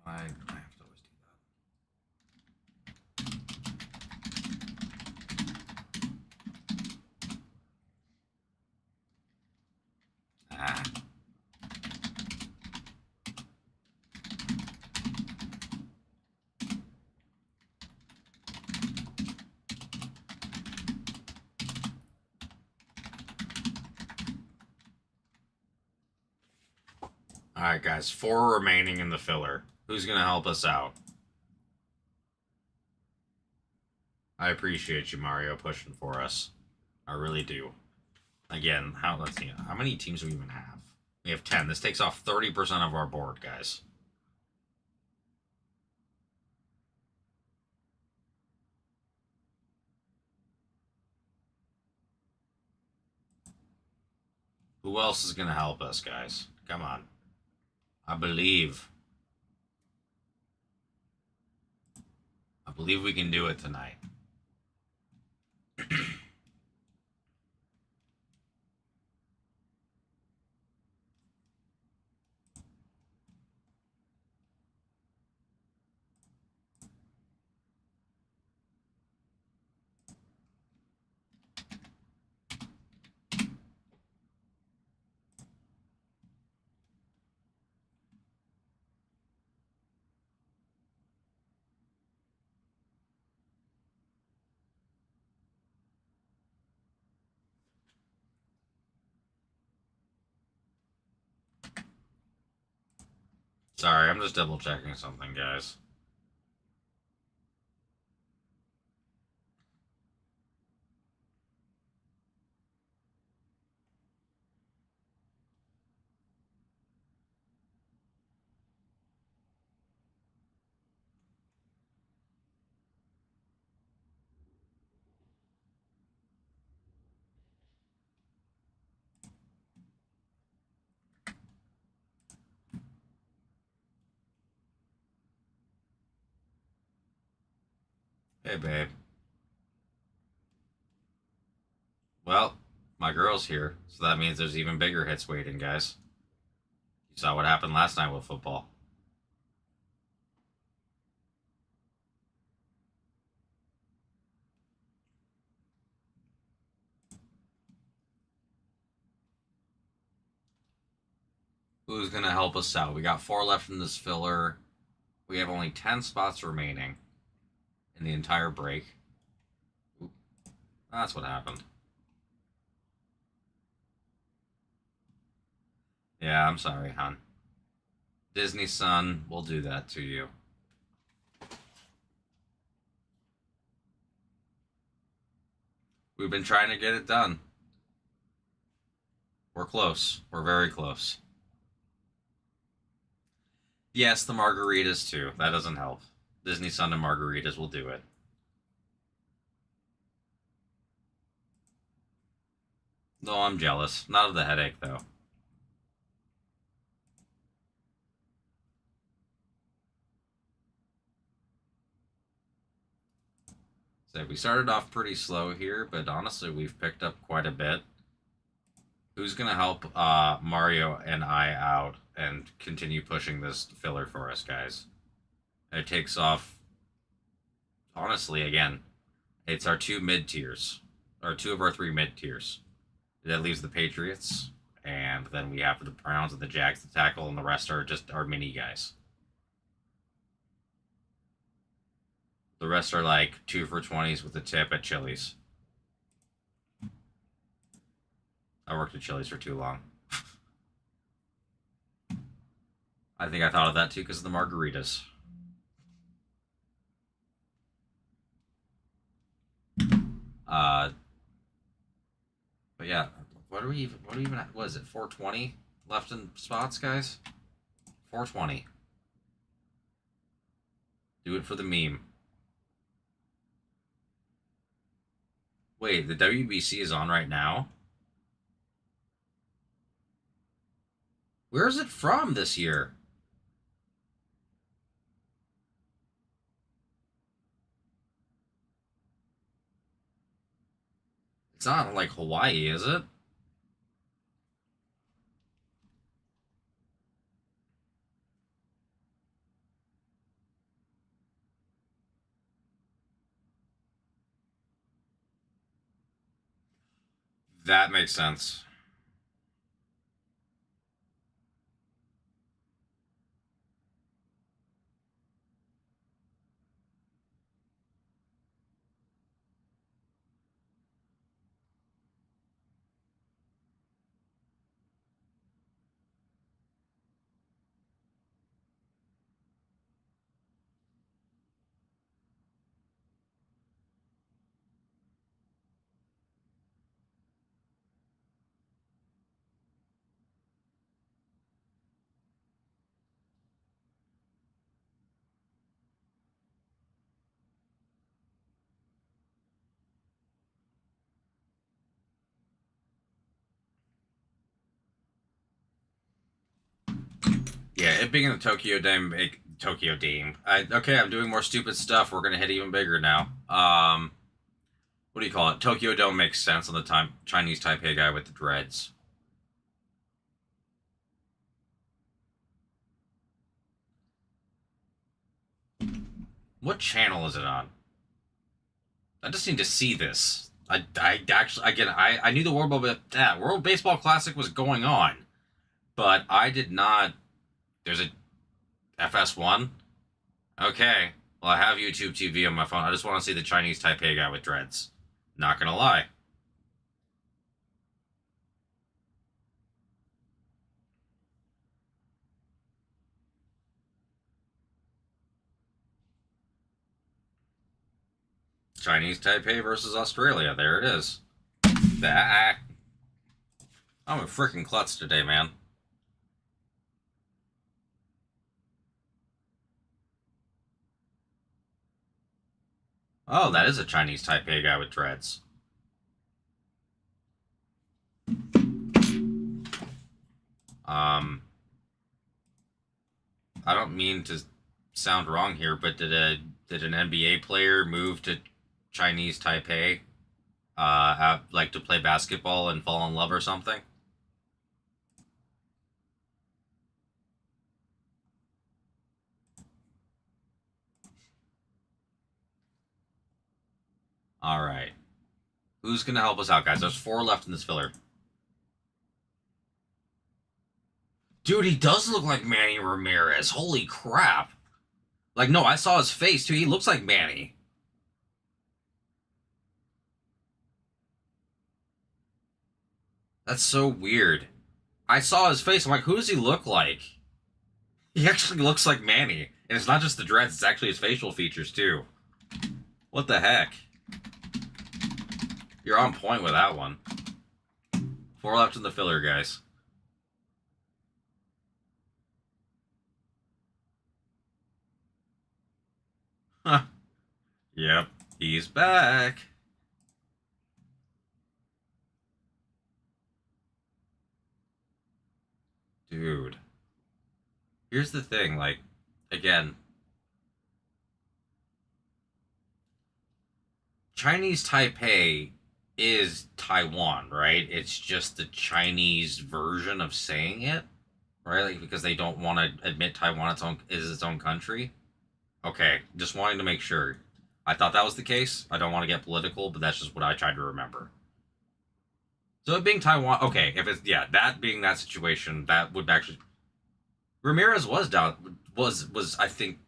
I have to always do that. Ah. All right, guys. 4 remaining in the filler. Who's gonna help us out? I appreciate you, Mario, pushing for us. I really do. Again, let's see, how many teams do we even have? We have 10. This takes off 30% of our board, guys. Who else is gonna help us, guys? Come on. I believe we can do it tonight. Sorry, I'm just double checking something, guys. Hey, babe. Well, my girl's here, so that means there's even bigger hits waiting, guys. You saw what happened last night with football. Who's going to help us out? We got 4 left in this filler. We have only 10 spots remaining in the entire break. Oop. That's what happened. Yeah, I'm sorry, hon. Disney Sun will do that to you. We've been trying to get it done. We're close. We're very close. Yes, the margaritas too. That doesn't help. Disney Sun and margaritas will do it. No, I'm jealous. Not of the headache, though. So we started off pretty slow here, but honestly, we've picked up quite a bit. Who's going to help Mario and I out and continue pushing this filler for us, guys? It takes off, honestly, again, it's our 2 mid-tiers, or 2 of our 3 mid-tiers. That leaves the Patriots, and then we have the Browns and the Jags to tackle, and the rest are just our mini guys. The rest are like 2 for 20s with a tip at Chili's. I worked at Chili's for too long. I think I thought of that too because of the margaritas. But yeah, what do we even what is it, 420 left in spots, guys? 420. Do it for the meme. Wait, the WBC is on right now? Where is it from this year? It's not like Hawaii, is it? That makes sense. Yeah, it being in the Tokyo Dome, Tokyo Dome. Okay, I'm doing more stupid stuff. We're gonna hit even bigger now. What do you call it? Tokyo Dome makes sense on the Chinese Taipei guy with the dreads. What channel is it on? I just need to see this. I actually again I knew the World Baseball Classic was going on, but I did not. There's a FS1. Okay, well I have YouTube TV on my phone. I just want to see the Chinese Taipei guy with dreads. Not gonna lie. Chinese Taipei versus Australia. There it is. That I'm a freaking klutz today, man. Oh, that is a Chinese Taipei guy with dreads. Um, I don't mean to sound wrong here, but did an NBA player move to Chinese Taipei, like to play basketball and fall in love or something? All right, who's gonna help us out, guys? There's 4 left in this filler. Dude, he does look like Manny Ramirez. Holy crap! Like, no, I saw his face too. He looks like Manny. That's so weird. I saw his face. I'm like, who does he look like? He actually looks like Manny. And it's not just the dreads, it's actually his facial features, too. What the heck? You're on point with that one. 4 left in the filler, guys. Huh. Yep, he's back. Dude. Here's the thing, like, again, Chinese Taipei is Taiwan, right? It's just the Chinese version of saying it, right? Like, because they don't want to admit Taiwan is its own country. Okay, just wanting to make sure. I thought that was the case. I don't want to get political, but that's just what I tried to remember. So it being Taiwan, okay, if it's that being that situation, that would actually Ramirez was down was I think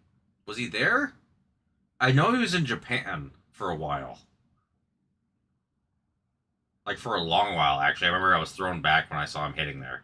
was he there? I know he was in Japan for a while. Like for a long while actually. I remember I was thrown back when I saw him hitting there.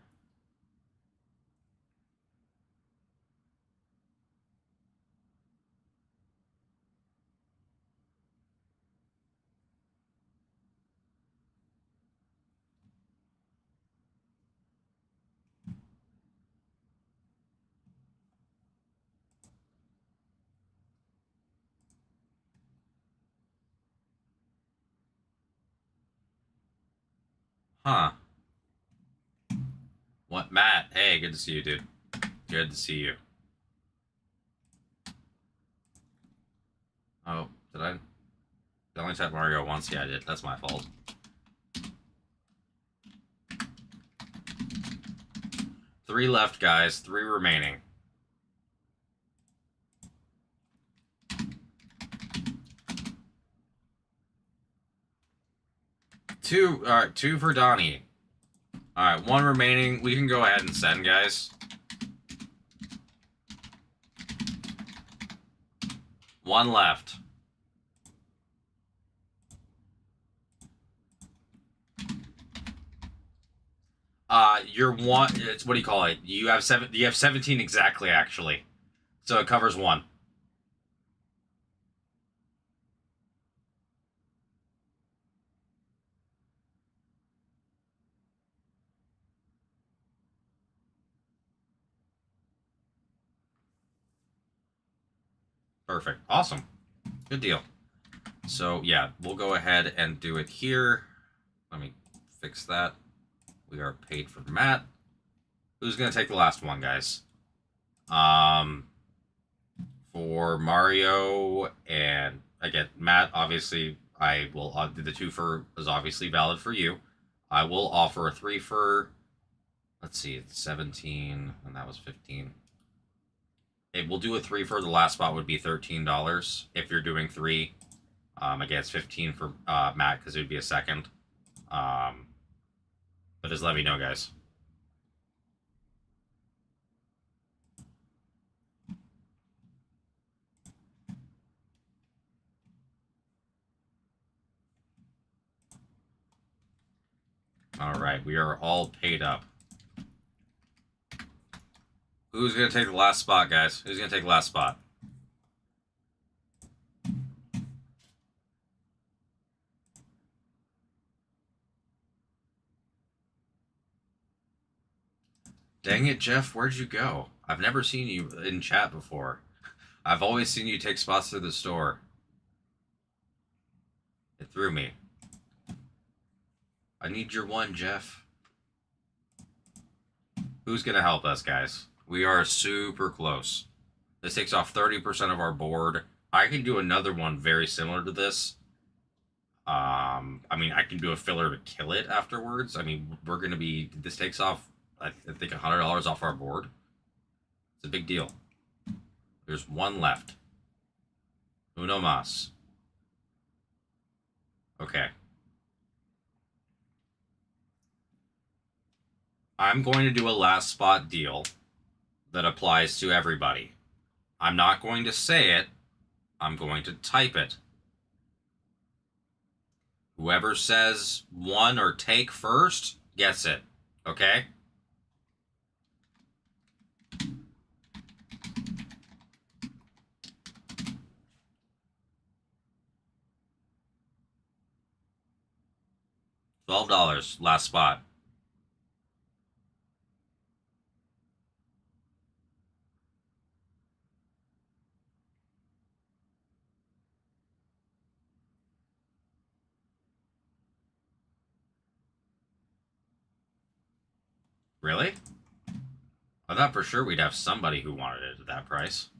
Huh. What, Matt? Hey, good to see you, dude. Good to see you. Oh, did I only tap Mario once? Yeah, I did. That's my fault. Three left, guys. Three remaining. Two. All right, two for Donnie. All right, one remaining. We can go ahead and send, guys. One left. You're one. It's what do you call it? You have 17 exactly, actually. So it covers one. Perfect. Awesome. Good deal. So yeah, we'll go ahead and do it here. Let me fix that. We are paid for Matt. Who's gonna take the last one, guys? For Mario and again Matt, obviously I will the two for is obviously valid for you. I will offer a three for. Let's see, it's 17, and that was 15. It will do a three for the last spot would be $13 if you're doing three. Again, it's 15 for Matt because it would be a second. But just let me know, guys. All right, we are all paid up. Who's gonna take the last spot, guys? Who's gonna take the last spot? Dang it, Jeff, where'd you go? I've never seen you in chat before. I've always seen you take spots through the store. It threw me. I need your one, Jeff. Who's gonna help us, guys? We are super close. This takes off 30% of our board. I can do another one very similar to this. I mean, I can do a filler to kill it afterwards. I mean, we're gonna be. This takes off, I think, $100 off our board. It's a big deal. There's one left. Uno mas. Okay. I'm going to do a last spot deal that applies to everybody. I'm not going to say it. I'm going to type it. Whoever says one or take first gets it. Okay? $12, last spot. Really? I thought for sure we'd have somebody who wanted it at that price.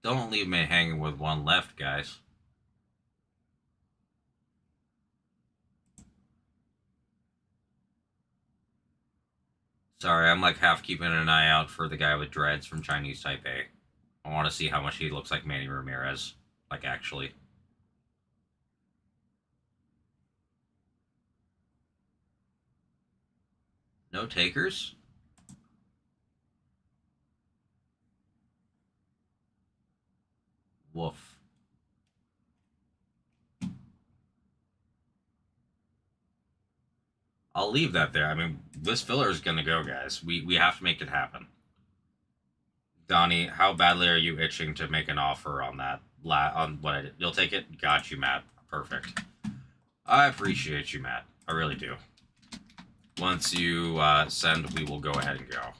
Don't leave me hanging with one left, guys. Sorry, I'm like half keeping an eye out for the guy with dreads from Chinese Taipei. I want to see how much he looks like Manny Ramirez. Like, actually. No takers? Woof. I'll leave that there. I mean, this filler is going to go, guys. We have to make it happen. Donnie, how badly are you itching to make an offer on that? On what I did? You'll take it? Got you, Matt. Perfect. I appreciate you, Matt. I really do. Once you send, we will go ahead and go.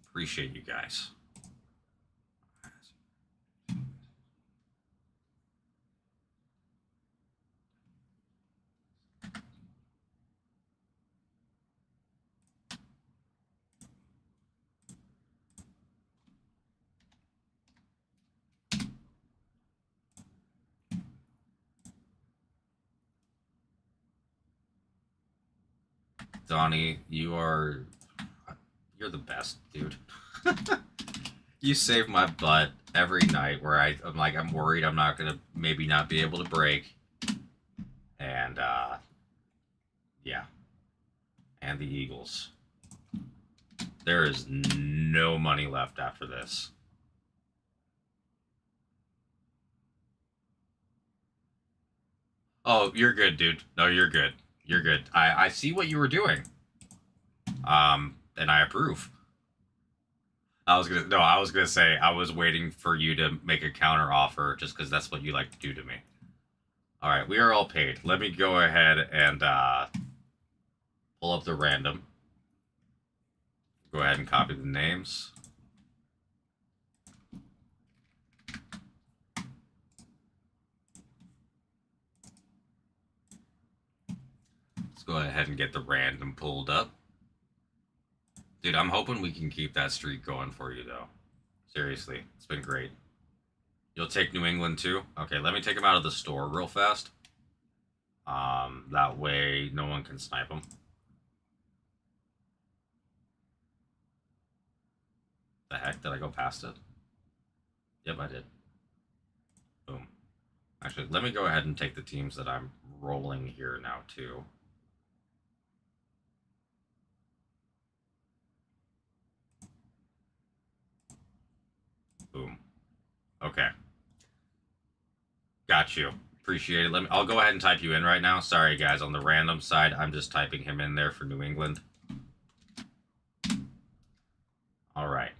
Appreciate you guys. Donnie, you're the best, dude. You save my butt every night where I'm worried I'm not gonna maybe not be able to break. And yeah. And the Eagles. There is no money left after this. Oh, you're good, dude. No, you're good. You're good. I see what you were doing. And I approve. I was gonna say I was waiting for you to make a counter offer just because that's what you like to do to me. All right, we are all paid. Let me go ahead and pull up the random. Go ahead and copy the names. Let's go ahead and get the random pulled up. Dude, I'm hoping we can keep that streak going for you, though. Seriously, it's been great. You'll take New England, too? Okay, let me take them out of the store real fast. That way no one can snipe them. The heck? Did I go past it? Yep, I did. Boom. Actually, let me go ahead and take the teams that I'm rolling here now, too. Boom. Okay. Got you. Appreciate it. I'll go ahead and type you in right now. Sorry, guys. On the random side, I'm just typing him in there for New England. All right.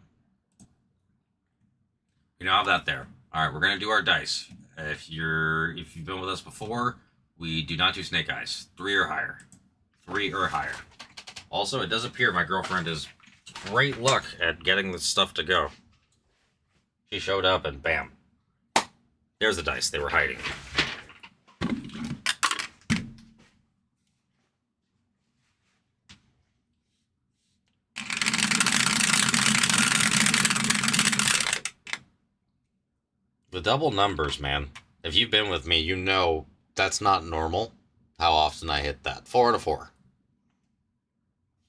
You now have that there. All right, we're gonna do our dice. If you've been with us before, we do not do snake eyes. 3 or higher. 3 or higher. Also, it does appear my girlfriend is great luck at getting this stuff to go. She showed up and bam. There's the dice. They were hiding. The double numbers, man. If you've been with me, you know that's not normal. How often I hit that. 4 and a 4.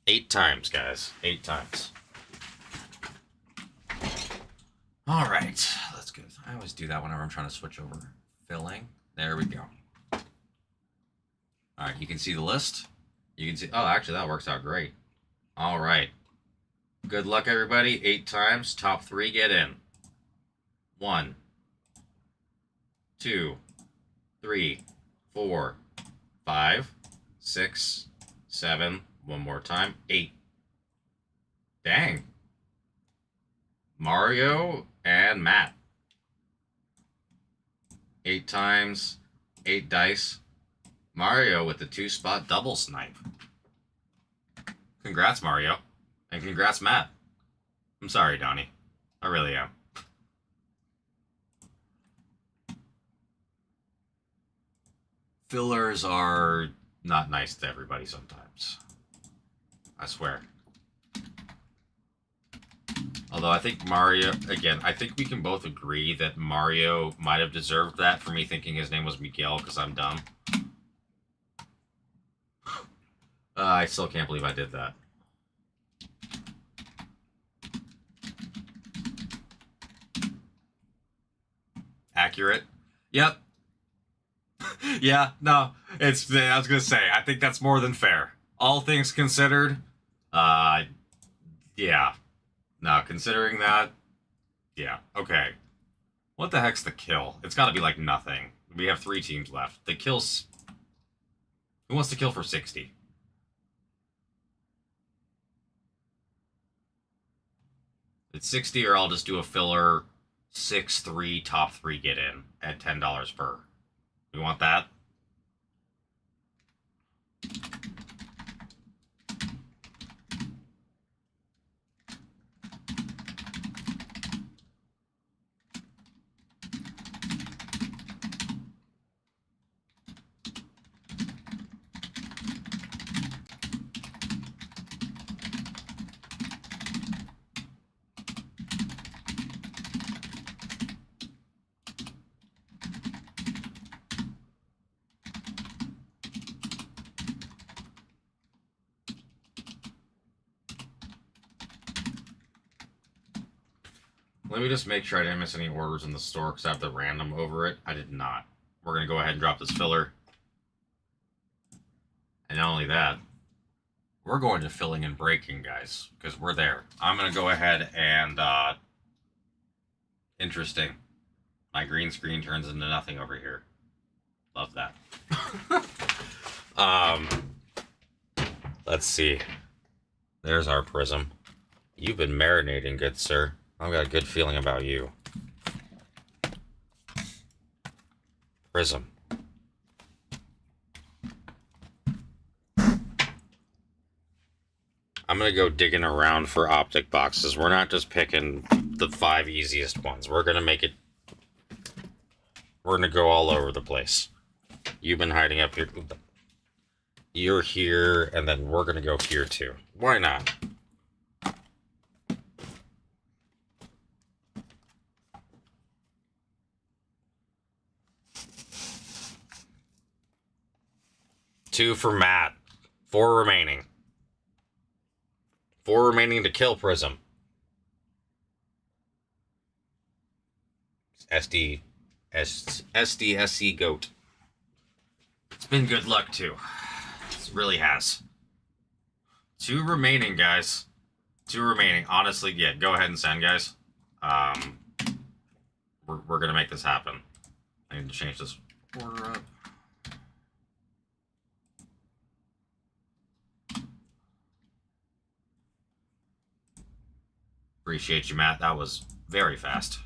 8 times, guys. 8 times. All right. Let's go. I always do that whenever I'm trying to switch over. Filling. There we go. All right. You can see the list. You can see. Oh, actually, that works out great. All right. Good luck, everybody. 8 times. Top 3 get in. 1, 2, 3, 4, 5, 6, 7. One more time. 8. Dang. Mario and Matt. 8 times, 8 dice. Mario with the 2-spot double snipe. Congrats, Mario. And congrats, Matt. I'm sorry, Donnie. I really am. Fillers are not nice to everybody sometimes. I swear. Although I think Mario, again, I think we can both agree that Mario might have deserved that for me thinking his name was Miguel because I'm dumb. I still can't believe I did that. Accurate? Yep. Yeah, no, I was gonna say, I think that's more than fair. All things considered, yeah. Now, considering that, yeah, okay. What the heck's the kill? It's gotta be like nothing. We have 3 teams left. The kills... Who wants to kill for 60? It's 60 or I'll just do a filler 6-3, top 3 get in at $10 per. You want that? Let me just make sure I didn't miss any orders in the store because I have the random over it. I did not. We're going to go ahead and drop this filler. And not only that, we're going to filling and breaking, guys, because we're there. I'm going to go ahead and, interesting. My green screen turns into nothing over here. Love that. Let's see. There's our prism. You've been marinating, good sir. I've got a good feeling about you. Prism. I'm going to go digging around for optic boxes. We're not just picking the 5 easiest ones. We're going to make it... We're going to go all over the place. You've been hiding up here. You're here, and then we're going to go here too. Why not? Two for Matt. 4 remaining. 4 remaining to kill Prism. SDSC GOAT. It's been good luck too. It really has. 2 remaining, guys. 2 remaining. Honestly, yeah, go ahead and send, guys. We're gonna make this happen. I need to change this order up. Appreciate you, Matt. That was very fast.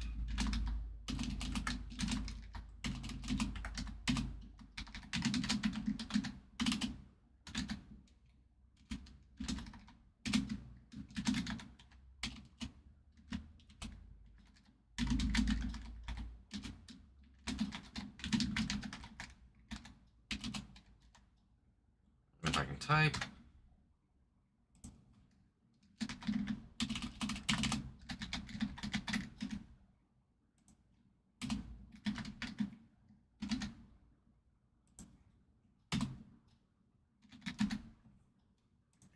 If I can type.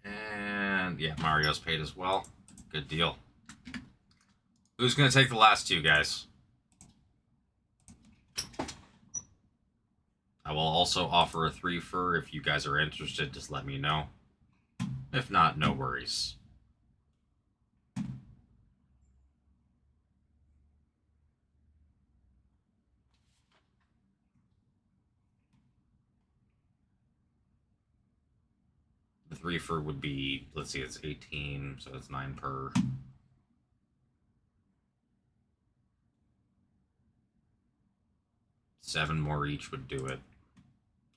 And yeah, Mario's paid as well. Good deal. Who's going to take the last 2, guys? I will also offer a 3 for if you guys are interested, just let me know. If not, no worries. The 3 for would be, let's see, it's 18, so it's 9 per. $7 more each would do it,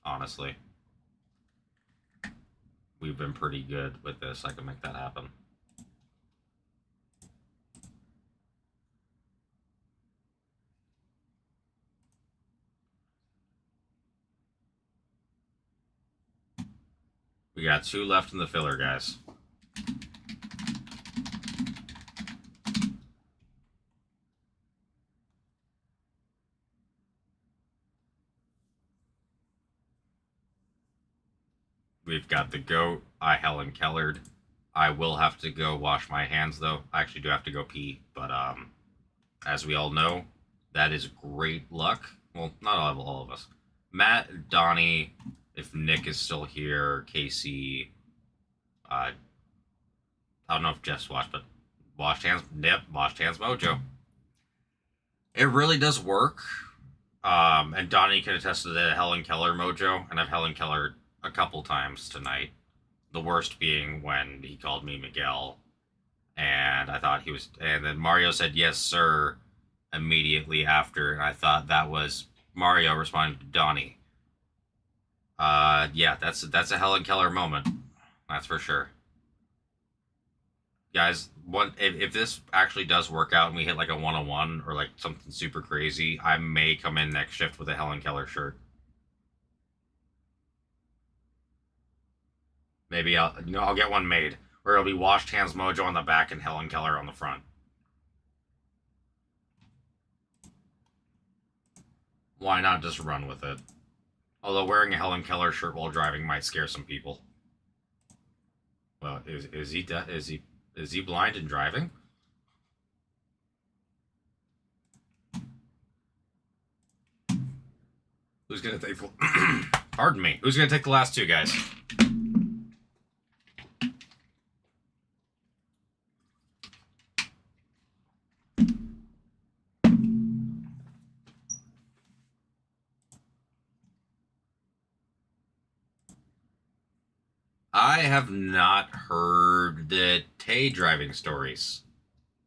honestly. We've been pretty good with this. I can make that happen. We got 2 left in the filler, guys. We've got the GOAT, Helen Kellard. I will have to go wash my hands, though. I actually do have to go pee, but as we all know, that is great luck. Well, not all of us. Matt, Donnie, if Nick is still here, Casey, I don't know if Jeff's washed, but washed hands, yep, washed hands mojo. It really does work. And Donnie can attest to the Helen Keller mojo, and I've Helen Keller a couple times tonight. The worst being when he called me Miguel, and I thought he was, and then Mario said, "Yes, sir," immediately after, and I thought that was Mario responding to Donnie. Yeah, that's a Helen Keller moment. That's for sure. Guys, if this actually does work out and we hit like a 101 or like something super crazy, I may come in next shift with a Helen Keller shirt. Maybe I'll get one made where it'll be Washed Hands Mojo on the back and Helen Keller on the front. Why not just run with it? Although wearing a Helen Keller shirt while driving might scare some people. Well, is he blind and driving? Who's gonna take the... Pardon me. Who's gonna take the last two, guys? I have not heard the Tay driving stories.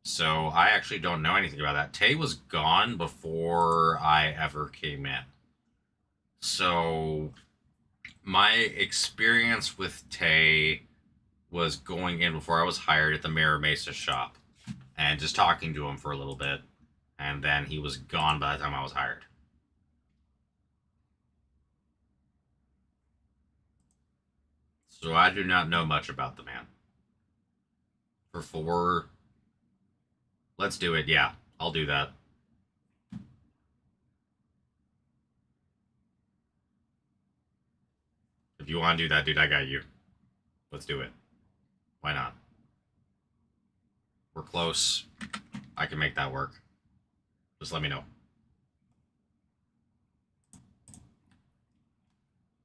So I actually don't know anything about that. Tay was gone before I ever came in. So my experience with Tay was going in before I was hired at the Mira Mesa shop and just talking to him for a little bit. And then he was gone by the time I was hired. So I do not know much about the man. For 4... Let's do it. Yeah, I'll do that. If you want to do that, dude, I got you. Let's do it. Why not? We're close. I can make that work. Just let me know.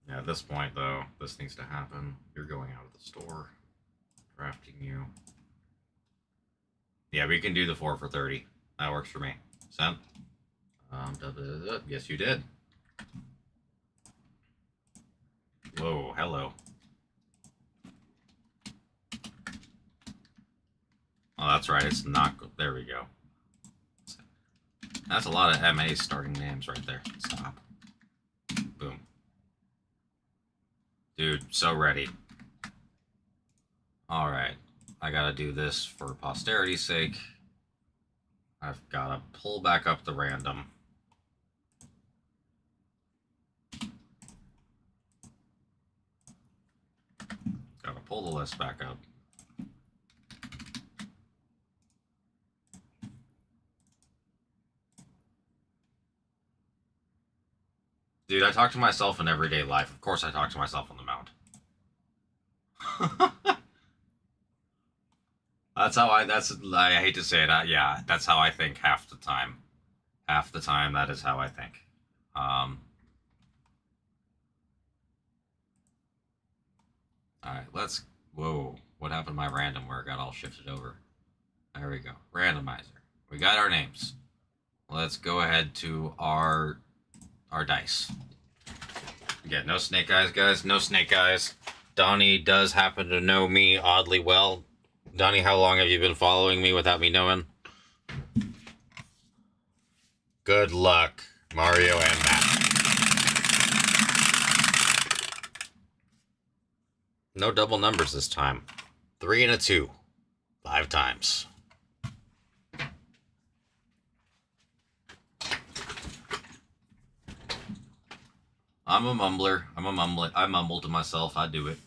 Yeah, at this point, though, this needs to happen. You're going out of the store. Drafting you. Yeah, we can do the 4 for 30. That works for me. Sent. Yes, you did. Whoa, hello. Oh, that's right. It's not... There we go. That's a lot of MA starting names right there. Stop. Boom. Dude, so ready. Alright. I gotta do this for posterity's sake. I've gotta pull back up the random. Gotta pull the list back up. Dude, I talk to myself in everyday life. Of course I talk to myself on the mount. I hate to say it, yeah, that's how I think half the time. Half the time, that is how I think. Alright, let's... Whoa, what happened to my random where it got all shifted over? There we go. Randomizer. We got our names. Let's go ahead to our dice. Yeah, no snake eyes, guys. No snake eyes. Donnie does happen to know me oddly well. Donnie, how long have you been following me without me knowing? Good luck, Mario and Matt. No double numbers this time. 3 and a 2. 5 times. I'm a mumbler. I mumble to myself. I do it.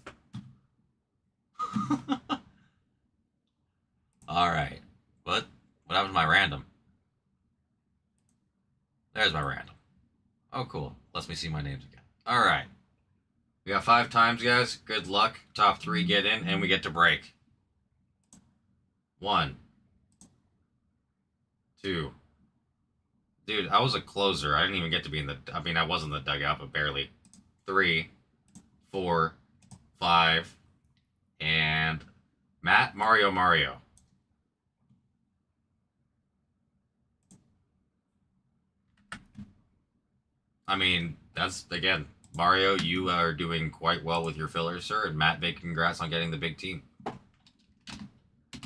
Alright. What happened to my random? There's my random. Oh, cool. Lets me see my names again. Alright. We got 5 times, guys. Good luck. Top 3 get in, and we get to break. 1. 2. Dude, I was a closer. I didn't even get to be in the... I mean, I was in the dugout, but barely. 3, 4, 5, and... Matt, Mario. I mean, that's, again, Mario, you are doing quite well with your fillers, sir, and Matt, big congrats on getting the big team.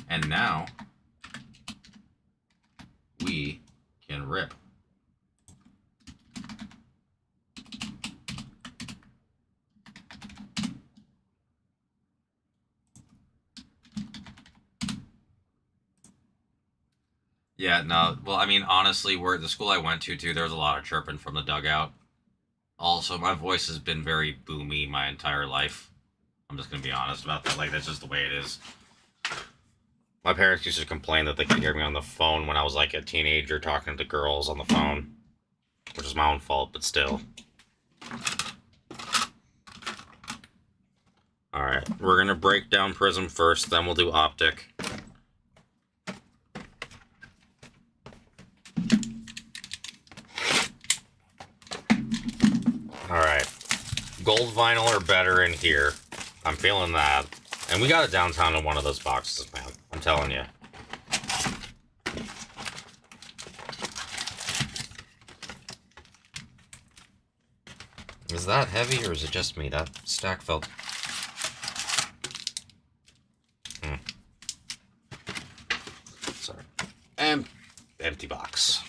And now, we can rip. Yeah, no, well, I mean, honestly, we're at the school I went to, too, there was a lot of chirping from the dugout. Also, my voice has been very boomy my entire life. I'm just gonna be honest about that. Like, that's just the way it is. My parents used to complain that they could hear me on the phone when I was, like, a teenager talking to girls on the phone. Which is my own fault, but still. Alright, we're gonna break down Prism first, then we'll do Optic. gold vinyl or better in here. I'm feeling that. And we got it downtown in one of those boxes, man. I'm telling you. Is that heavy or is it just me? That stack felt... Sorry. Empty box.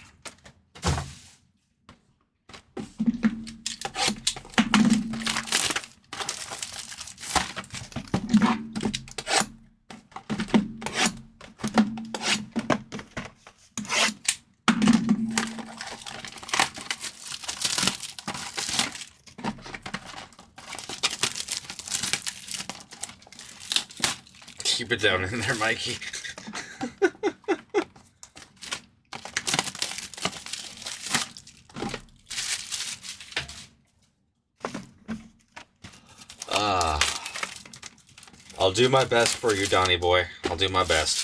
Keep it down in there, Mikey. I'll do my best for you, Donnie boy. I'll do my best.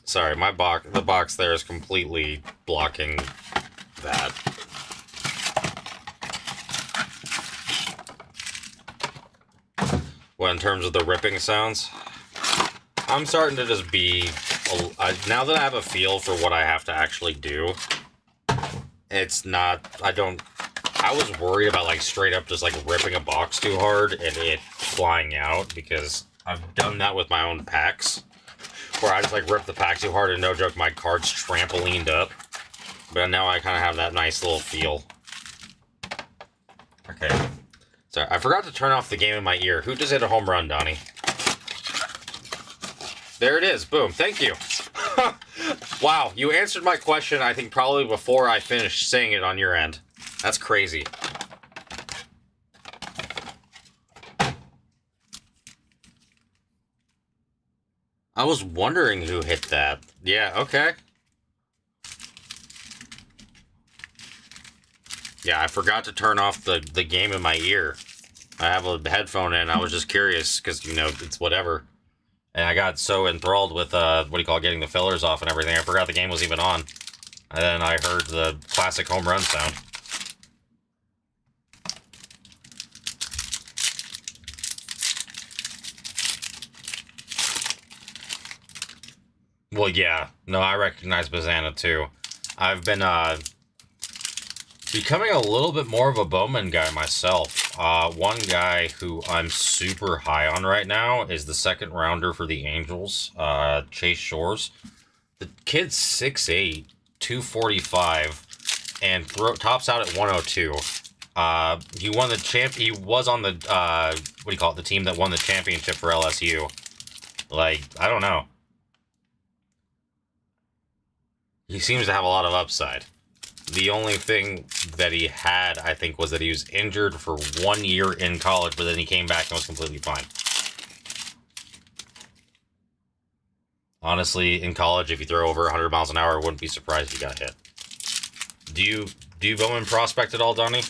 Sorry, the box there is completely blocking that. Well, in terms of the ripping sounds, I'm starting to just be... now that I have a feel for what I have to actually do, it's not... I was worried about, like, straight up just, like, ripping a box too hard and it flying out, because I've done that with my own packs, where I just, like, rip the pack too hard and no joke, my card's trampolined up. But now I kind of have that nice little feel. Okay. Sorry, I forgot to turn off the game in my ear. Who just hit a home run, Donnie? There it is. Boom. Thank you. Wow, you answered my question, I think, probably before I finished saying it on your end. That's crazy. I was wondering who hit that. Yeah, okay. Yeah, I forgot to turn off the game in my ear. I have a headphone in. I was just curious because, you know, it's whatever. And I got so enthralled with, getting the fillers off and everything. I forgot the game was even on. And then I heard the classic home run sound. Well, yeah. No, I recognize Bazana, too. I've been, becoming a little bit more of a Bowman guy myself. One guy who I'm super high on right now is the second rounder for the Angels, Chase Shores. The kid's 6'8", 245, and tops out at 102. He won the He was on the the team that won the championship for LSU. Like, I don't know. He seems to have a lot of upside. The only thing that he had, I think, was that he was injured for 1 year in college, but then he came back and was completely fine. Honestly, in college, if you throw over 100 miles an hour, I wouldn't be surprised if you got hit. Do you Bowman prospect at all, Donnie?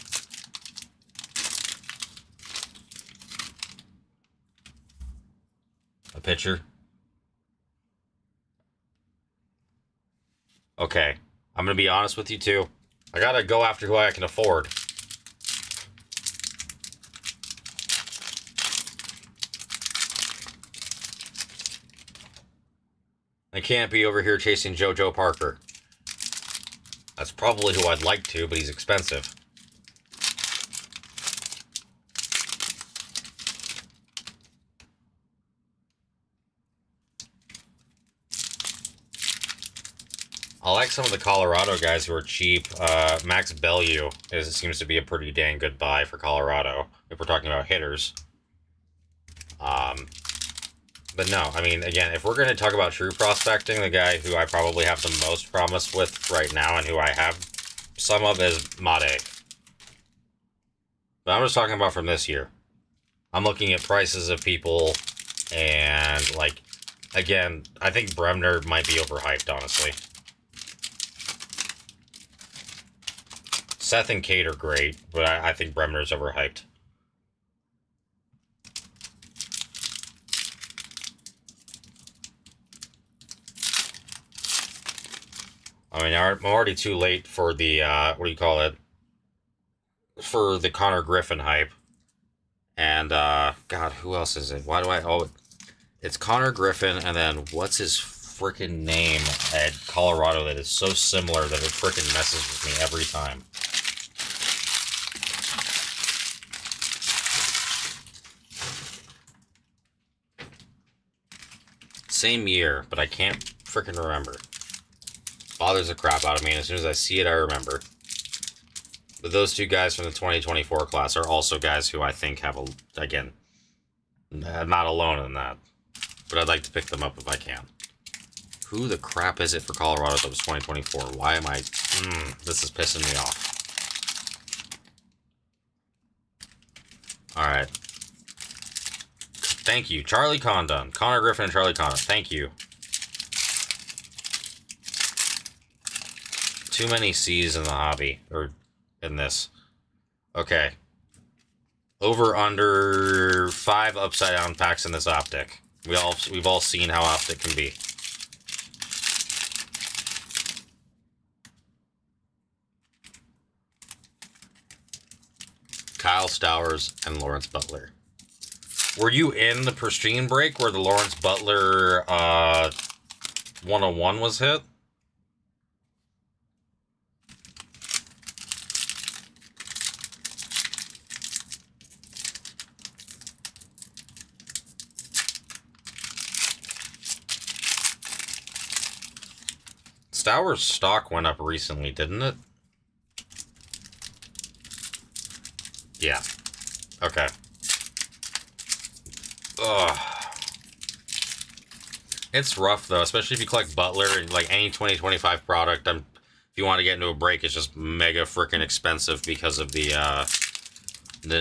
A pitcher? Okay. I'm going to be honest with you, too. I got to go after who I can afford. I can't be over here chasing JoJo Parker. That's probably who I'd like to, but he's expensive. I like some of the Colorado guys who are cheap. Max Bellew seems to be a pretty dang good buy for Colorado, if we're talking about hitters. But no, I mean, again, if we're going to talk about true prospecting, the guy who I probably have the most promise with right now and who I have some of is Made. But I'm just talking about from this year. I'm looking at prices of people, and, like, again, I think Bremner might be overhyped, honestly. Seth and Kate are great, but I think Bremner's overhyped. I mean, I'm already too late for the, what do you call it? For the Connor Griffin hype. And, God, who else is it? Why do I, oh, it's Connor Griffin, and then what's his freaking name at Colorado that is so similar that it freaking messes with me every time. Same year, but I can't freaking remember. Bothers the crap out of me, and as soon as I see it, I remember. But those two guys from the 2024 class are also guys who I think have, again, I'm not alone in that. But I'd like to pick them up if I can. Who the crap is it for Colorado that was 2024? Why am I... this is pissing me off. Alright. Thank you. Charlie Condon. Connor Griffin and Charlie Condon. Thank you. Too many C's in the hobby. Or in this. Okay. Over under 5 upside down packs in this Optic. We've all seen how Optic can be. Kyle Stowers and Lawrence Butler. Were you in the pristine break where the Lawrence Butler 101 was hit? Stowers' stock went up recently, didn't it? Yeah. Okay. Ugh. It's rough, though, especially if you collect Butler and, like, any 2025 product. If you want to get into a break, it's just mega freaking expensive because of the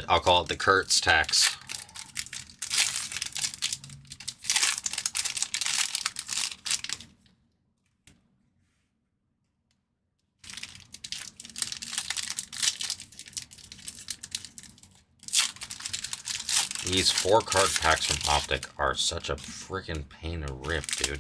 I'll call it the Kurtz tax. These 4-card packs from Optic are such a freaking pain to rip, dude.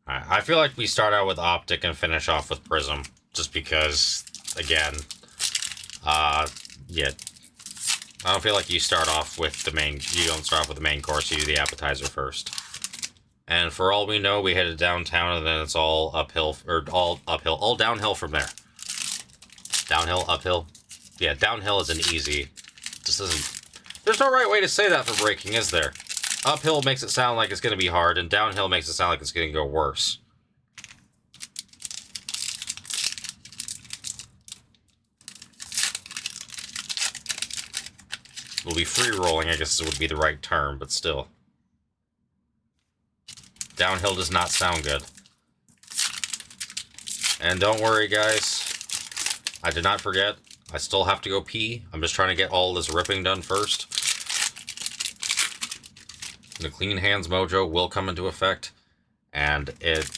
I feel like we start out with Optic and finish off with Prism, just because, again, yeah, I don't feel like you start off with the main, you don't start off with the main course, you do the appetizer first. And for all we know, we headed downtown and then it's all uphill, or all downhill from there. Downhill, uphill. Yeah, downhill is an easy, just doesn't, there's no right way to say that for breaking, is there? Uphill makes it sound like it's going to be hard, and downhill makes it sound like it's going to go worse. We'll be free rolling, I guess would be the right term, but still. Downhill does not sound good. And don't worry, guys. I did not forget. I still have to go pee. I'm just trying to get all this ripping done first. The Clean Hands Mojo will come into effect, and it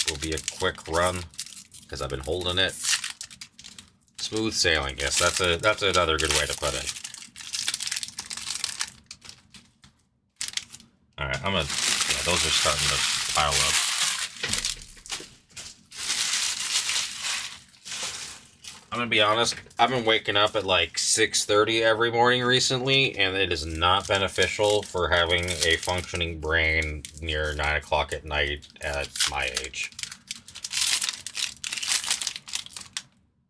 will be a quick run because I've been holding it. Smooth sailing, yes, that's another good way to put it. All right, yeah, those are starting to pile up. I'm gonna be honest, I've been waking up at like 6:30 every morning recently, and it is not beneficial for having a functioning brain near 9 o'clock at night at my age.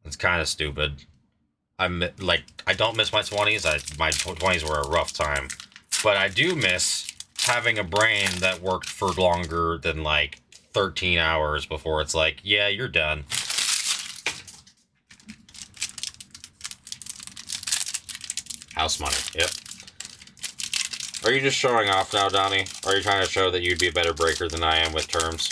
It's kind of stupid. I don't miss my 20s. My 20s were a rough time, but I do miss having a brain that worked for longer than like 13 hours before it's like, yeah, you're done. House money, yep. Are you just showing off now, Donnie? Or are you trying to show that you'd be a better breaker than I am with terms?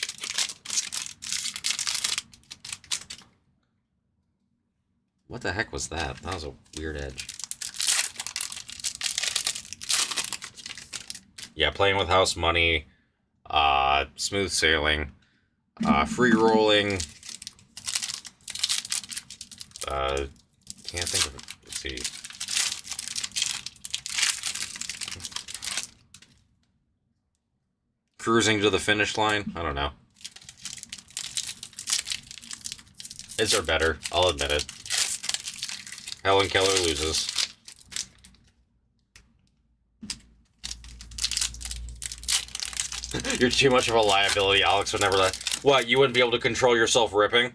What the heck was that? That was a weird edge. Yeah, playing with house money, smooth sailing, free rolling. Can't think of it. Let's see. Cruising to the finish line. I don't know. His are better. I'll admit it. Helen Keller loses. You're too much of a liability. Alex would never let. What? You wouldn't be able to control yourself ripping?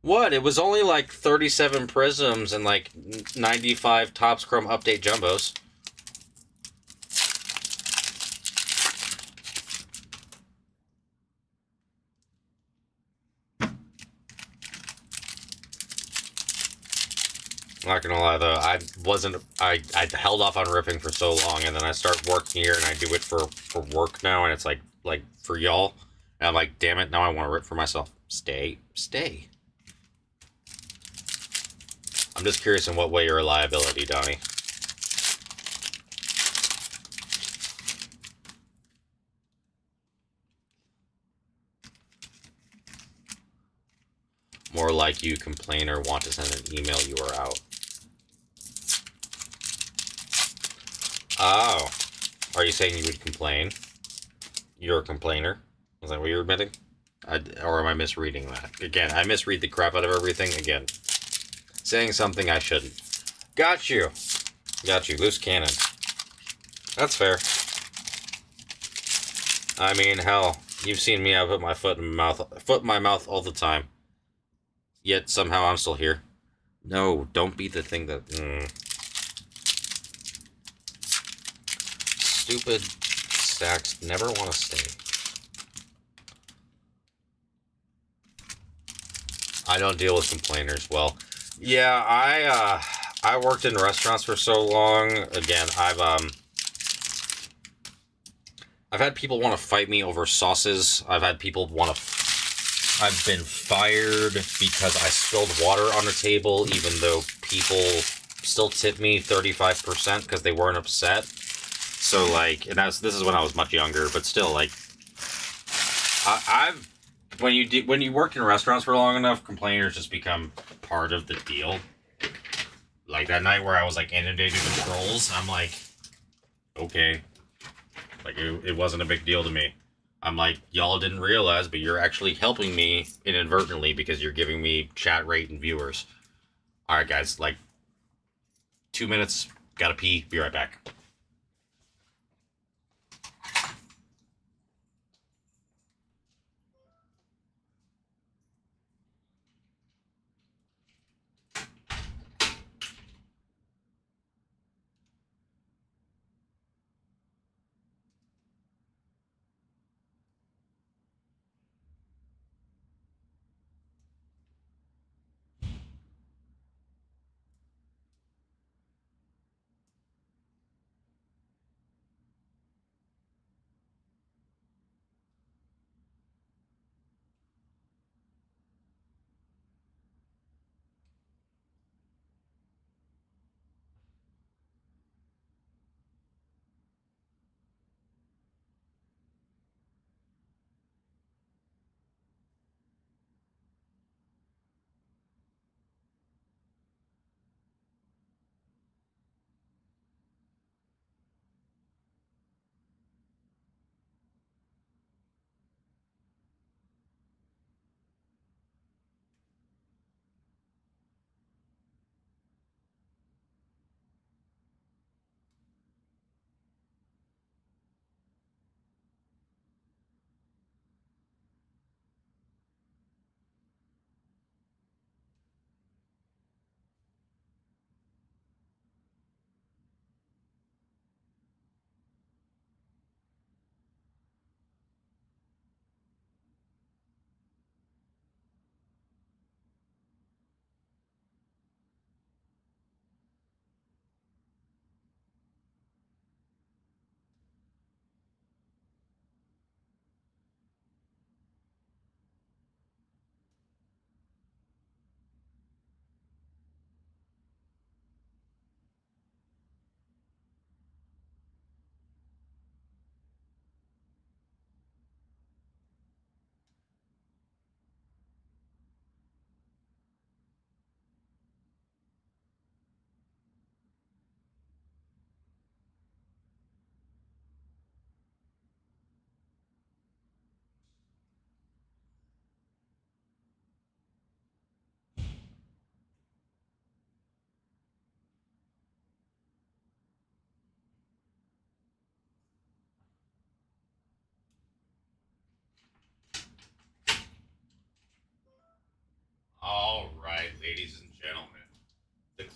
What? It was only like 37 prisms and like 95 Topps Chrome Update Jumbos. I'm not gonna lie though, I held off on ripping for so long, and then I start working here and I do it for work now, and it's like for y'all, and I'm like, damn it, now I want to rip for myself. Stay. I'm just curious in what way you're a liability, Donnie. More like you complain or want to send an email, you are out. Oh. Are you saying you would complain? You're a complainer? Is that what you're admitting? Or am I misreading that? Again, I misread the crap out of everything. Again, saying something I shouldn't. Got you. Loose cannon. That's fair. I mean, hell, you've seen me. I put my foot in my mouth all the time. Yet somehow I'm still here. No, don't be the thing that. Stupid stacks never want to stay. I don't deal with complainers well. Yeah, I worked in restaurants for so long. Again, I've had people want to fight me over sauces. I've had people want to. I've been fired because I spilled water on a table, even though people still tip me 35% because they weren't upset. So like, and this is when I was much younger, but still, like, I've when you worked in restaurants for long enough, complainers just become part of the deal. Like that night where I was like inundated with trolls, I'm like, okay, like it wasn't a big deal to me. I'm like, y'all didn't realize, but you're actually helping me inadvertently because you're giving me chat rate and viewers. All right, guys, like 2 minutes, gotta pee, be right back.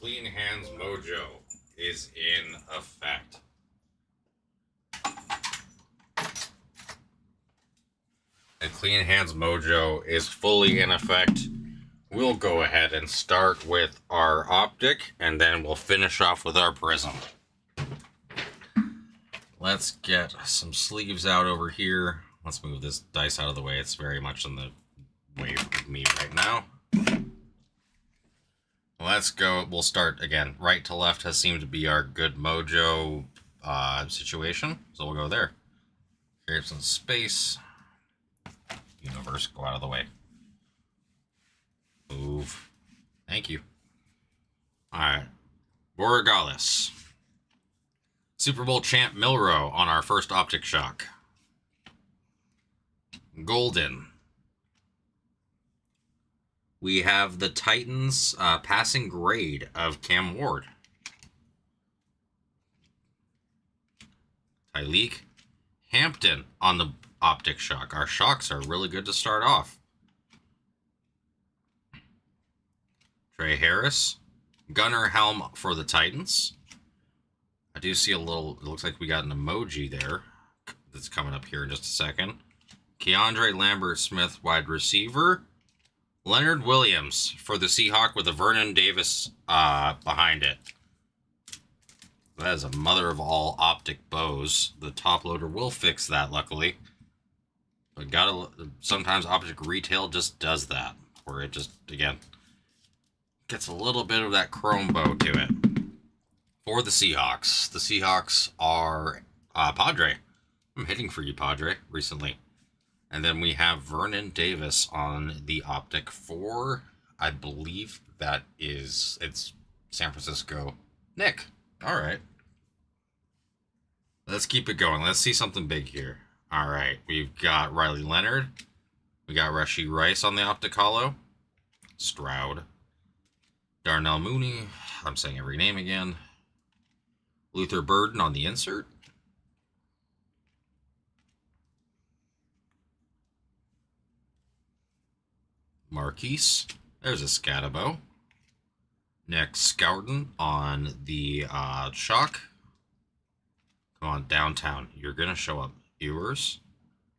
Clean Hands Mojo is in effect. And Clean Hands Mojo is fully in effect. We'll go ahead and start with our optic, and then we'll finish off with our prism. Let's get some sleeves out over here. Let's move this dice out of the way. It's very much in the way of me right now. Let's go. We'll start again. Right to left has seemed to be our good mojo situation, so we'll go there. Create some space. Universe, go out of the way. Move. Thank you. Alright. Boregalis. Super Bowl champ Milrow on our first Optic Shock. Golden. We have the Titans passing grade of Cam Ward. Tyleek. Hampton on the Optic Shock. Our shocks are really good to start off. Trey Harris. Gunnar Helm for the Titans. I do see a little, it looks like we got an emoji there that's coming up here in just a second. Keandre Lambert-Smith, wide receiver. Leonard Williams for the Seahawk with a Vernon Davis behind it. That is a mother of all optic bows. The top loader will fix that, luckily. But sometimes optic retail just does that, where it just, again, gets a little bit of that chrome bow to it. For the Seahawks are Padre. I'm hitting for you, Padre, recently. And then we have Vernon Davis on the optic for, I believe it's San Francisco. Nick. All right. Let's keep it going. Let's see something big here. All right. We've got Riley Leonard. We got Rashee Rice on the optic hollow. Stroud. Darnell Mooney. I'm saying every name again. Luther Burden on the insert. Marquise. There's a Scatabo. Next, Scourton on the shock. Come on, downtown. You're going to show up. Viewers.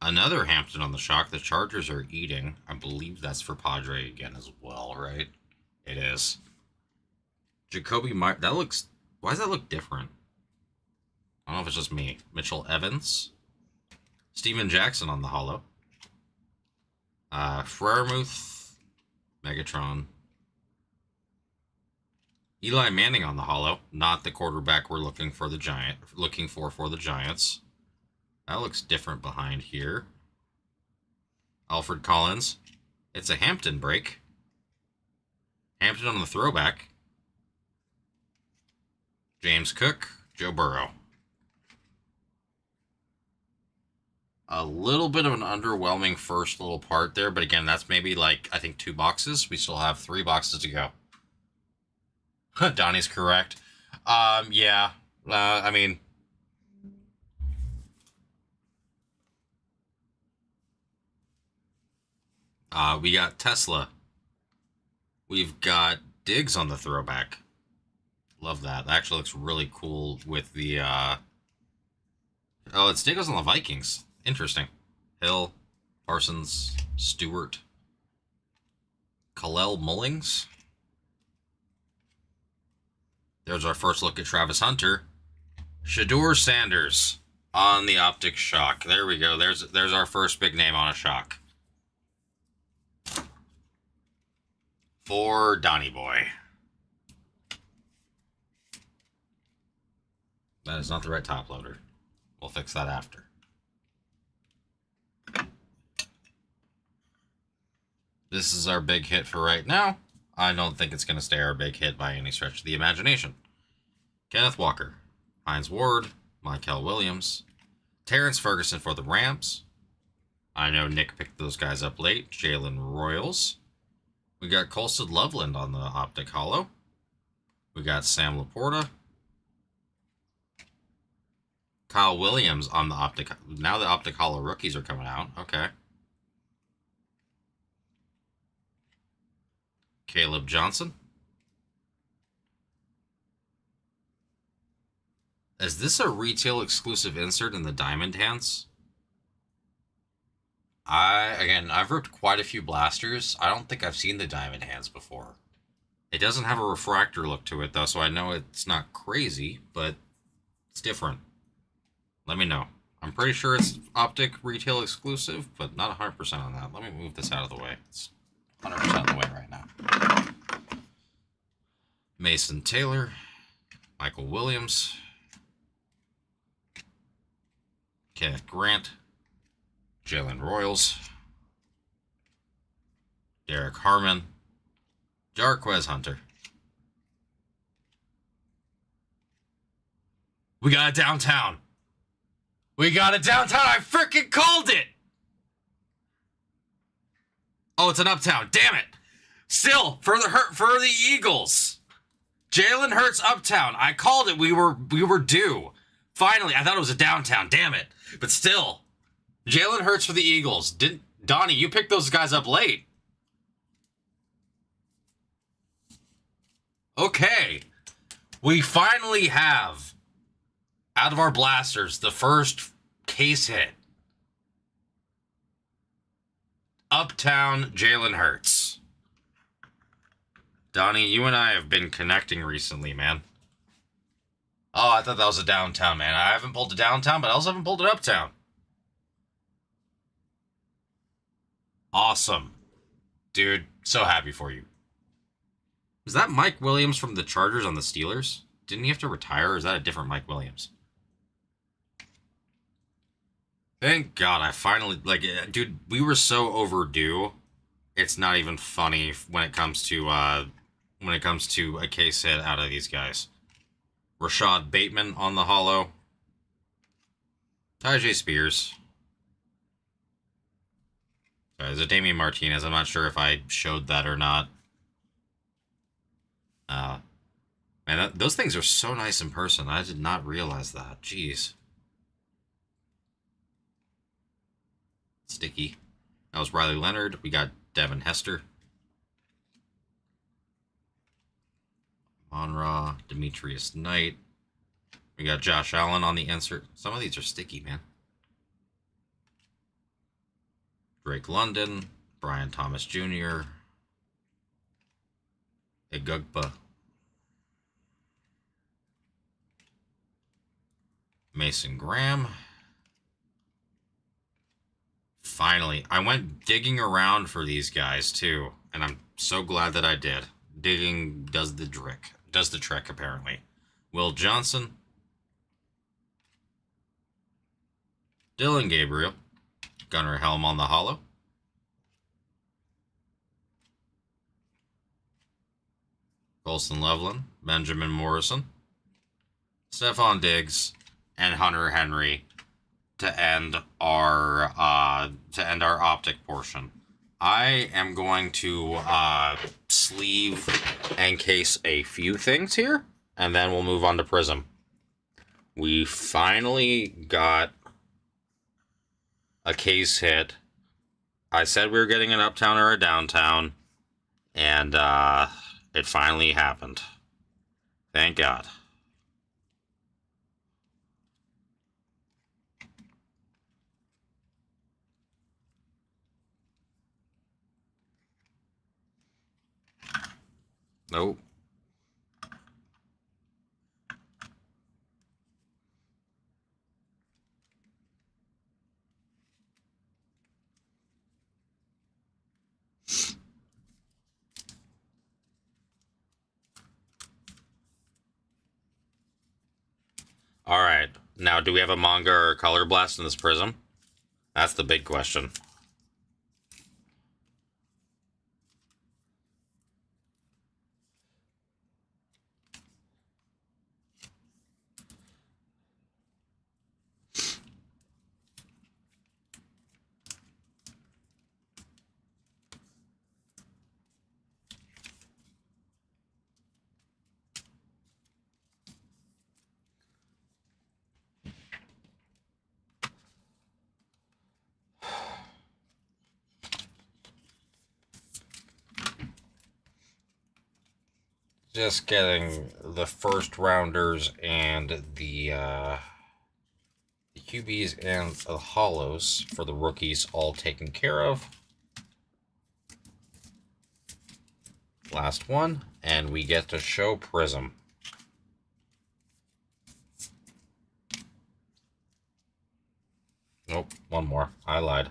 Another Hampton on the shock. The Chargers are eating. I believe that's for Padre again as well, right? It is. Jacoby Meyer. That looks... Why does that look different? I don't know if it's just me. Mitchell Evans. Steven Jackson on the hollow. Freiermuth. Megatron. Eli Manning on the hollow. Not the quarterback we're looking for the Giants. That looks different behind here. Alfred Collins. It's a Hampton break. Hampton on the throwback. James Cook. Joe Burrow. A little bit of an underwhelming first little part there, but again, that's maybe like, I think 2 boxes. We still have 3 boxes to go. Donnie's correct. Yeah. I mean... we got Tesla. We've got Diggs on the throwback. Love that. That actually looks really cool with the... Oh, it's Diggs on the Vikings. Interesting. Hill, Parsons, Stewart, Kalel Mullings. There's our first look at Travis Hunter. Shedeur Sanders on the optic shock. There we go. There's our first big name on a shock. For Donnie Boy. That is not the right top loader. We'll fix that after. This is our big hit for right now. I don't think it's going to stay our big hit by any stretch of the imagination. Kenneth Walker, Hines Ward, Michael Williams, Terrence Ferguson for the Rams. I know Nick picked those guys up late. Jalen Royals. We got Colston Loveland on the optic hollow. We got Sam Laporta. Kyle Williams on the optic. Now the optic hollow rookies are coming out. Okay. Caleb Johnson. Is this a retail exclusive insert in the diamond hands? I've ripped quite a few blasters. I don't think I've seen the diamond hands before. It doesn't have a refractor look to it though, so I know it's not crazy, but it's different. Let me know. I'm pretty sure it's optic retail exclusive, but not 100% on that. Let me move this out of the way. It's 100% in the way right now. Mason Taylor, Michael Williams, Kenneth Grant, Jalen Royals, Derek Harmon, Jarquez Hunter. We got it downtown. We got it downtown. I freaking called it. Oh, it's an uptown. Damn it. Still, for the Eagles. Jalen Hurts uptown. I called it. We were due. Finally, I thought it was a downtown. Damn it. But still, Jalen Hurts for the Eagles. Donnie, you picked those guys up late. Okay. We finally have, out of our blasters, the first case hit. Uptown Jalen Hurts. Donnie, you and I have been connecting recently, man. Oh, I thought that was a downtown, man. I haven't pulled a downtown, but I also haven't pulled it uptown. Awesome. Dude, so happy for you. Is that Mike Williams from the Chargers on the Steelers? Didn't he have to retire, or is that a different Mike Williams? Thank God I finally, dude, we were so overdue. It's not even funny when it comes to a case hit out of these guys. Rashad Bateman on the holo. Tyjae Spears. Sorry, there's a Damian Martinez. I'm not sure if I showed that or not. Man, those things are so nice in person. I did not realize that. Jeez. Sticky. That was Riley Leonard. We got Devin Hester. Monra, Demetrius Knight. We got Josh Allen on the insert. Some of these are sticky, man. Drake London, Brian Thomas Jr., Igugba, Mason Graham. Finally, I went digging around for these guys too, and I'm so glad that I did. Digging does the trick, apparently. Will Johnson, Dylan Gabriel, Gunnar Helm on the holo, Colson Loveland, Benjamin Morrison, Stephon Diggs, and Hunter Henry to end our optic portion. I am going to sleeve and case a few things here, and then we'll move on to Prism. We finally got a case hit. I said we were getting an uptown or a downtown, and it finally happened. Thank God. Nope. All right. Now, do we have a manga or a color blast in this prism? That's the big question. Just getting the first rounders and the QBs and the hollows for the rookies all taken care of. Last one, and we get to show Prism. Nope, one more. I lied.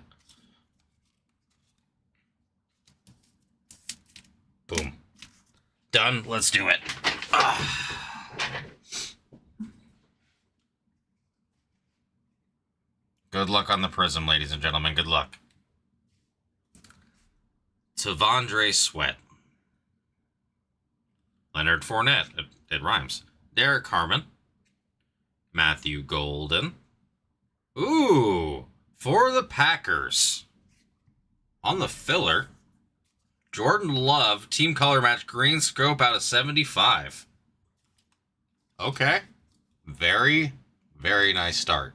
Boom. Done. Let's do it. Good luck on the Prism, ladies and gentlemen. Good luck. Tavondre Sweat. Leonard Fournette. It rhymes. Derek Harmon. Matthew Golden. Ooh, for the Packers. On the filler, Jordan Love, team color match green scope out of 75. Okay. Very, very nice start.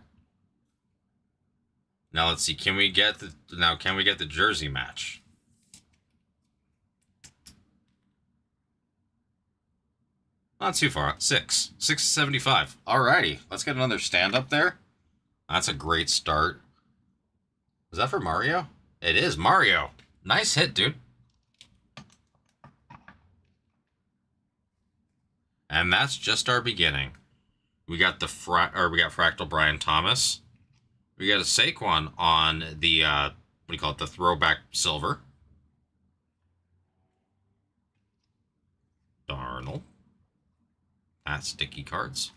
Now let's see, can we get the jersey match? Not too far. 675. Alrighty, let's get another stand up there. That's a great start. Is that for Mario? It is Mario. Nice hit, dude. And that's just our beginning. We got Fractal Brian Thomas. We got a Saquon on the what do you call it? The throwback silver. Darnold. That's sticky cards.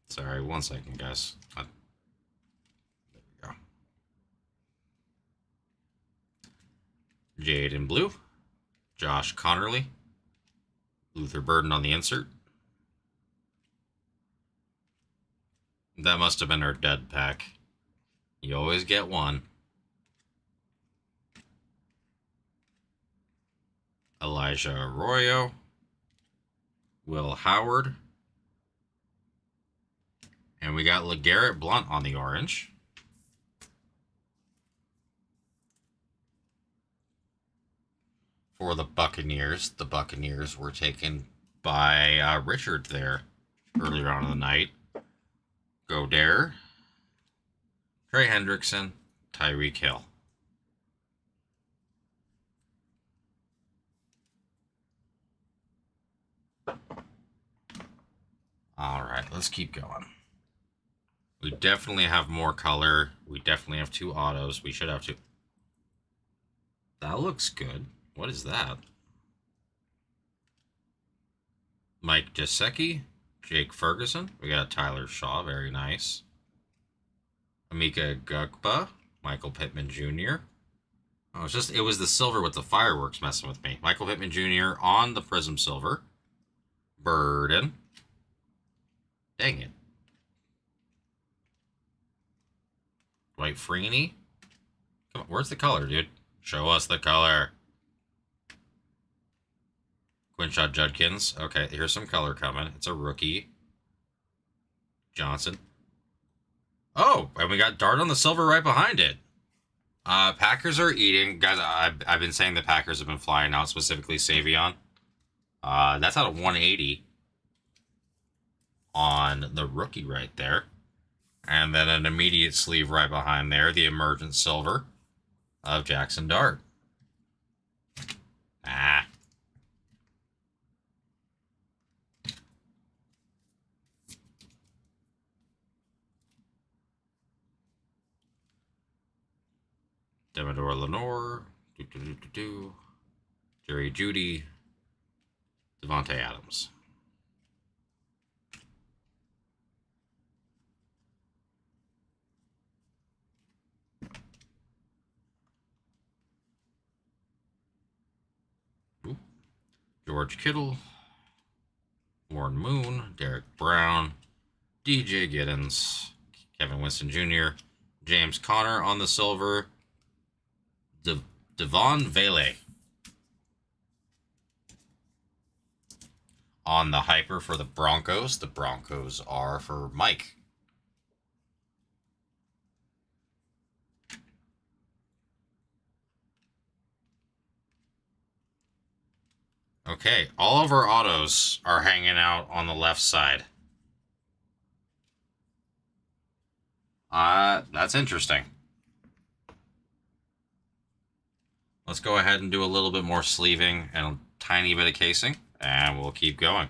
Sorry, 1 second, guys. There we go. Jade in blue. Josh Connerly. Luther Burden on the insert. That must have been our dead pack. You always get one. Elijah Arroyo. Will Howard. And we got LeGarrette Blount on the orange. For the Buccaneers were taken by Richard there earlier on in the night. Godare, Trey Hendrickson, Tyreek Hill. All right, let's keep going. We definitely have more color. We definitely have 2 autos. We should have 2. That looks good. What is that? Mike Gesicki, Jake Ferguson. We got Tyler Shaw. Very nice. Amika Gugba, Michael Pittman Jr. Oh, it was the silver with the fireworks messing with me. Michael Pittman Jr. on the Prism Silver. Burden. Dang it. Dwight Freeney. Come on, where's the color, dude? Show us the color. Quinshot Judkins. Okay, here's some color coming. It's a rookie. Johnson. Oh, and we got Dart on the silver right behind it. Packers are eating. Guys, I've been saying the Packers have been flying out, specifically Savion. That's out of 180 on the rookie right there. And then an immediate sleeve right behind there, the emergent silver of Jackson Dart. Ah. Demodor Lenore. Jerry Jeudy. Devontae Adams. George Kittle, Warren Moon, Derek Brown, DJ Giddens, Kevin Winston Jr., James Conner on the silver, Devon Vele on the hyper for the Broncos. The Broncos are for Mike. Okay, all of our autos are hanging out on the left side. That's interesting. Let's go ahead and do a little bit more sleeving and a tiny bit of casing, and we'll keep going.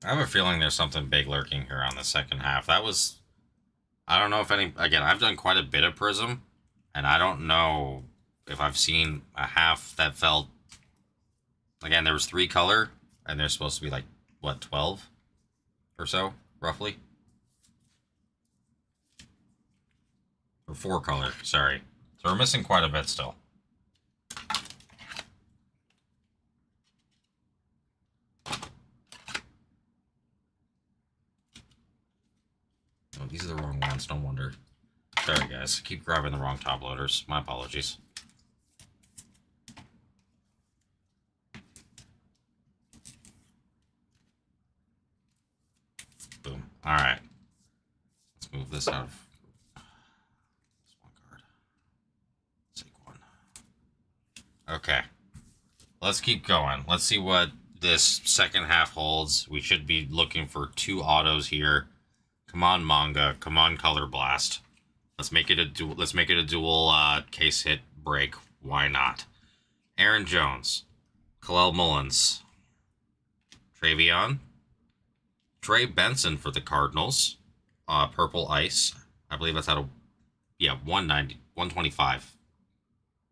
I have a feeling there's something big lurking here on the second half. That was... I don't know if any... Again, I've done quite a bit of Prism, and I don't know if I've seen a half that felt... Again, there was 3 color, and there's supposed to be like, what, 12 or so, roughly? Or 4 color, sorry. So we're missing quite a bit still. Oh, these are the wrong ones, no wonder. Sorry guys, keep grabbing the wrong top loaders. My apologies. Boom. Alright. Let's move this out of this one card. Take one. Okay. Let's keep going. Let's see what this second half holds. We should be looking for 2 autos here. Come on, manga. Come on, Color Blast. Let's make it a dual. Let's make it a dual case hit break. Why not? Aaron Jones, Khalil Mullins, Travion, Trey Benson for the Cardinals. Purple Ice. I believe that's out of 190, 125.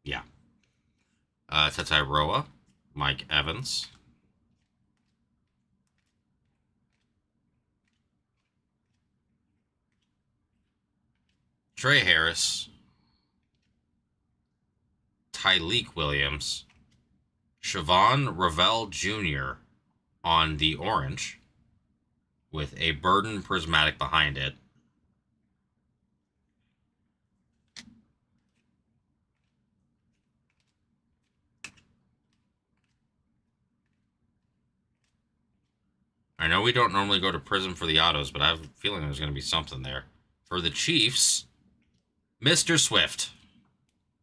Yeah. Tatai Roa, Mike Evans. Trey Harris, Tyleek Williams, Siobhan Ravel Jr. on the orange with a Burden Prismatic behind it. I know we don't normally go to Prism for the autos, but I have a feeling there's going to be something there. For the Chiefs, Mr. Swift.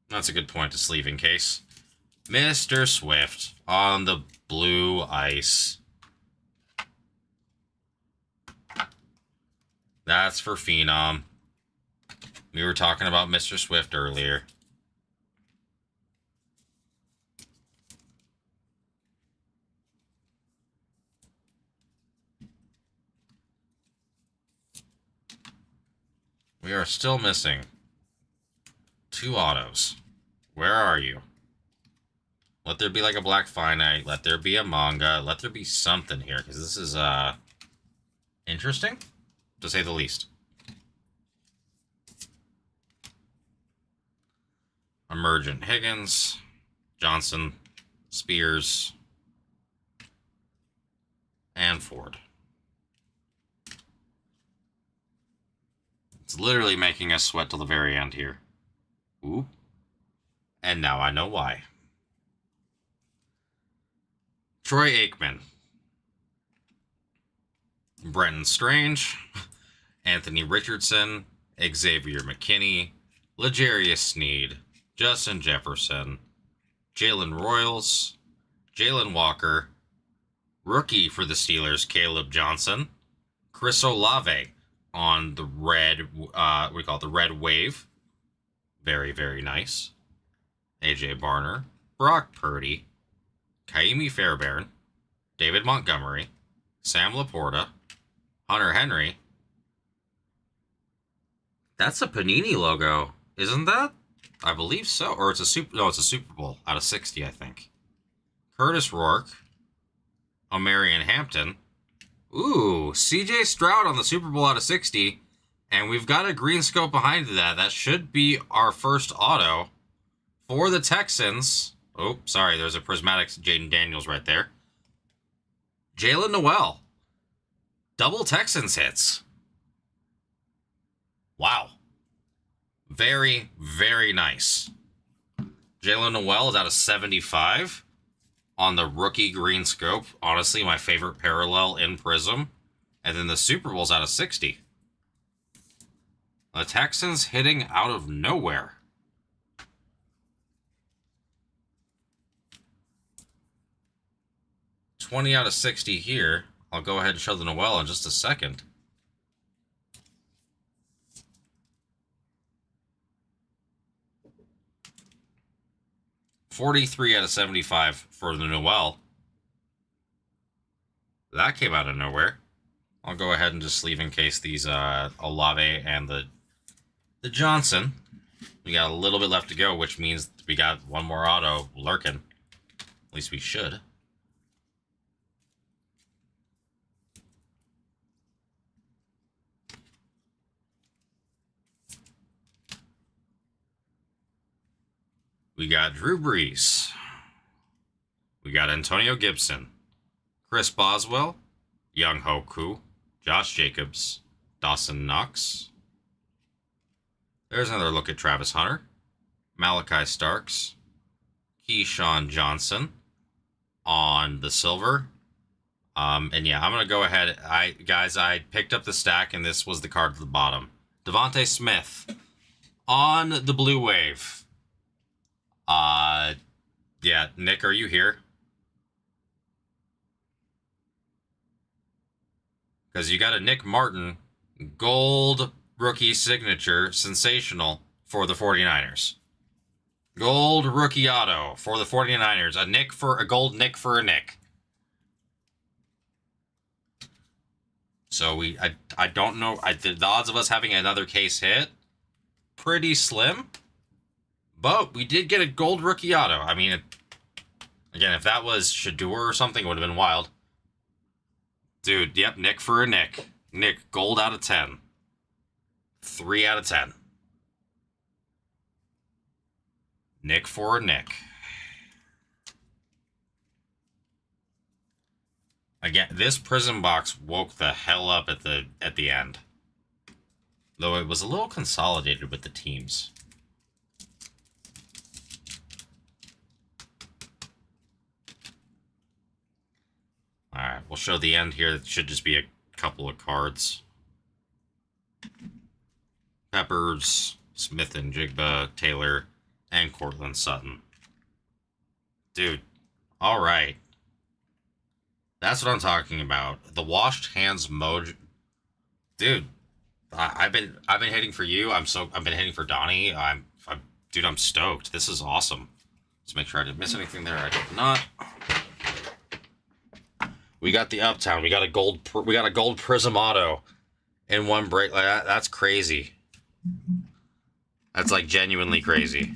That's a good point to sleeve in case. Mr. Swift on the blue ice. That's for Phenom. We were talking about Mr. Swift earlier. We are still missing 2 autos. Where are you? Let there be like a Black Finite. Let there be a manga. Let there be something here, because this is interesting, to say the least. Emergent Higgins, Johnson, Spears, and Ford. It's literally making us sweat till the very end here. Ooh. And now I know why. Troy Aikman. Brenton Strange. Anthony Richardson. Xavier McKinney. L'Jarius Sneed. Justin Jefferson. Jalen Royals. Jalen Walker. Rookie for the Steelers, Caleb Johnson. Chris Olave on the red, we call it the red wave. Very, very nice. AJ Barner, Brock Purdy, Kaimi Fairbairn, David Montgomery, Sam Laporta, Hunter Henry. That's a Panini logo, isn't that? I believe so. Or it's a Super Bowl out of 60, I think. Curtis Rourke, Omarion Hampton. Ooh, CJ Stroud on the Super Bowl out of 60. And we've got a green scope behind that. That should be our first auto for the Texans. Oh, sorry, there's a prismatic Jaden Daniels right there. Jalen Noel. Double Texans hits. Wow. Very, very nice. Jalen Noel is out of 75 on the rookie green scope. Honestly, my favorite parallel in Prism. And then the Super Bowl's out of 60. The Texans hitting out of nowhere. $20 out of 60 here. I'll go ahead and show the Noel in just a second. $43 out of 75 for the Noel. That came out of nowhere. I'll go ahead and just leave in case these Olave and the Johnson. We got a little bit left to go, which means we got one more auto lurking. At least we should. We got Drew Brees. We got Antonio Gibson. Chris Boswell. Young Ho Koo. Josh Jacobs. Dawson Knox. There's another look at Travis Hunter. Malachi Starks. Keyshawn Johnson on the silver. And yeah, I'm going to go ahead. I picked up the stack, and this was the card at the bottom. Devontae Smith on the blue wave. Yeah, Nick, are you here? Because you got a Nick Martin gold rookie signature, sensational, for the 49ers. Gold rookie auto for the 49ers. A gold Nick for a Nick. So I don't know. The odds of us having another case hit, pretty slim. But we did get a gold rookie auto. I mean, again, if that was Shador or something, it would have been wild. Dude, yep, Nick for a Nick. Nick, gold out of 10. 3 out of 10. Nick for a Nick. Again, this prison box woke the hell up at the end. Though it was a little consolidated with the teams. Alright, we'll show the end here. It should just be a couple of cards. Peppers, Smith and Jigba, Taylor, and Cortland Sutton. Dude, alright. That's what I'm talking about. The washed hands mode. Dude, I've been hitting for you. I've been hitting for Donnie. Dude, I'm stoked. This is awesome. Let's make sure I didn't miss anything there. I did not. We got the Uptown. We got a gold Prism auto in one break. Like that's crazy. That's like genuinely crazy.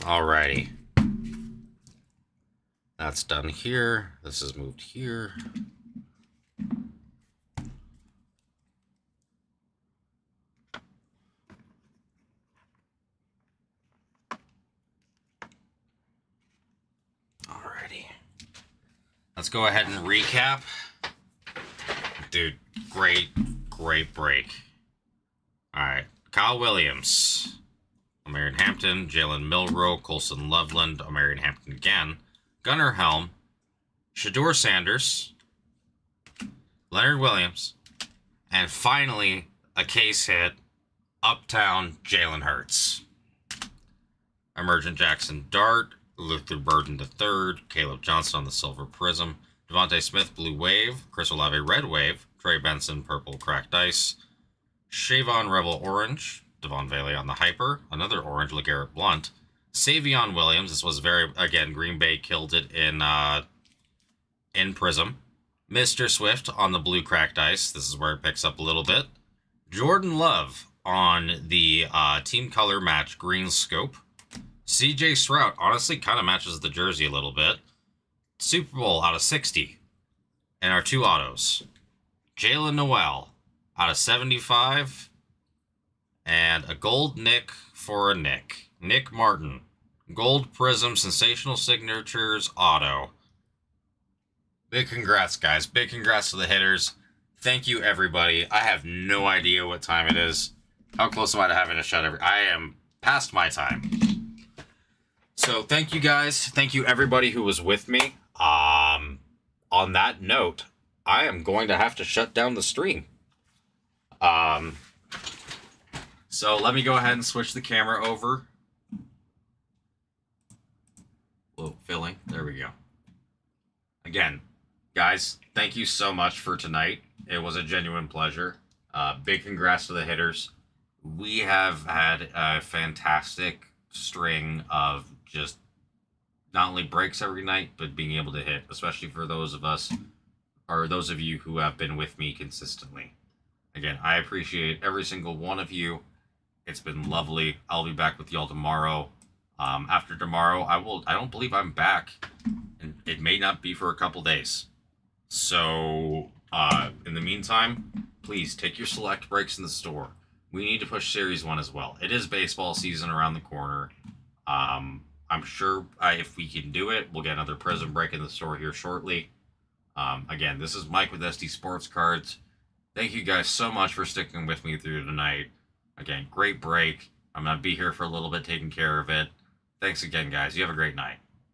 Alrighty. That's done here. This is moved here. Alrighty. Let's go ahead and recap. Dude, great break. Alright. Kyle Williams. O'Marion Hampton, Jalen Milroe, Colson Loveland, O'Marion Hampton again, Gunnar Helm, Shador Sanders, Leonard Williams, and finally a case hit, Uptown Jalen Hurts. Emergent Jackson Dart, Luther Burden III, Caleb Johnson on the Silver Prism, Devontae Smith, Blue Wave, Chris Olave, Red Wave, Trey Benson, Purple Cracked Ice, Shavon Rebel Orange, Devon Bailey on the Hyper, another Orange, LeGarrette Blunt, Savion Williams. This was again, Green Bay killed it in Prism. Mr. Swift on the Blue Cracked Ice. This is where it picks up a little bit. Jordan Love on the Team Color Match Green Scope. CJ Stroud honestly kind of matches the jersey a little bit. Super Bowl out of 60. And our 2 autos. Jalen Noel out of 75. And a gold Nick for a Nick. Nick Martin. Gold Prism Sensational Signatures auto. Big congrats, guys. Big congrats to the hitters. Thank you, everybody. I have no idea what time it is. How close am I to having to shut I am past my time. So thank you, guys. Thank you, everybody who was with me. On that note, I am going to have to shut down the stream. So let me go ahead and switch the camera over. Whoa, filling. There we go. Again, guys, thank you so much for tonight. It was a genuine pleasure. Big congrats to the hitters. We have had a fantastic string of just not only breaks every night, but being able to hit, especially for those of us, or those of you who have been with me consistently. Again, I appreciate every single one of you. It's been lovely. I'll be back with y'all tomorrow. After tomorrow, I don't believe I'm back, and it may not be for a couple days. So, in the meantime, please take your select breaks in the store. We need to push Series 1 as well. It is baseball season around the corner. I'm sure if we can do it, we'll get another Prism break in the store here shortly. Again, this is Mike with SD Sports Cards. Thank you guys so much for sticking with me through tonight. Again, great break. I'm going to be here for a little bit taking care of it. Thanks again, guys. You have a great night.